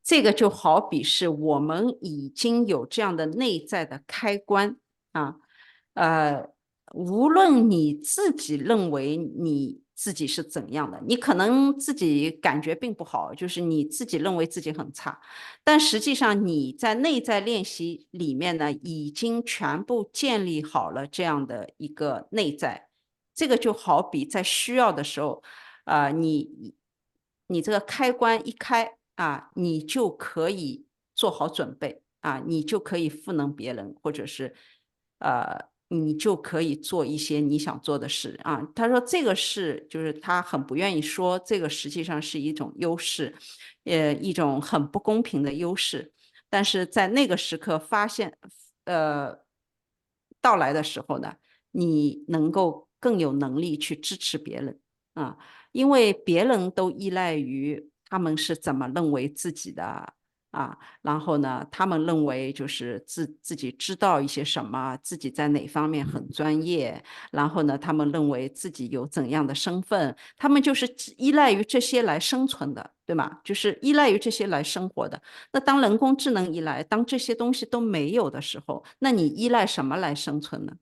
这个就好比是我们已经有这样的内在的开关无论你自己认为你自己是怎样的，你可能自己感觉并不好，就是你自己认为自己很差，但实际上你在内在练习里面呢，已经全部建立好了这样的一个内在。这个就好比在需要的时候，你这个开关一开你就可以做好准备你就可以赋能别人，或者是你就可以做一些你想做的事他说这个是就是他很不愿意说这个实际上是一种优势，一种很不公平的优势，但是在那个时刻发现到来的时候呢，你能够更有能力去支持别人因为别人都依赖于他们是怎么认为自己的然后呢，他们认为就是自己知道一些什么，自己在哪方面很专业，然后呢，他们认为自己有怎样的身份，他们就是依赖于这些来生存的，对吗？就是依赖于这些来生活的。那当人工智能一来，当这些东西都没有的时候，那你依赖什么来生存呢？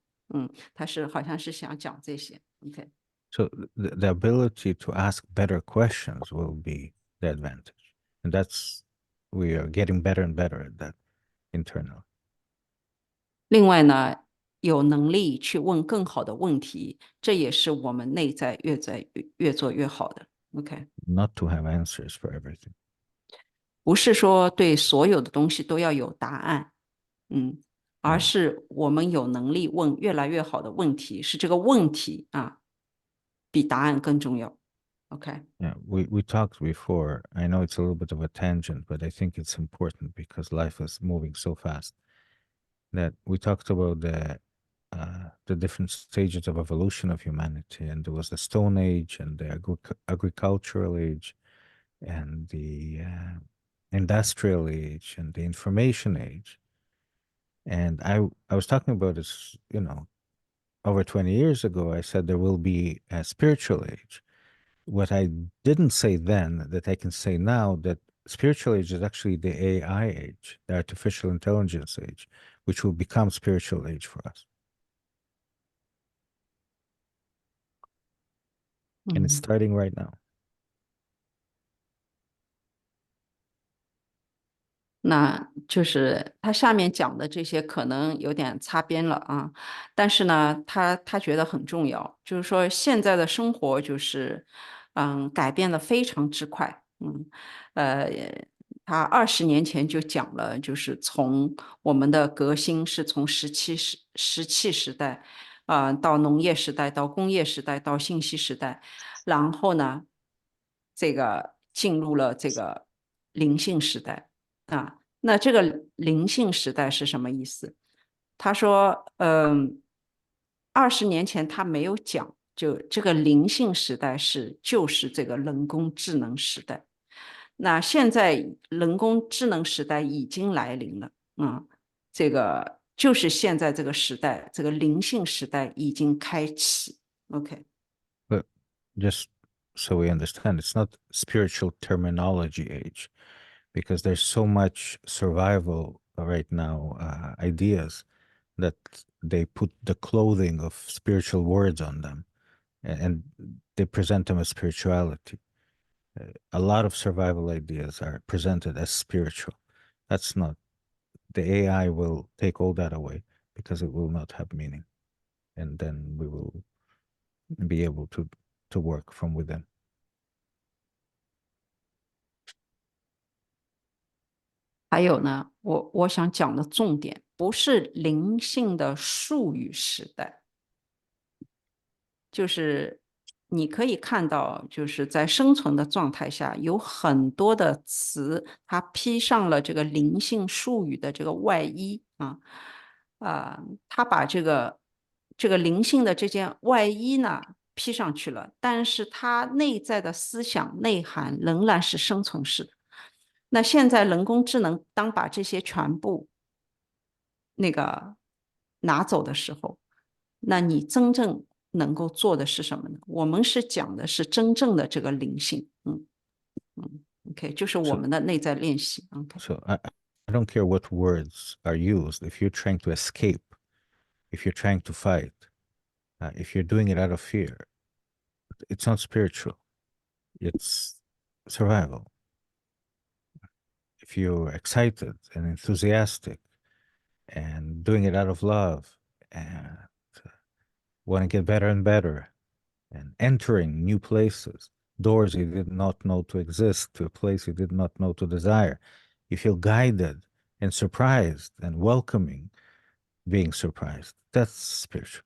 他好像是想讲这些。OK。So the ability to ask better questions will be the advantage. And we are getting better and better at that internally. 另外呢，有能力去问更好的问题，这也是我们内在越做越好的。OK， Not to have answers for everything. 不是说对所有的东西都要有答案，而是我们有能力问越来越好的问题，是这个问题比答案更重要。OK， Yeah, we talked before. I know it's a little bit of a tangent, but I think it's important because life is moving so fast that we talked about the different stages of evolution of humanity, and there was the Stone Age and the agricultural age and the industrial age and the information age. And I was talking about this, over 20 years ago. I said there will be a spiritual age. What I didn't say then that I can say now, that spiritual age is actually the AI age, the artificial intelligence age, which will become spiritual age for us. And it's starting right now. 那就是他下面讲的这些可能有点擦边了啊，但是呢，他觉得很重要，就是说现在的生活就是改变的非常之快，他20年前就讲了，就是从我们的革新是从石器时代到农业时代，到工业时代，到信息时代，然后呢，这个进入了这个灵性时代。那这个灵性时代是什么意思？他说，20年前他没有讲，就这个灵性时代就是这个人工智能时代。那现在人工智能时代已经来临了，这个就是现在这个时代，这个灵性时代已经开启。OK， But just so we understand, it's not spiritual terminology age, because there's so much survival right now ideas that they put the clothing of spiritual words on them, and they present them as spirituality. A lot of survival ideas are presented as spiritual. That's not. The AI will take all that away because it will not have meaning, and then we will be able to work from within. 还有呢，我想讲的重点不是灵性的术语时代，就是你可以看到，就是在生存的状态下，有很多的词，它披上了这个灵性术语的这个外衣它把这个灵性的这件外衣呢披上去了，但是它内在的思想内涵仍然是生存式的。那现在人工智能当把这些全部那个拿走的时候，那你真正能够做的是什么呢？我们是讲的是真正的这个灵性，OK， 就是我们的内在练习 ，OK。 So I don't care what words are used. If you're trying to escape, if you're trying to fight, if you're doing it out of fear, it's not spiritual. It's survival. If you're excited and enthusiastic and doing it out of love and want to get better and better and entering new places, doors you did not know to exist, to a place you did not know to desire, you feel guided and surprised and welcoming being surprised. That's spiritual.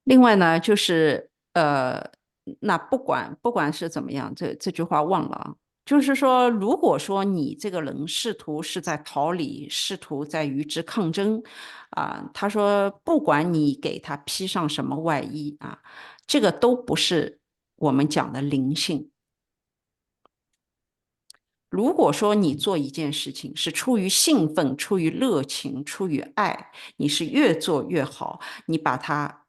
另外呢，就是那不管是怎么样，这句话忘了啊。就是说，如果说你这个人试图是在逃离，试图在与之抗争他说，不管你给他披上什么外衣这个都不是我们讲的灵性。如果说你做一件事情是出于兴奋、出于热情、出于爱，你是越做越好，你把它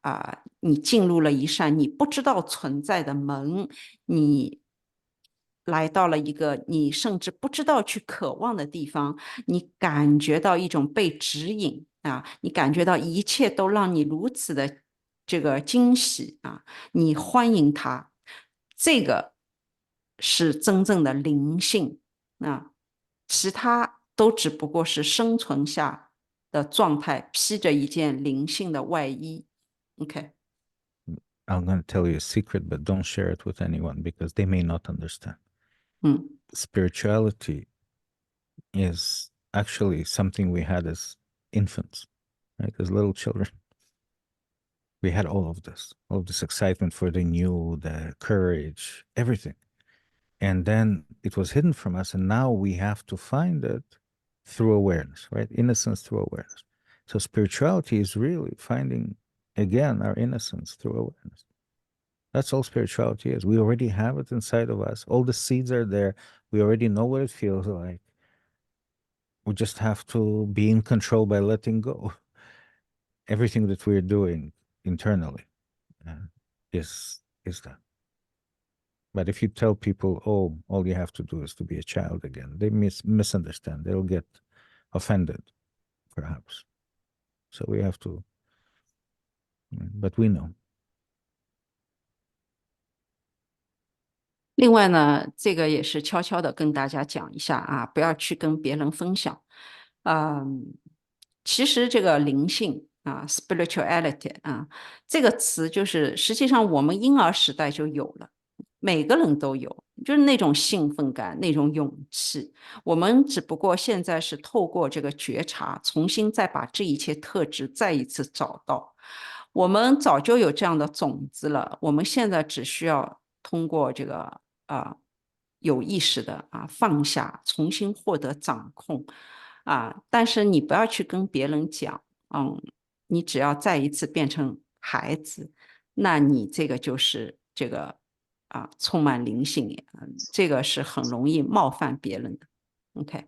你进入了一扇你不知道存在的门，你来到了一个你甚至不知道去渴望的地方，你感觉到一种被指引你感觉到一切都让你如此的这个惊喜你欢迎它，这个是真正的灵性。其他都只不过是生存下的状态，披着一件灵性的外衣。OK， I'm going to tell you a secret, but don't share it with anyone because they may not understand. Spirituality is actually something we had as infants, right? As little children. We had all of this excitement for the new, the courage, everything. And then it was hidden from us, and now we have to find it through awareness, right? Innocence through awareness. So spirituality is really finding, again, our innocence through awareness. That's all spirituality is. We already have it inside of us. All the seeds are there. We already know what it feels like. We just have to be in control by letting go. Everything that we're doing internally is that. But if you tell people, oh, all you have to do is to be a child again, they misunderstand. They'll get offended, perhaps. So we have to, but we know. 另外呢，这个也是悄悄的跟大家讲一下啊，不要去跟别人分享。其实这个灵性啊 ，spirituality 啊，这个词就是实际上我们婴儿时代就有了，每个人都有，就是那种兴奋感、那种勇气。我们只不过现在是透过这个觉察，重新再把这一切特质再一次找到。我们早就有这样的种子了，我们现在只需要通过这个有意识的放下，重新获得掌控但是你不要去跟别人讲，你只要再一次变成孩子，那你这个就是这个充满灵性，这个是很容易冒犯别人的。OK，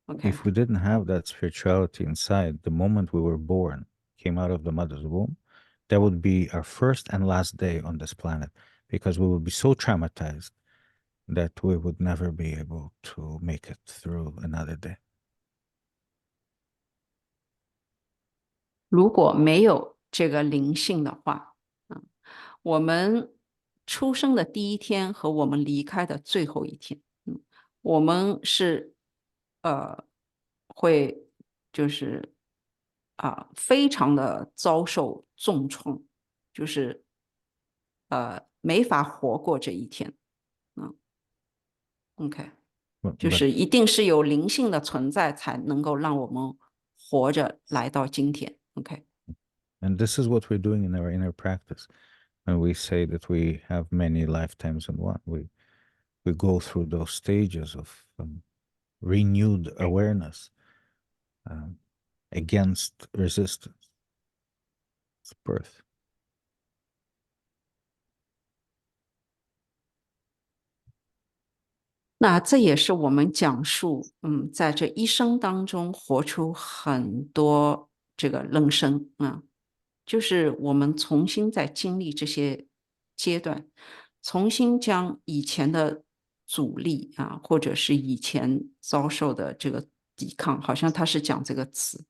If we didn't have that spirituality inside, the moment we were born, came out of the mother's womb, that would be our first and last day on this planet, because we would be so traumatized that we would never be able to make it through another day. 如果没有这个灵性的话，我们出生的第一天和我们离开的最后一天，我们是会就是非常的遭受重创，就是没法活过这一天。OK， 就是一定是有灵性的存在才能够让我们活着来到今天。OK。 And this is what we're doing in our inner practice. When we say that we have many lifetimes in one, we go through those stages of renewed awareness against resistance. It's birth. 那这也是我们讲述，在这一生当中活出很多这个人生就是我们重新再经历这些阶段，重新将以前的阻力或者是以前遭受的这个抵抗，好像他是讲这个词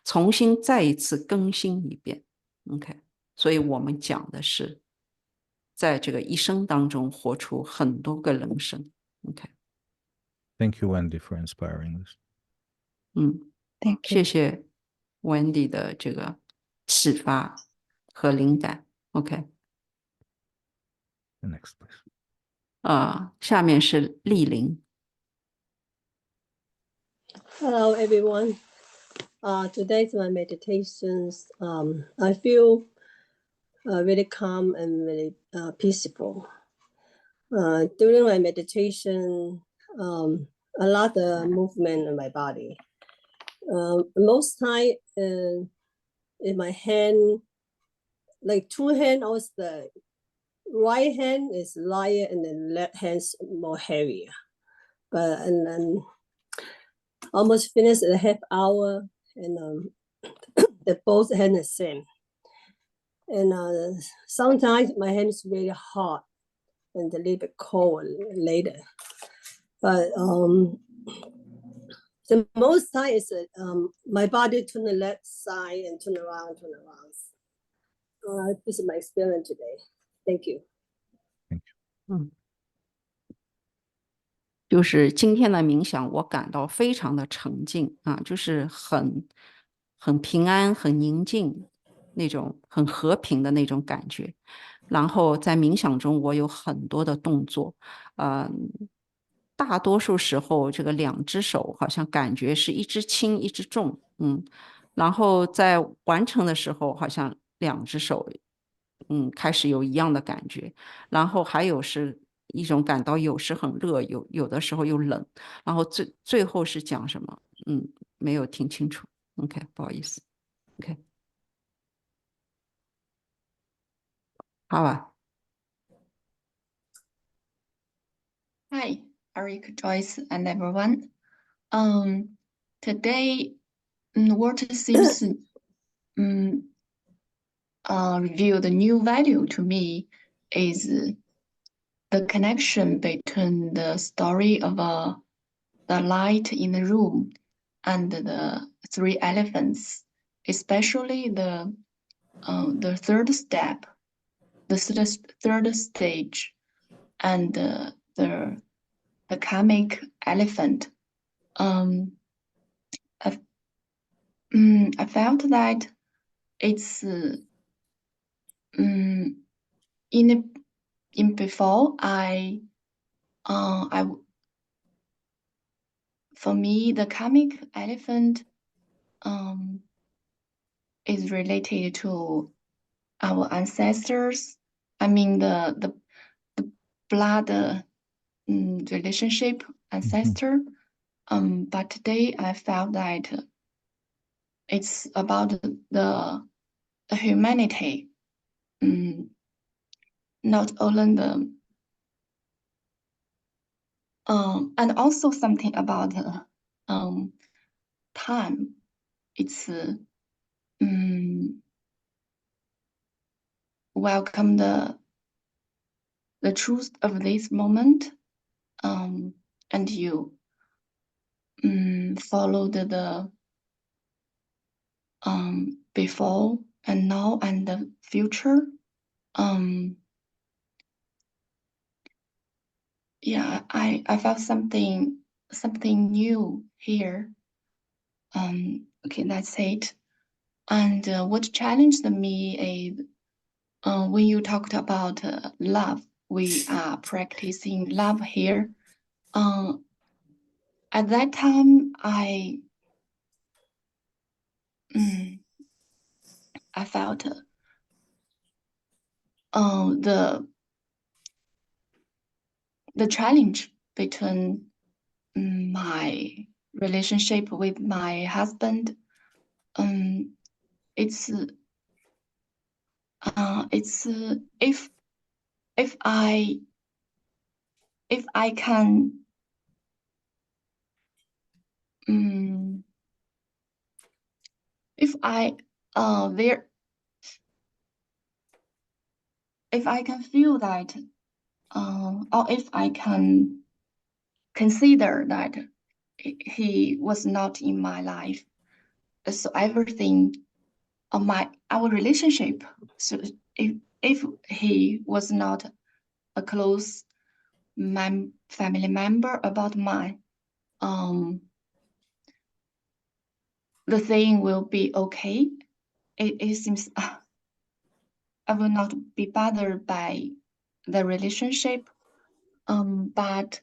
重新再一次更新一遍。OK， 所以我们讲的是在这个一生当中活出很多个人生。OK， Thank you, Wendy, for inspiring this. Thank you. 谢谢 Wendy 的这个启发和灵感。OK， The next, please. 下面是丽玲。Hello, everyone. Today's my meditations. I feel really calm and really peaceful. During my meditation, a lot of movement in my body. Most time in my hand, like two hands, also the right hand is lighter and the left hand's more heavier. And then almost finished a half hour, and the both hand the same. And sometimes my hand is really hot and a little bit cold later. But the most time is my body to the left side and turn around. This is my experience today. Thank you. Thank you. 就是今天的冥想，我感到非常的沉静就是很平安、很宁静那种很和平的那种感觉。然后在冥想中，我有很多的动作，大多数时候这个两只手好像感觉是一只轻一只重，然后在完成的时候好像两只手开始有一样的感觉，然后还有是一种感到有时很热，有的时候又冷，然后最后是讲什么？没有听清楚。OK， 不好意思。OK， 好吧。Hi, Eric, Joyce, and everyone. Today, what seems reveal the new value to me is the connection between the story of the light in the room and the three elephants, especially the third step, the third stage, and the comic elephant. I felt that it's in before for me the comic elephant is related to our ancestors. I mean the blood relationship ancestor. But today I felt that it's about the humanity, not only the and also something about time. It's welcome the truth of this moment, and you followed the before and now and the future. Yeah, I felt something new here. Okay, that's it. And what challenged me is when you talked about love, we are practicing love here. At that time, I felt the challenge between my relationship with my husband. It's if I can if I can feel that or if I can consider that he was not in my life, so everything of our relationship, so if he was not a close family member about mine, the thing will be okay. It seems I will not be bothered by the relationship, but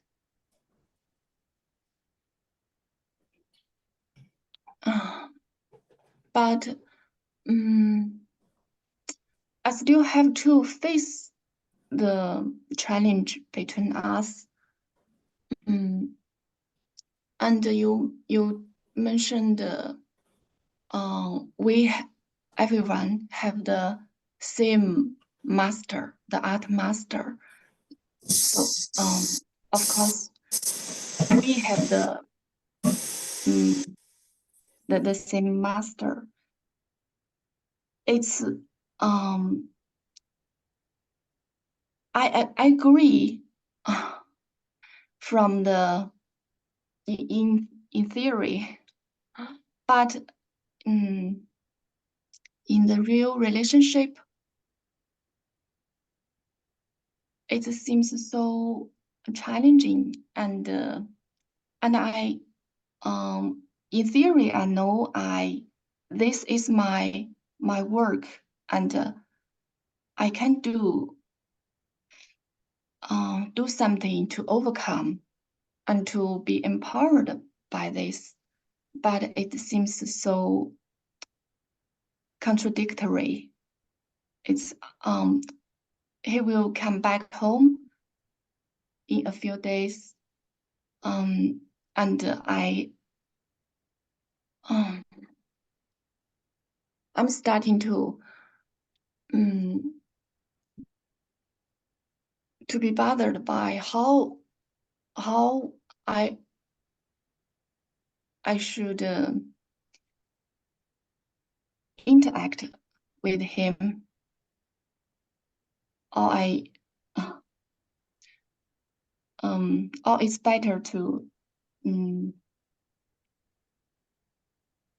I still have to face the challenge between us. And you mentioned everyone have the same master, the art master. So of course we have the same master. It's I agree from the in theory, but in the real relationship, it seems so challenging, and I in theory I know this is my work, and I can do something to overcome, and to be empowered by this, but it seems so contradictory. It's he will come back home in a few days, and I'm starting to be bothered by how I should interact with him, or or it's better to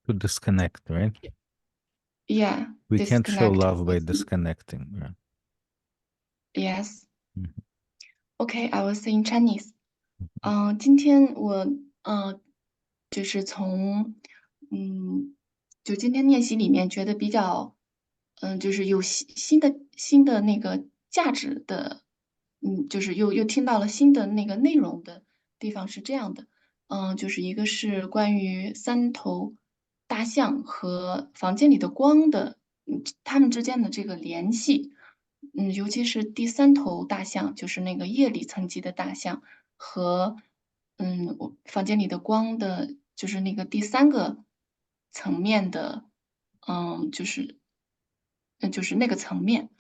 To disconnect, right? yeah. We can't show disconnect love by with him. disconnecting. Right? Yes. Mhm. Okay, I will say in Chinese. 今天我就是从就今天练习里面觉得比较就是有新的那个价值的，就是又听到了新的那个内容的地方是这样的，就是一个是关于三头大象和房间里的光的，它们之间的这个联系。尤其是第三头大象，就是那个夜里层级的大象和，我房间里的光的，就是那个第三个层面的，就是那个层面，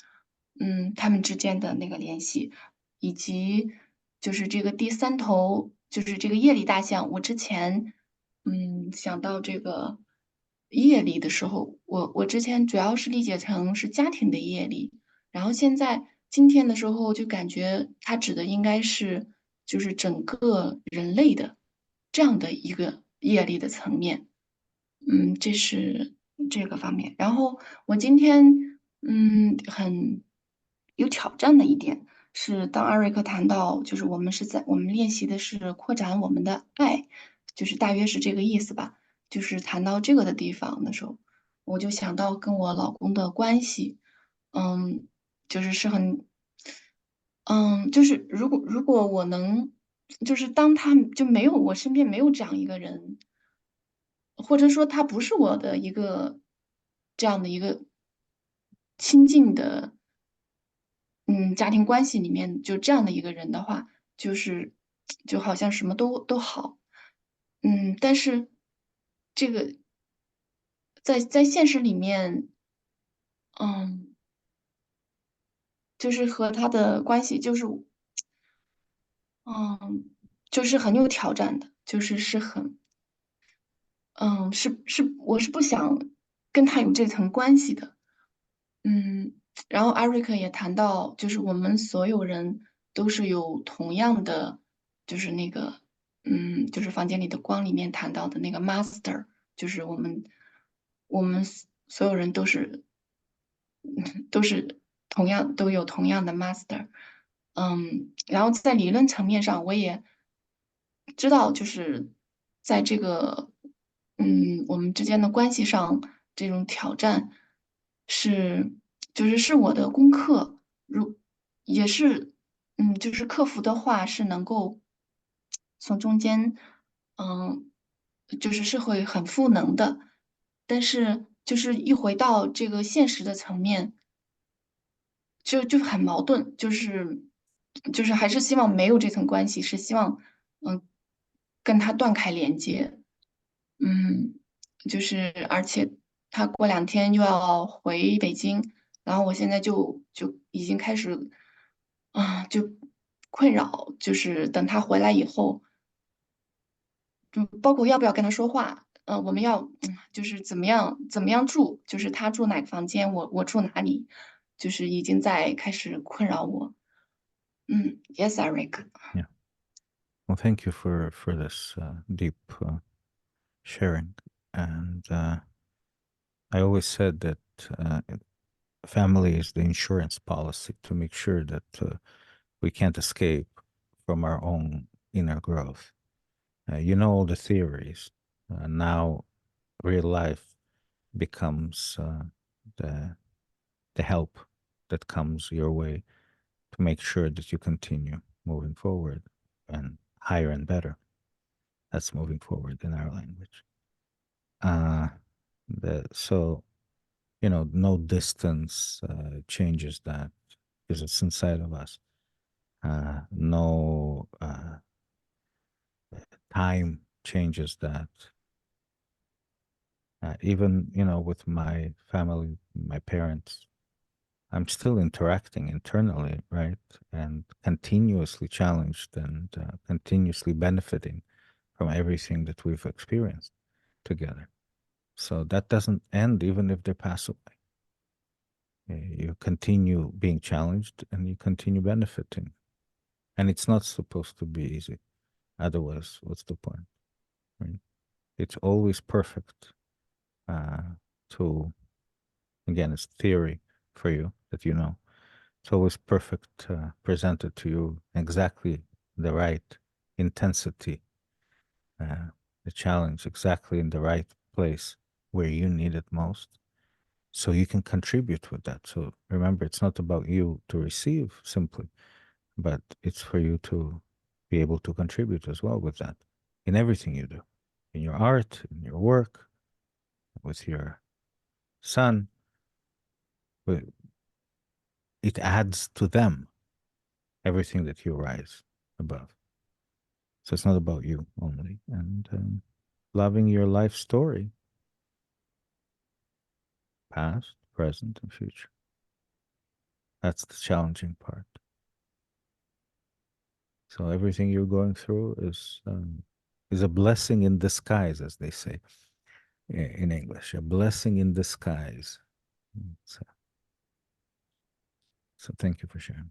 它们之间的那个联系，以及就是这个第三头，就是这个夜里大象。我之前，想到这个夜里的时候，我之前主要是理解成是家庭的夜里。然后今天的时候就感觉它指的应该是就是整个人类的这样的一个业力的层面，这是这个方面。然后我今天很有挑战的一点是，当艾瑞克谈到就是我们练习的是扩展我们的爱，就是大约是这个意思吧。就是谈到这个的地方的时候，我就想到跟我老公的关系。就是很，就是如果我能，就是当他就没有我身边没有这样一个人，或者说他不是我的一个这样的一个亲近的，家庭关系里面就这样的一个人的话，就好像什么都好，但是这个在现实里面，嗯。就是和他的关系就是很有挑战的，是很我是不想跟他有这层关系的。嗯，然后艾瑞克也谈到，就是我们所有人都是有同样的，就是那个，就是房间里的光里面谈到的那个 master，就是我们所有人都是都有同样的 master。然后在理论层面上，我也知道，就是在这个我们之间的关系上，这种挑战是是我的功课，也是就是克服的话是能够从中间是会很赋能的，但是就是一回到这个现实的层面。就很矛盾，就是还是希望没有这层关系，是希望跟他断开连接，嗯，而且他过2天又要回北京，然后我现在就已经开始就困扰，就是等他回来以后，包括要不要跟他说话，我们要就是怎么样住，就是他住哪个房间，我住哪里，就是已经在开始困扰我。Yes, Eric. Yeah. Well, thank you for this deep sharing. And I always said that family is the insurance policy to make sure that we can't escape from our own inner growth. You know all the theories. Now, real life becomes the help that comes your way to make sure that you continue moving forward. And higher and better. That's moving forward in our language. So, no distance changes that because it's inside of us. No time changes that. Even, with my family, my parents, I'm still interacting internally, right? And continuously challenged and continuously benefiting from everything that we've experienced together. So that doesn't end even if they pass away. You continue being challenged and you continue benefiting. And it's not supposed to be easy. Otherwise, what's the point? Right? It's always perfect again, it's theory for you that it's always perfect presented to you exactly the right intensity, the challenge exactly in the right place where you need it most, so you can contribute with that. So remember, it's not about you to receive simply, but it's for you to be able to contribute as well with that in everything you do, in your art, in your work, with your son. It adds to them everything that you rise above. So it's not about you only. And loving your life story, past, present, and future. That's the challenging part. So everything you're going through is a blessing in disguise, as they say in English. A blessing in disguise. So thank you for sharing.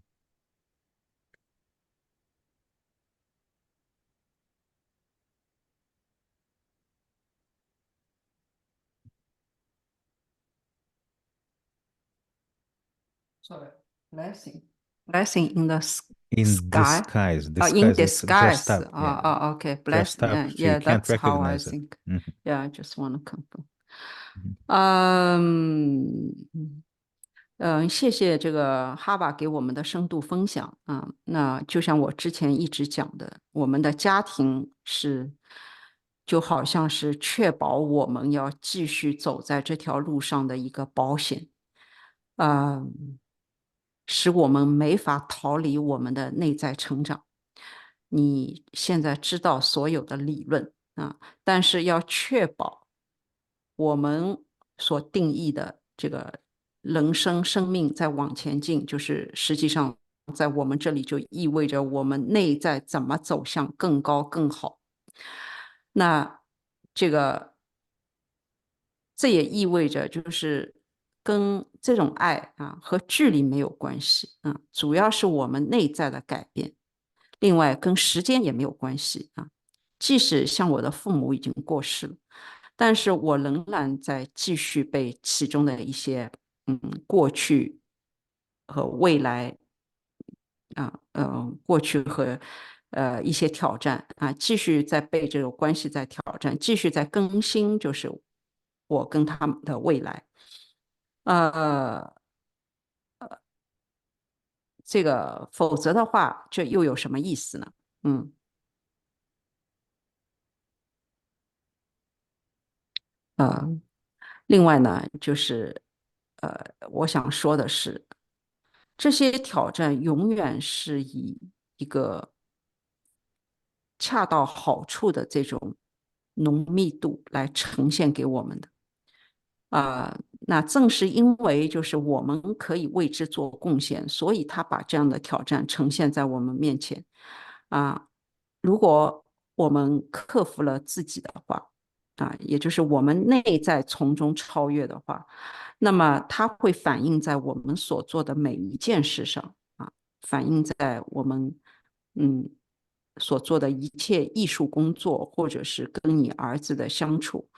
Sorry, blessing in the In sky. disguise. In Disguise. It's disguise. dressed up. Yeah. Okay. Dressed up, so you can't That's how I recognize it. think. Mhm. Yeah, I just want to confirm. Mhm. 谢谢这个哈巴给我们的深度分享啊。那就像我之前一直讲的，我们的家庭就好像是确保我们要继续走在这条路上的一个保险，使我们没法逃离我们的内在成长。你现在知道所有的理论啊，但是要确保我们所定义的这个人生生命在往前进，就是实际上在我们这里就意味着我们内在怎么走向更高更好。那这也意味着就是跟这种爱和距离没有关系主要是我们内在的改变。另外跟时间也没有关系即使像我的父母已经过世了，但是我仍然在继续被其中的一些过去和未来过去和一些挑战继续在被这个关系在挑战，继续在更新，就是我跟他们的未来。这个否则的话，这又有什么意思呢？另外呢，就是我想说的是，这些挑战永远是以一个恰到好处的这种浓密度来呈现给我们的。那正是因为就是我们可以为之做贡献，所以他把这样的挑战呈现在我们面前。如果我们克服了自己的话，也就是我们内在从中超越的话，那么它会反映在我们所做的每一件事上反映在我们所做的一切艺术工作，或者是跟你儿子的相处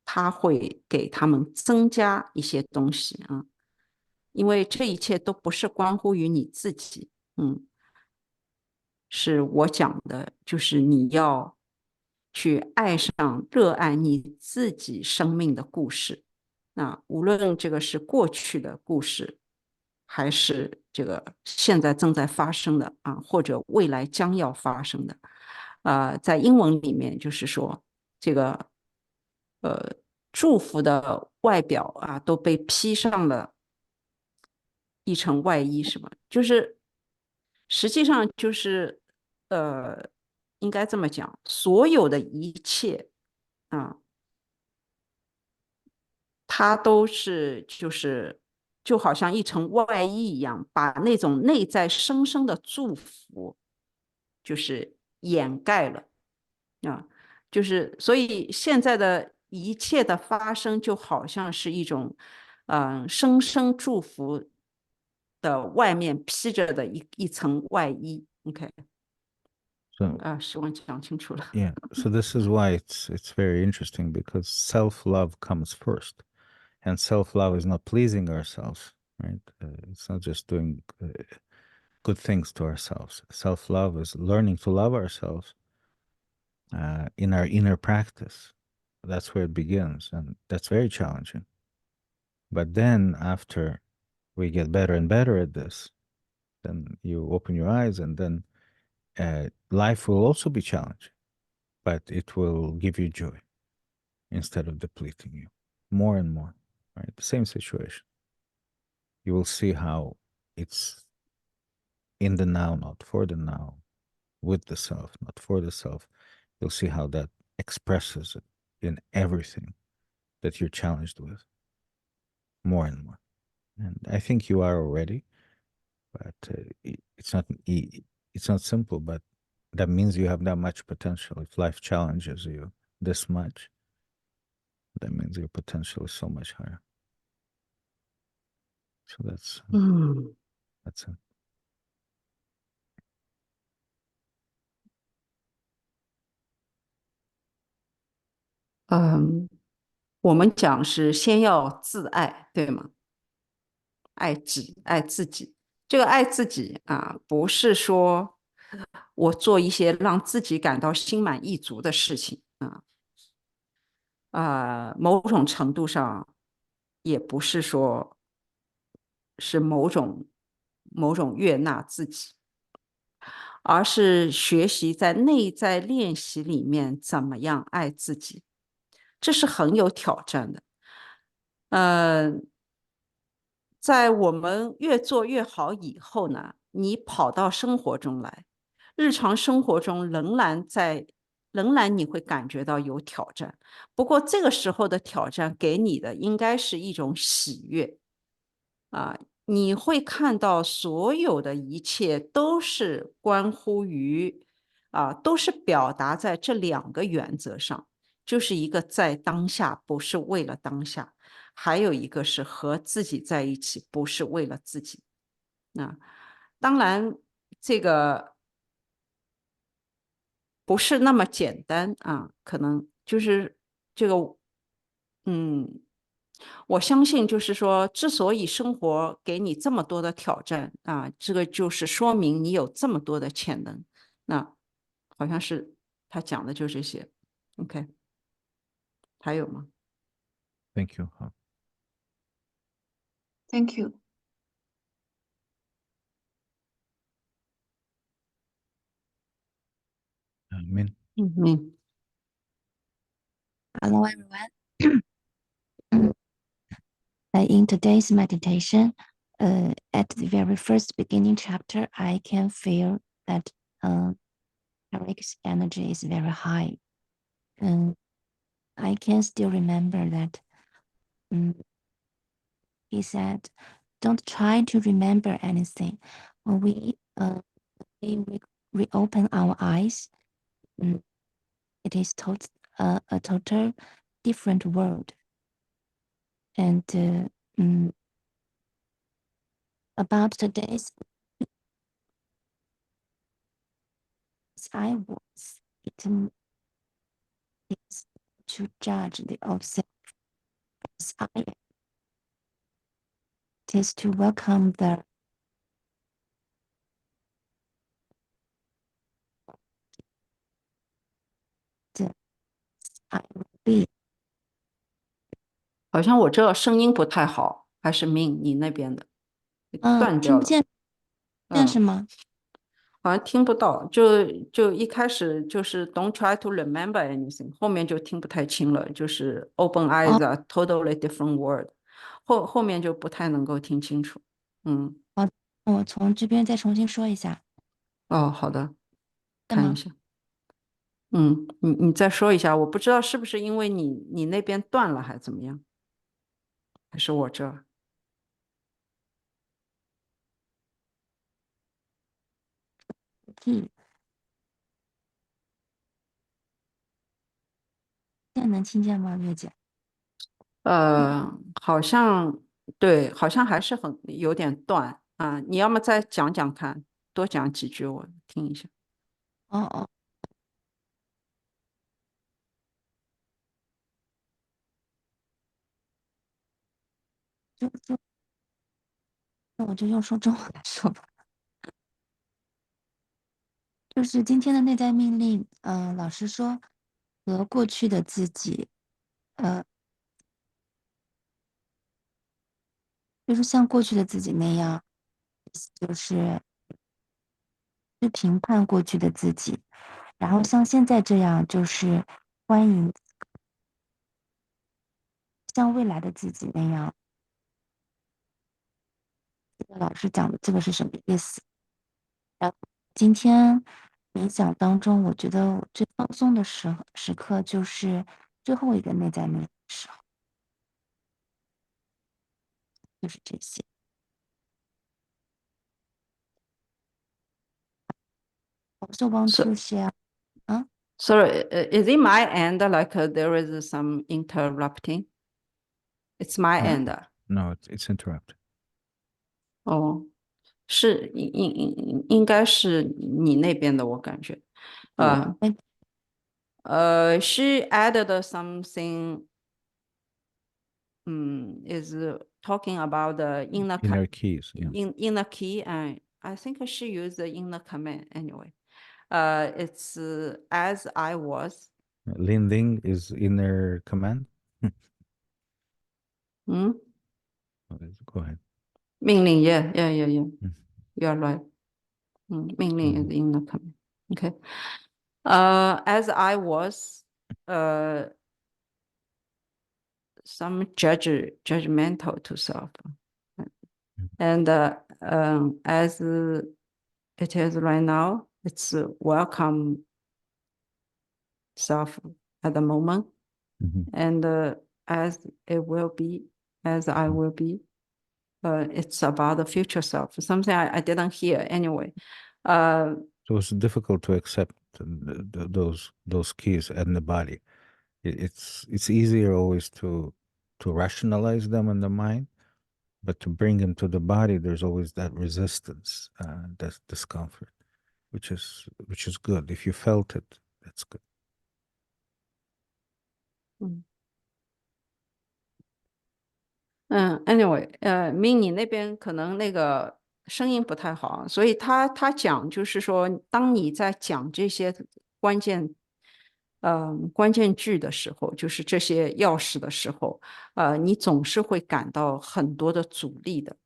他会给他们增加一些东西因为这一切都不是关乎于你自己是我讲的，就是你要去爱上、热爱你自己生命的故事。无论这个是过去的故事，还是这个现在正在发生的啊，或者未来将要发生的。在英文里面就是说，这个祝福的外表啊都被披上了一层外衣，是吧？就是实际上就是应该这么讲，所有的一切啊，它都是就好像一层外衣一样，把那种内在深深的祝福就是掩盖了啊，就是所以现在的一切的发生就好像是一种深深祝福的外面披着的一层外衣。OK，So 希望讲清楚了。yeah, so this is why it's very interesting because self-love comes first, and self-love is not pleasing ourselves, right? It's not just doing good things to ourselves. Self-love is learning to love ourselves in our inner practice. That's where it begins, and that's very challenging. But then after we get better and better at this, then you open your eyes, and then life will also be challenging, but it will give you joy instead of depleting you more and more, right? The same situation. You will see how it's in the now, not for the now, with the self, not for the self. You'll see how that expresses it in everything that you're challenged with more and more. And I think you are already, but it's not simple, but that means you have that much potential. If life challenges you this much, that means your potential is so much higher. So that's it. 我们讲是先要自爱，对吗？爱自己。这个爱自己啊，不是说我做一些让自己感到心满意足的事情某种程度上也不是说是某种悦纳自己，而是学习在内在练习里面怎么样爱自己，这是很有挑战的。在我们越做越好以后呢，你跑到生活中来，日常生活中仍然你会感觉到有挑战。不过这个时候的挑战给你的应该是一种喜悦你会看到所有的一切都是关乎于都是表达在这两个原则上，就是一个在当下，不是为了当下。还有一个是和自己在一起，不是为了自己。当然，这个不是那么简单可能就是这个，我相信就是说，之所以生活给你这么多的挑战这个就是说明你有这么多的潜能。那好像是他讲的就这些。OK，还有吗？ Thank you. Thank you. Min. Hello, everyone. In today's meditation, at the very first beginning chapter, I can feel that Eric's energy is very high. I can still remember that he said, "Don't try to remember anything." When we reopen our eyes, it is a total different world. And about today's, I was eaten is to judge the old self as I am. It is to welcome the I will be. 好像我这声音不太好，还是命你那边的？断掉了。听不见，见是嗯，吗？好像听不到，就一开始就是 don't try to remember anything，后面就听不太清了，就是 open eyes 啊，totally different word，后面就不太能够听清楚。嗯，好，我从这边再重新说一下，哦，好的，对吗？看一下。嗯，你再说一下，我不知道是不是因为你那边断了还是怎么样，还是我这儿？嗯，现在能听见吗，月姐？好像对，好像还是有点断啊。你要么再讲讲看，多讲几句我听一下。哦哦，就那我就用说中文来说吧。就是今天的内在命令，老师说和过去的自己，就是像过去的自己那样，就是去评判过去的自己，然后像现在这样，就是欢迎像未来的自己那样。老师讲的这个是什么意思？然后今天冥想当中，我觉得我最放松的时刻就是最后一个内在命令的时候，就是这些。I also want So, to share. 啊， sorry, is it my end? Like there is some interrupting? It's my end. No, it's interrupted. 哦，是应该是你那边的，我感觉。She added something. Is talking about the Inner keys. Yeah. inner key, and I think she used the inner command anyway. It's as I was. Linding is inner command. 嗯， Go ahead. 命令 yeah. Mm. You're right. 命令 is Mhm. inner command. Okay. As I was, some judgmental to self, and as it is right now, it's welcome self at the moment, Mhm. and as it will be, as I will be, it's about the future self. Something I didn't hear anyway. So it's difficult to accept those keys in the body. It's easier always to rationalize them in the mind, but to bring them to the body, there's always that resistance, that discomfort, which is good. If you felt it, that's good. Anyway，明你那边可能那个声音不太好，所以他讲就是说，当你在讲这些关键关键句的时候，就是这些钥匙的时候，你总是会感到很多的阻力的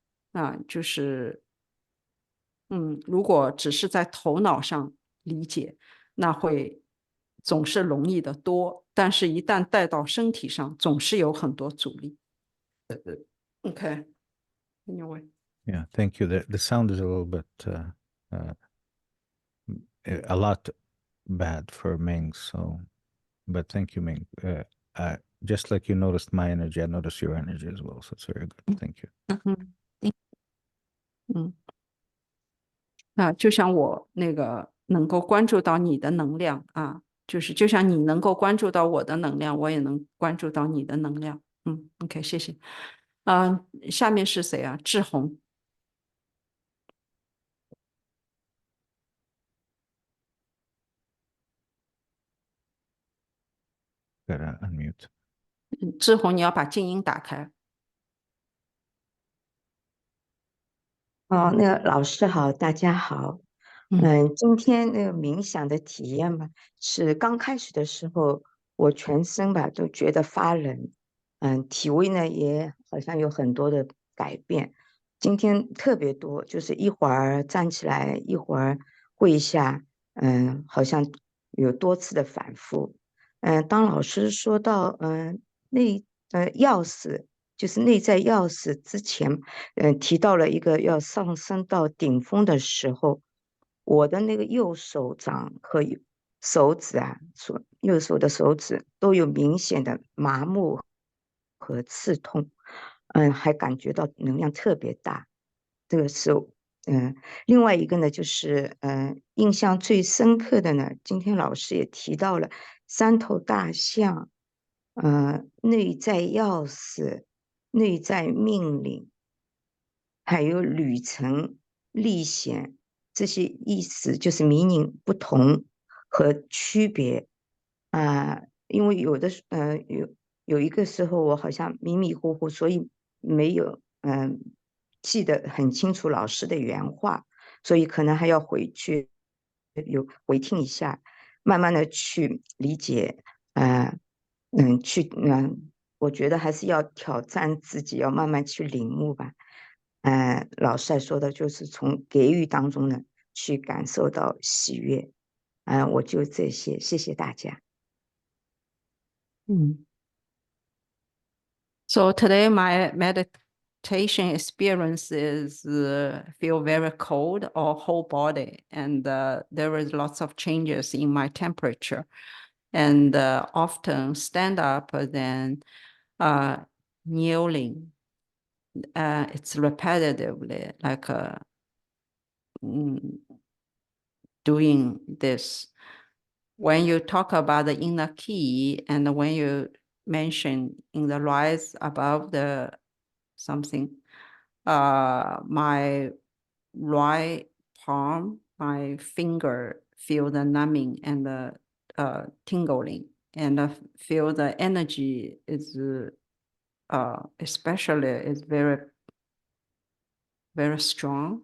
就是如果只是在头脑上理解，那会总是容易的多，但是一旦带到身体上，总是有很多阻力。Okay. Anyway. Yeah, thank you. The sound is a little bit, a lot bad for Ming. So, but thank you, Ming. Just like you noticed my energy, I noticed your energy as well. So it's very good. Thank you. 就像我那个能够关注到你的能量就是就像你能够关注到我的能量，我也能关注到你的能量。OK， 谢谢。下面是谁啊？志宏。Gotta unmute. 志宏，你要把静音打开。那个老师好，大家好。今天那个冥想的体验吧，是刚开始的时候，我全身吧都觉得发冷，体位呢也好像有很多的改变。今天特别多，就是一会儿站起来，一会儿跪下，好像有多次的反复。当老师说到钥匙，就是内在钥匙之前，提到了一个要上升到顶峰的时候，我的那个右手掌和手指啊，右手的手指都有明显的麻木和刺痛，还感觉到能量特别大。这个是另外一个呢，就是印象最深刻的呢，今天老师也提到了三头大象，内在钥匙、内在命令，还有旅程、历险这些意思，就是meaning不同和区别因为有一个时候我好像迷迷糊糊，所以没有记得很清楚老师的原话，所以可能还要回去回听一下，慢慢的去理解，我觉得还是要挑战自己，要慢慢去领悟吧。老师还说的就是从给予当中呢，去感受到喜悦。我就这些，谢谢大家。So today my meditation experience is feel very cold or whole body, and there is lots of changes in my temperature, and often stand up, then kneeling. It's repetitively like doing this. When you talk about the inner key, and when you mention in the rise above the something, my right palm, my finger feel the numbing and the tingling, and feel the energy is especially is very, very strong.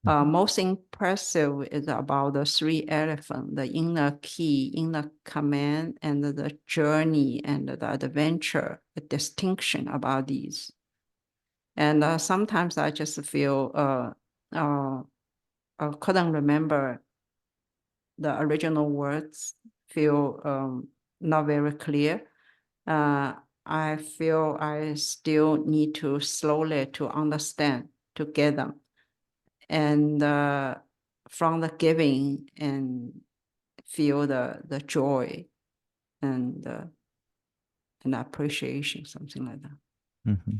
Most impressive is about the three elephants, the inner key, inner command, and the journey and the adventure, the distinction about these. And sometimes I just feel I couldn't remember the original words, feel not very clear. I feel I still need to slowly to understand, to get them. And from the giving and feel the joy and appreciation, something like that. Mm-hmm.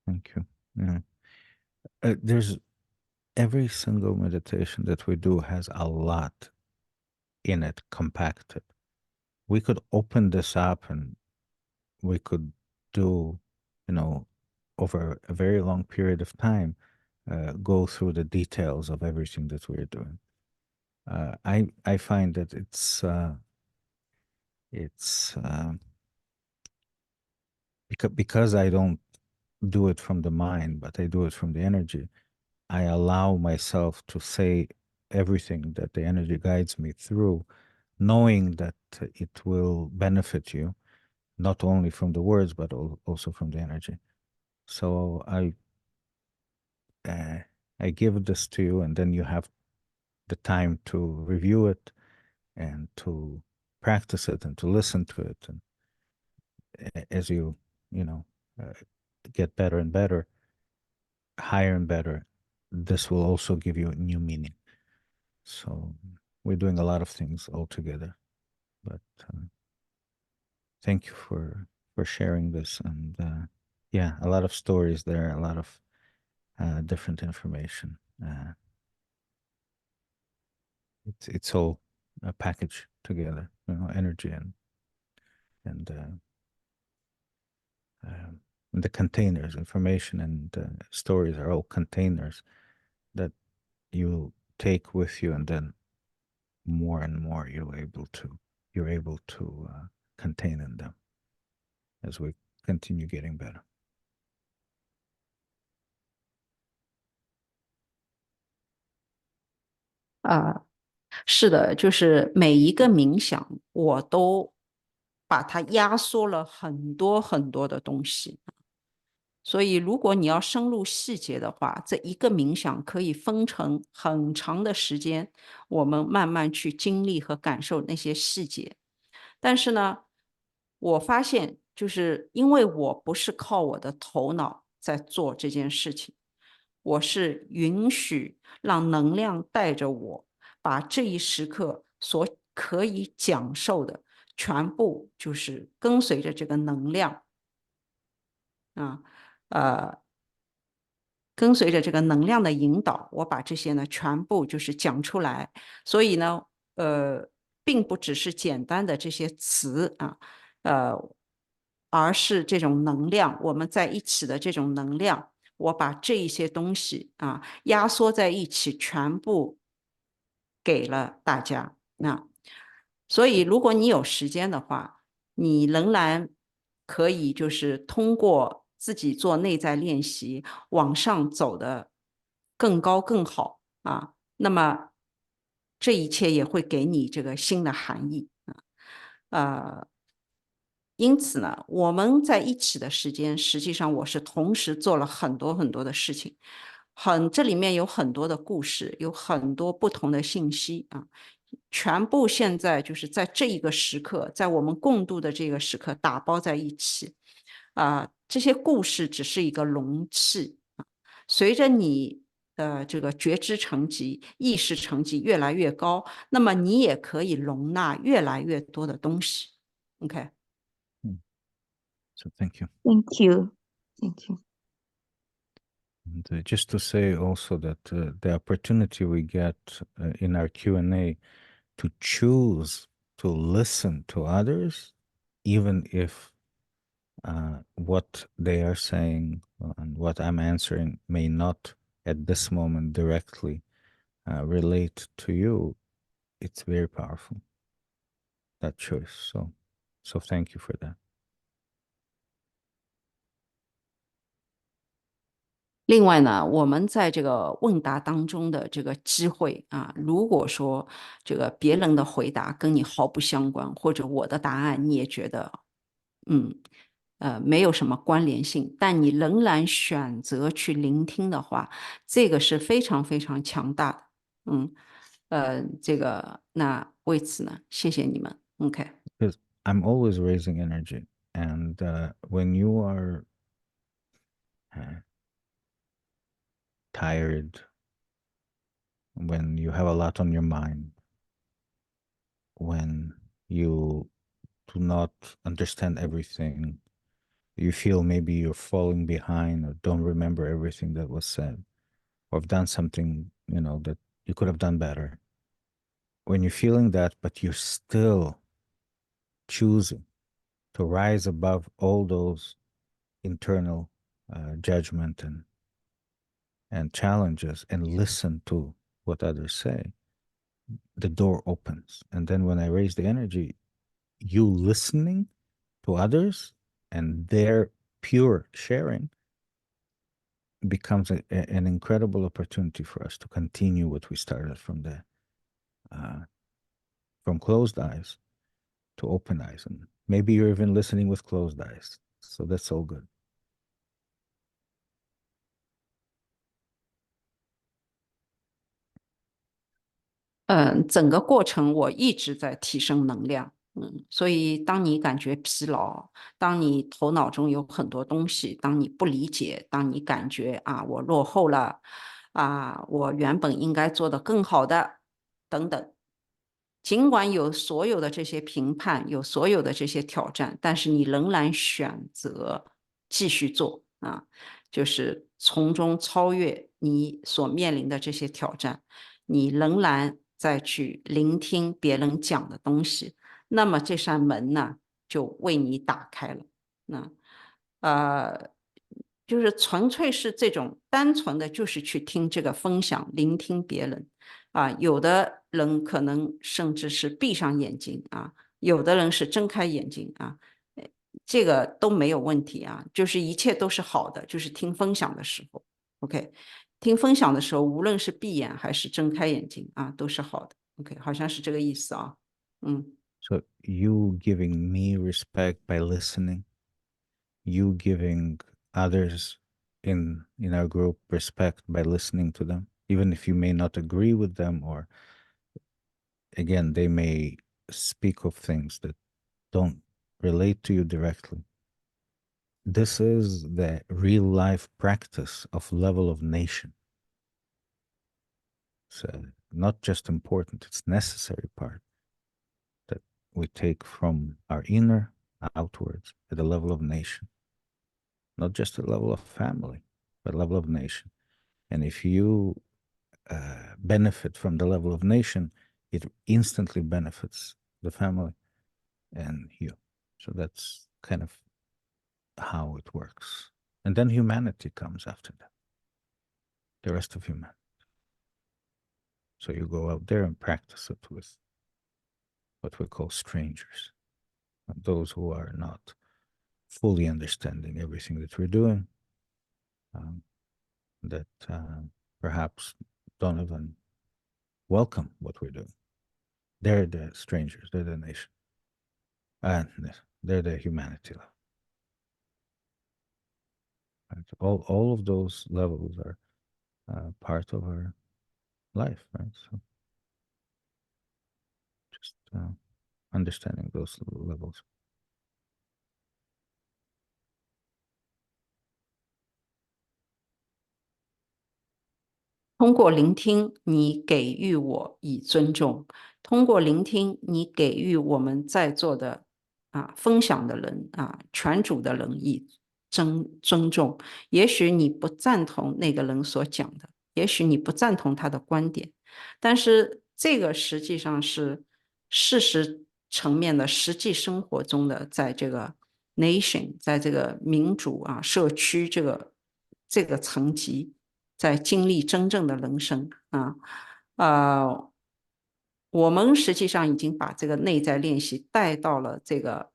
Thank you. Yeah. There's every single meditation that we do has a lot in it compacted. We could open this up and we could do, over a very long period of time, go through the details of everything that we're doing. I find that it's because I don't do it from the mind, but I do it from the energy. I allow myself to say everything that the energy guides me through, knowing that it will benefit you, not only from the words, but also from the energy. So I give this to you, and then you have the time to review it and to practice it and to listen to it. And as you get better and better, higher and better, this will also give you new meaning. So we're doing a lot of things all together. But thank you for sharing this. And yeah, a lot of stories there, a lot of different information. It's all a package together, energy and the containers, information and stories are all containers that you take with you, and then more and more you're able to contain in them as we continue getting better. 是的，就是每一个冥想，我都把它压缩了很多很多的东西，所以如果你要深入细节的话，这一个冥想可以分成很长的时间，我们慢慢去经历和感受那些细节。但是呢，我发现就是因为我不是靠我的头脑在做这件事情，我是允许让能量带着我，把这一时刻所可以讲授的全部就是跟随着这个能量啊，跟随着这个能量的引导，我把这些呢全部就是讲出来。所以呢，并不只是简单的这些词啊，而是这种能量，我们在一起的这种能量，我把这一些东西啊压缩在一起，全部给了大家。那所以，如果你有时间的话，你仍然可以就是通过自己做内在练习，往上走的更高更好啊。那么这一切也会给你这个新的含义啊。因此呢，我们在一起的时间，实际上我是同时做了很多很多的事情，这里面有很多的故事，有很多不同的信息啊。全部现在就是在这一个时刻，在我们共度的这个时刻打包在一起啊。这些故事只是一个容器啊，随着你的这个觉知层级、意识层级越来越高，那么你也可以容纳越来越多的东西。OK。So thank you. Thank you. Thank you. And just to say also that the opportunity we get in our Q&A to choose to listen to others, even if what they are saying and what I'm answering may not at this moment directly relate to you, it's very powerful, that choice. So thank you for that. 另外呢，我们在这个问答当中的这个机会啊，如果说这个别人的回答跟你毫不相关，或者我的答案你也觉得没有什么关联性，但你仍然选择去聆听的话，这个是非常非常强大的。这个那为此呢，谢谢你们。OK。Because I'm always raising energy, and when you are tired, when you have a lot on your mind, when you do not understand everything, you feel maybe you're falling behind or don't remember everything that was said, or have done something, that you could have done better. When you're feeling that, but you're still choosing to rise above all those internal judgment and challenges and listen to what others say, the door opens. And then when I raise the energy, you listening to others and their pure sharing becomes an incredible opportunity for us to continue what we started from closed eyes to open eyes. And maybe you're even listening with closed eyes. So that's all good. 整个过程我一直在提升能量，所以当你感觉疲劳，当你头脑中有很多东西，当你不理解，当你感觉啊我落后了，啊我原本应该做得更好的，等等，尽管有所有的这些评判，有所有的这些挑战，但是你仍然选择继续做啊，就是从中超越你所面临的这些挑战，你仍然再去聆听别人讲的东西，那么这扇门呢就为你打开了。那就是纯粹是这种单纯的就是去听这个分享，聆听别人啊。有的人可能甚至是闭上眼睛啊，有的人是睁开眼睛啊，这个都没有问题啊，就是一切都是好的，就是听分享的时候 ，OK。听分享的时候，无论是闭眼还是睁开眼睛啊，都是好的。OK，好像是这个意思啊。So you giving me respect by listening, you giving others in our group respect by listening to them, even if you may not agree with them, or again, they may speak of things that don't relate to you directly. This is the real life practice of level of nation. So not just important, it's necessary part that we take from our inner outwards at the level of nation. Not just at the level of family, but level of nation. And if you benefit from the level of nation, it instantly benefits the family and you. So that's kind of how it works. And then humanity comes after that, the rest of humanity. So you go out there and practice it with what we call strangers, those who are not fully understanding everything that we're doing, that perhaps don't even welcome what we're doing. They're the strangers, they're the nation, and they're the humanity level. Right? All of those levels are part of our life, right? So just understanding those levels.通过聆听，你给予我以尊重；通过聆听，你给予我们在座的分享的人全主的人以尊重。也许你不赞同那个人所讲的，也许你不赞同他的观点，但是这个实际上是事实层面的实际生活中的，在这个 nation， 在这个民主社区这个层级。在经历真正的人生我们实际上已经把这个内在练习带到了这个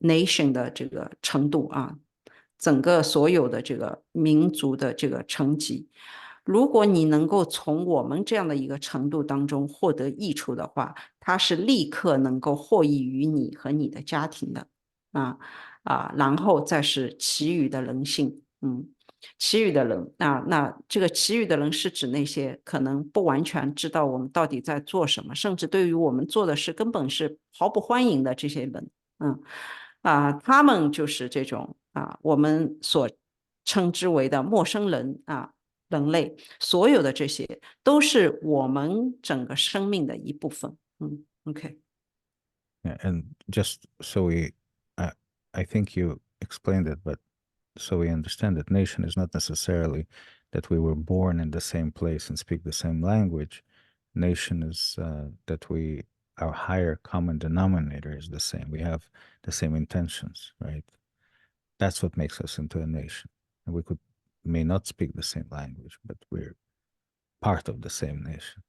nation 的这个程度整个所有的这个民族的这个层级。如果你能够从我们这样的一个程度当中获得益处的话，它是立刻能够获益于你和你的家庭的然后再是其余的人性。其余的人那这个其余的人是指那些可能不完全知道我们到底在做什么，甚至对于我们做的事根本是毫不欢迎的这些人。他们就是这种我们所称之为的陌生人人类，所有的这些都是我们整个生命的一部分。OK. Yeah, and just so I think you explained it, but so we understand that nation is not necessarily that we were born in the same place and speak the same language. Nation is that our higher common denominator is the same. We have the same intentions, right? That's what makes us into a nation. And we may not speak the same language, but we're part of the same nation.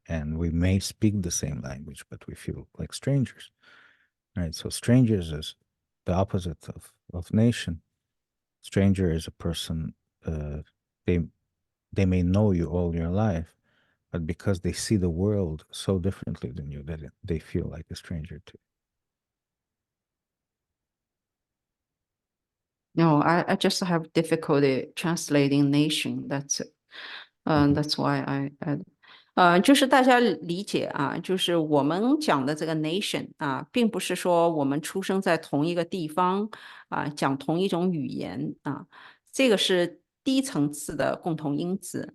And we may speak the same language, but we feel like strangers, right? So strangers is the opposite of nation. Stranger is a person, they may know you all your life, but because they see the world so differently than you, that they feel like a stranger to you. No, I just have difficulty translating nation. That's it. That's why I 就是大家理解就是我们讲的这个 nation 并不是说我们出生在同一个地方讲同一种语言这个是低层次的共同因子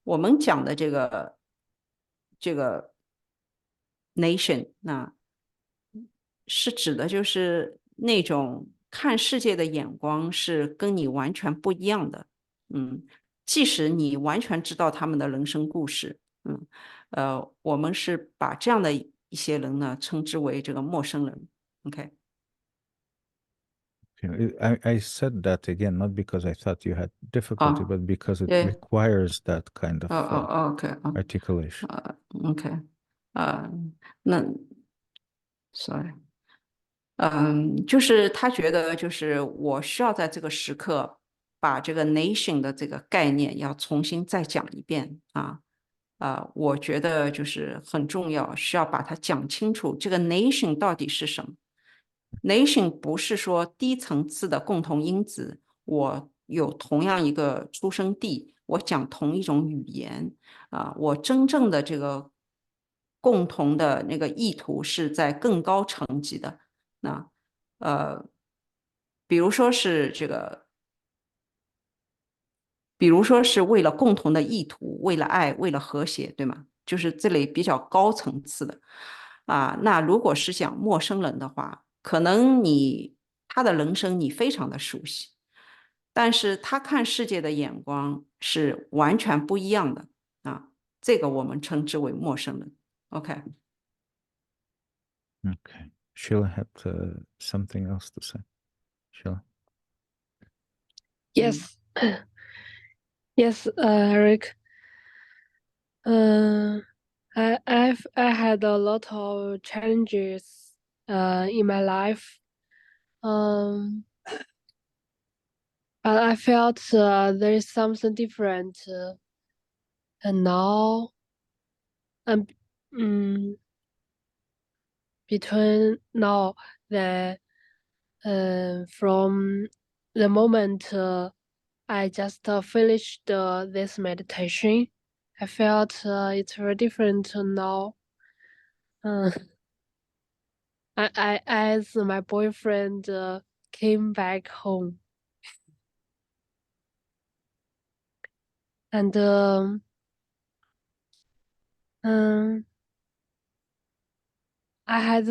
我们讲的这个 nation 是指的就是那种看世界的眼光是跟你完全不一样的即使你完全知道他们的人生故事我们是把这样的一些人呢称之为这个陌生人 OK I said that again, not because I thought you had difficulty, but because it requires that kind of okay. articulation. OK. sorry. 就是他觉得就是我需要在这个时刻把这个 nation 的这个概念要重新再讲一遍我觉得就是很重要，需要把它讲清楚，这个 nation 到底是什么 nation 不是说低层次的共同因子，我有同样一个出生地，我讲同一种语言啊，我真正的这个共同的那个意图是在更高层级的。那比如说是这个，比如说是为了共同的意图，为了爱，为了和谐，对吗？就是这类比较高层次的啊。那如果是讲陌生人的话，可能他的人生你非常的熟悉，但是他看世界的眼光是完全不一样的啊。这个我们称之为陌生人。OK。Okay. Sheila had something else to say. Sheila. Yes. Yes, Eric. I had a lot of challenges in my life. But I felt there is something different, and now um, between now the from the moment I just finished this meditation, I felt it's very different now. As my boyfriend came back home, and I have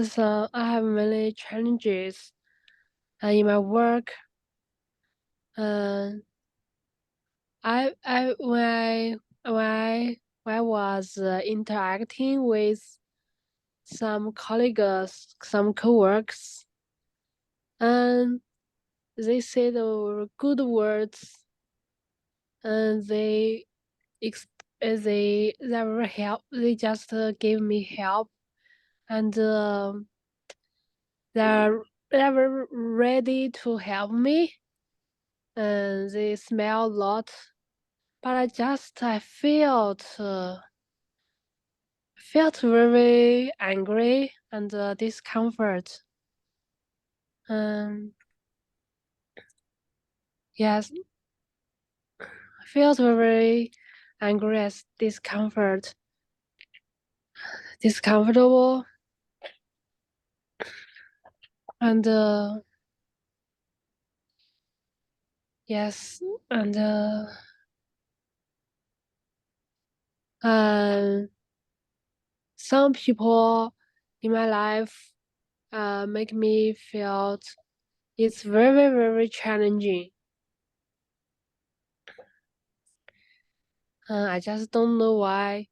many challenges in my work. When I was interacting with some colleagues, some coworkers, and they said good words, and they were help. They just gave me help, and they were ready to help me, and they smell a lot. But I felt very angry and discomfort. Yes, I felt very angry and discomfortable, and yes, and some people in my life make me feel it's very, very challenging. I just don't know why.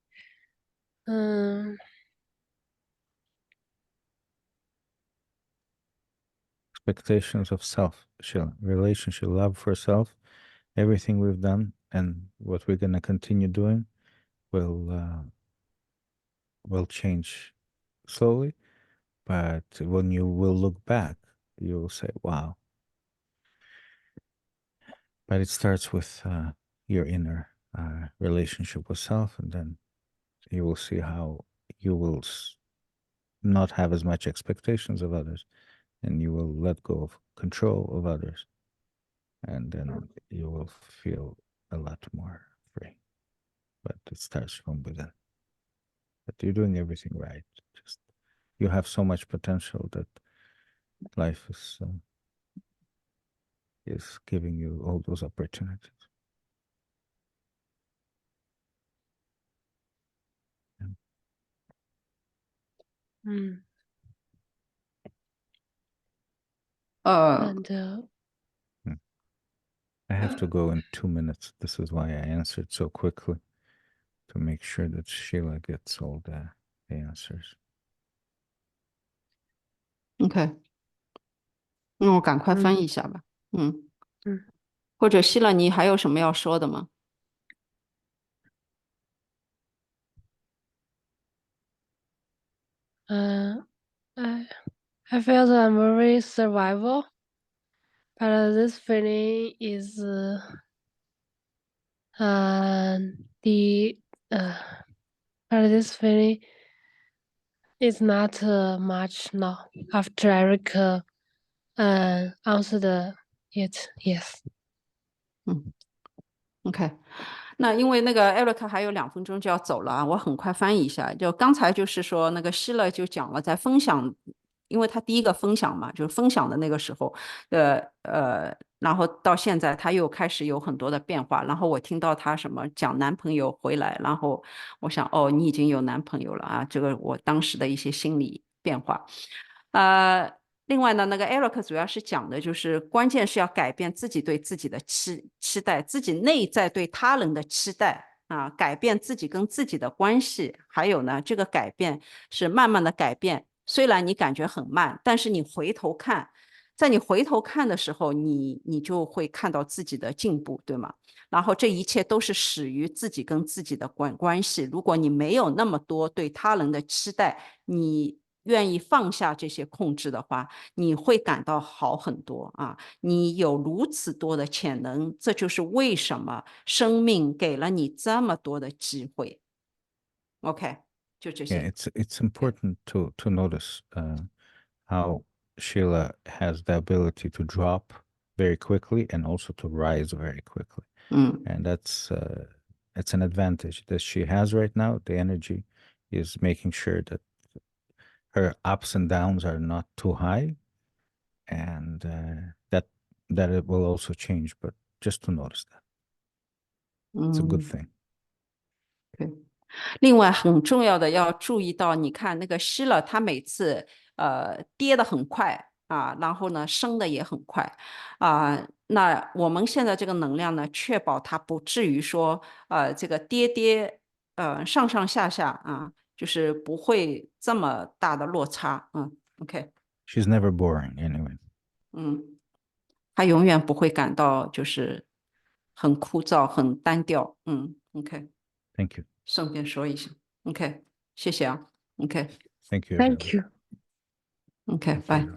Expectations of self, Sheila. Relationship, love for self. Everything we've done and what we're gonna continue doing will change slowly. But when you will look back, you will say, "Wow." But it starts with your inner relationship with self, and then you will see how you will not have as much expectations of others, and you will let go of control of others, and then you will feel a lot more free. But it starts from within. But you're doing everything right. Just you have so much potential that life is giving you all those opportunities. And I have to go in 2 minutes. This is why I answered so quickly, to make sure that Sheila gets all the answers. OK，那我赶快翻译一下吧。或者希拉，你还有什么要说的吗？I feel that I'm very survival, but this feeling is but this feeling is not much now after Eric answered it yes. 嗯，OK。那因为那个 Eric 还有2分钟就要走了啊，我很快翻译一下。就刚才就是说那个希勒就讲了，在分享，因为他第一个分享嘛，就是分享的那个时候，然后到现在他又开始有很多的变化。然后我听到他什么讲男朋友回来，然后我想哦，你已经有男朋友了啊，这个我当时的一些心理变化。另外呢，那个 Eric 主要是讲的就是关键是要改变自己对自己的期待，自己内在对他人的期待啊，改变自己跟自己的关系。还有呢，这个改变是慢慢的改变，虽然你感觉很慢，但是你回头看，在你回头看的时候，你就会看到自己的进步，对吗？然后这一切都是始于自己跟自己的关系。如果你没有那么多对他人的期待，你愿意放下这些控制的话，你会感到好很多啊！你有如此多的潜能，这就是为什么生命给了你这么多的机会。OK， 就这 Yeah, 些。it's important to notice how Sheila has the ability to drop very quickly and also to rise very quickly. 嗯 And that's it's an advantage that she has right now. The energy is making sure that her ups and downs are not too high, and that it will also change. But just to notice that, it's a good 嗯， thing. 对。另外很重要的要注意到，你看那个希勒，他每次跌得很快啊，然后呢升的也很快啊。那我们现在这个能量呢，确保它不至于说这个上上下下啊，就是不会这么大的落差。OK， She's never boring anyway. 他永远不会感到就是很枯燥、很单调。OK， Thank you. 顺便说一下。OK， 谢谢啊。OK， Thank you. Thank you. OK， 拜。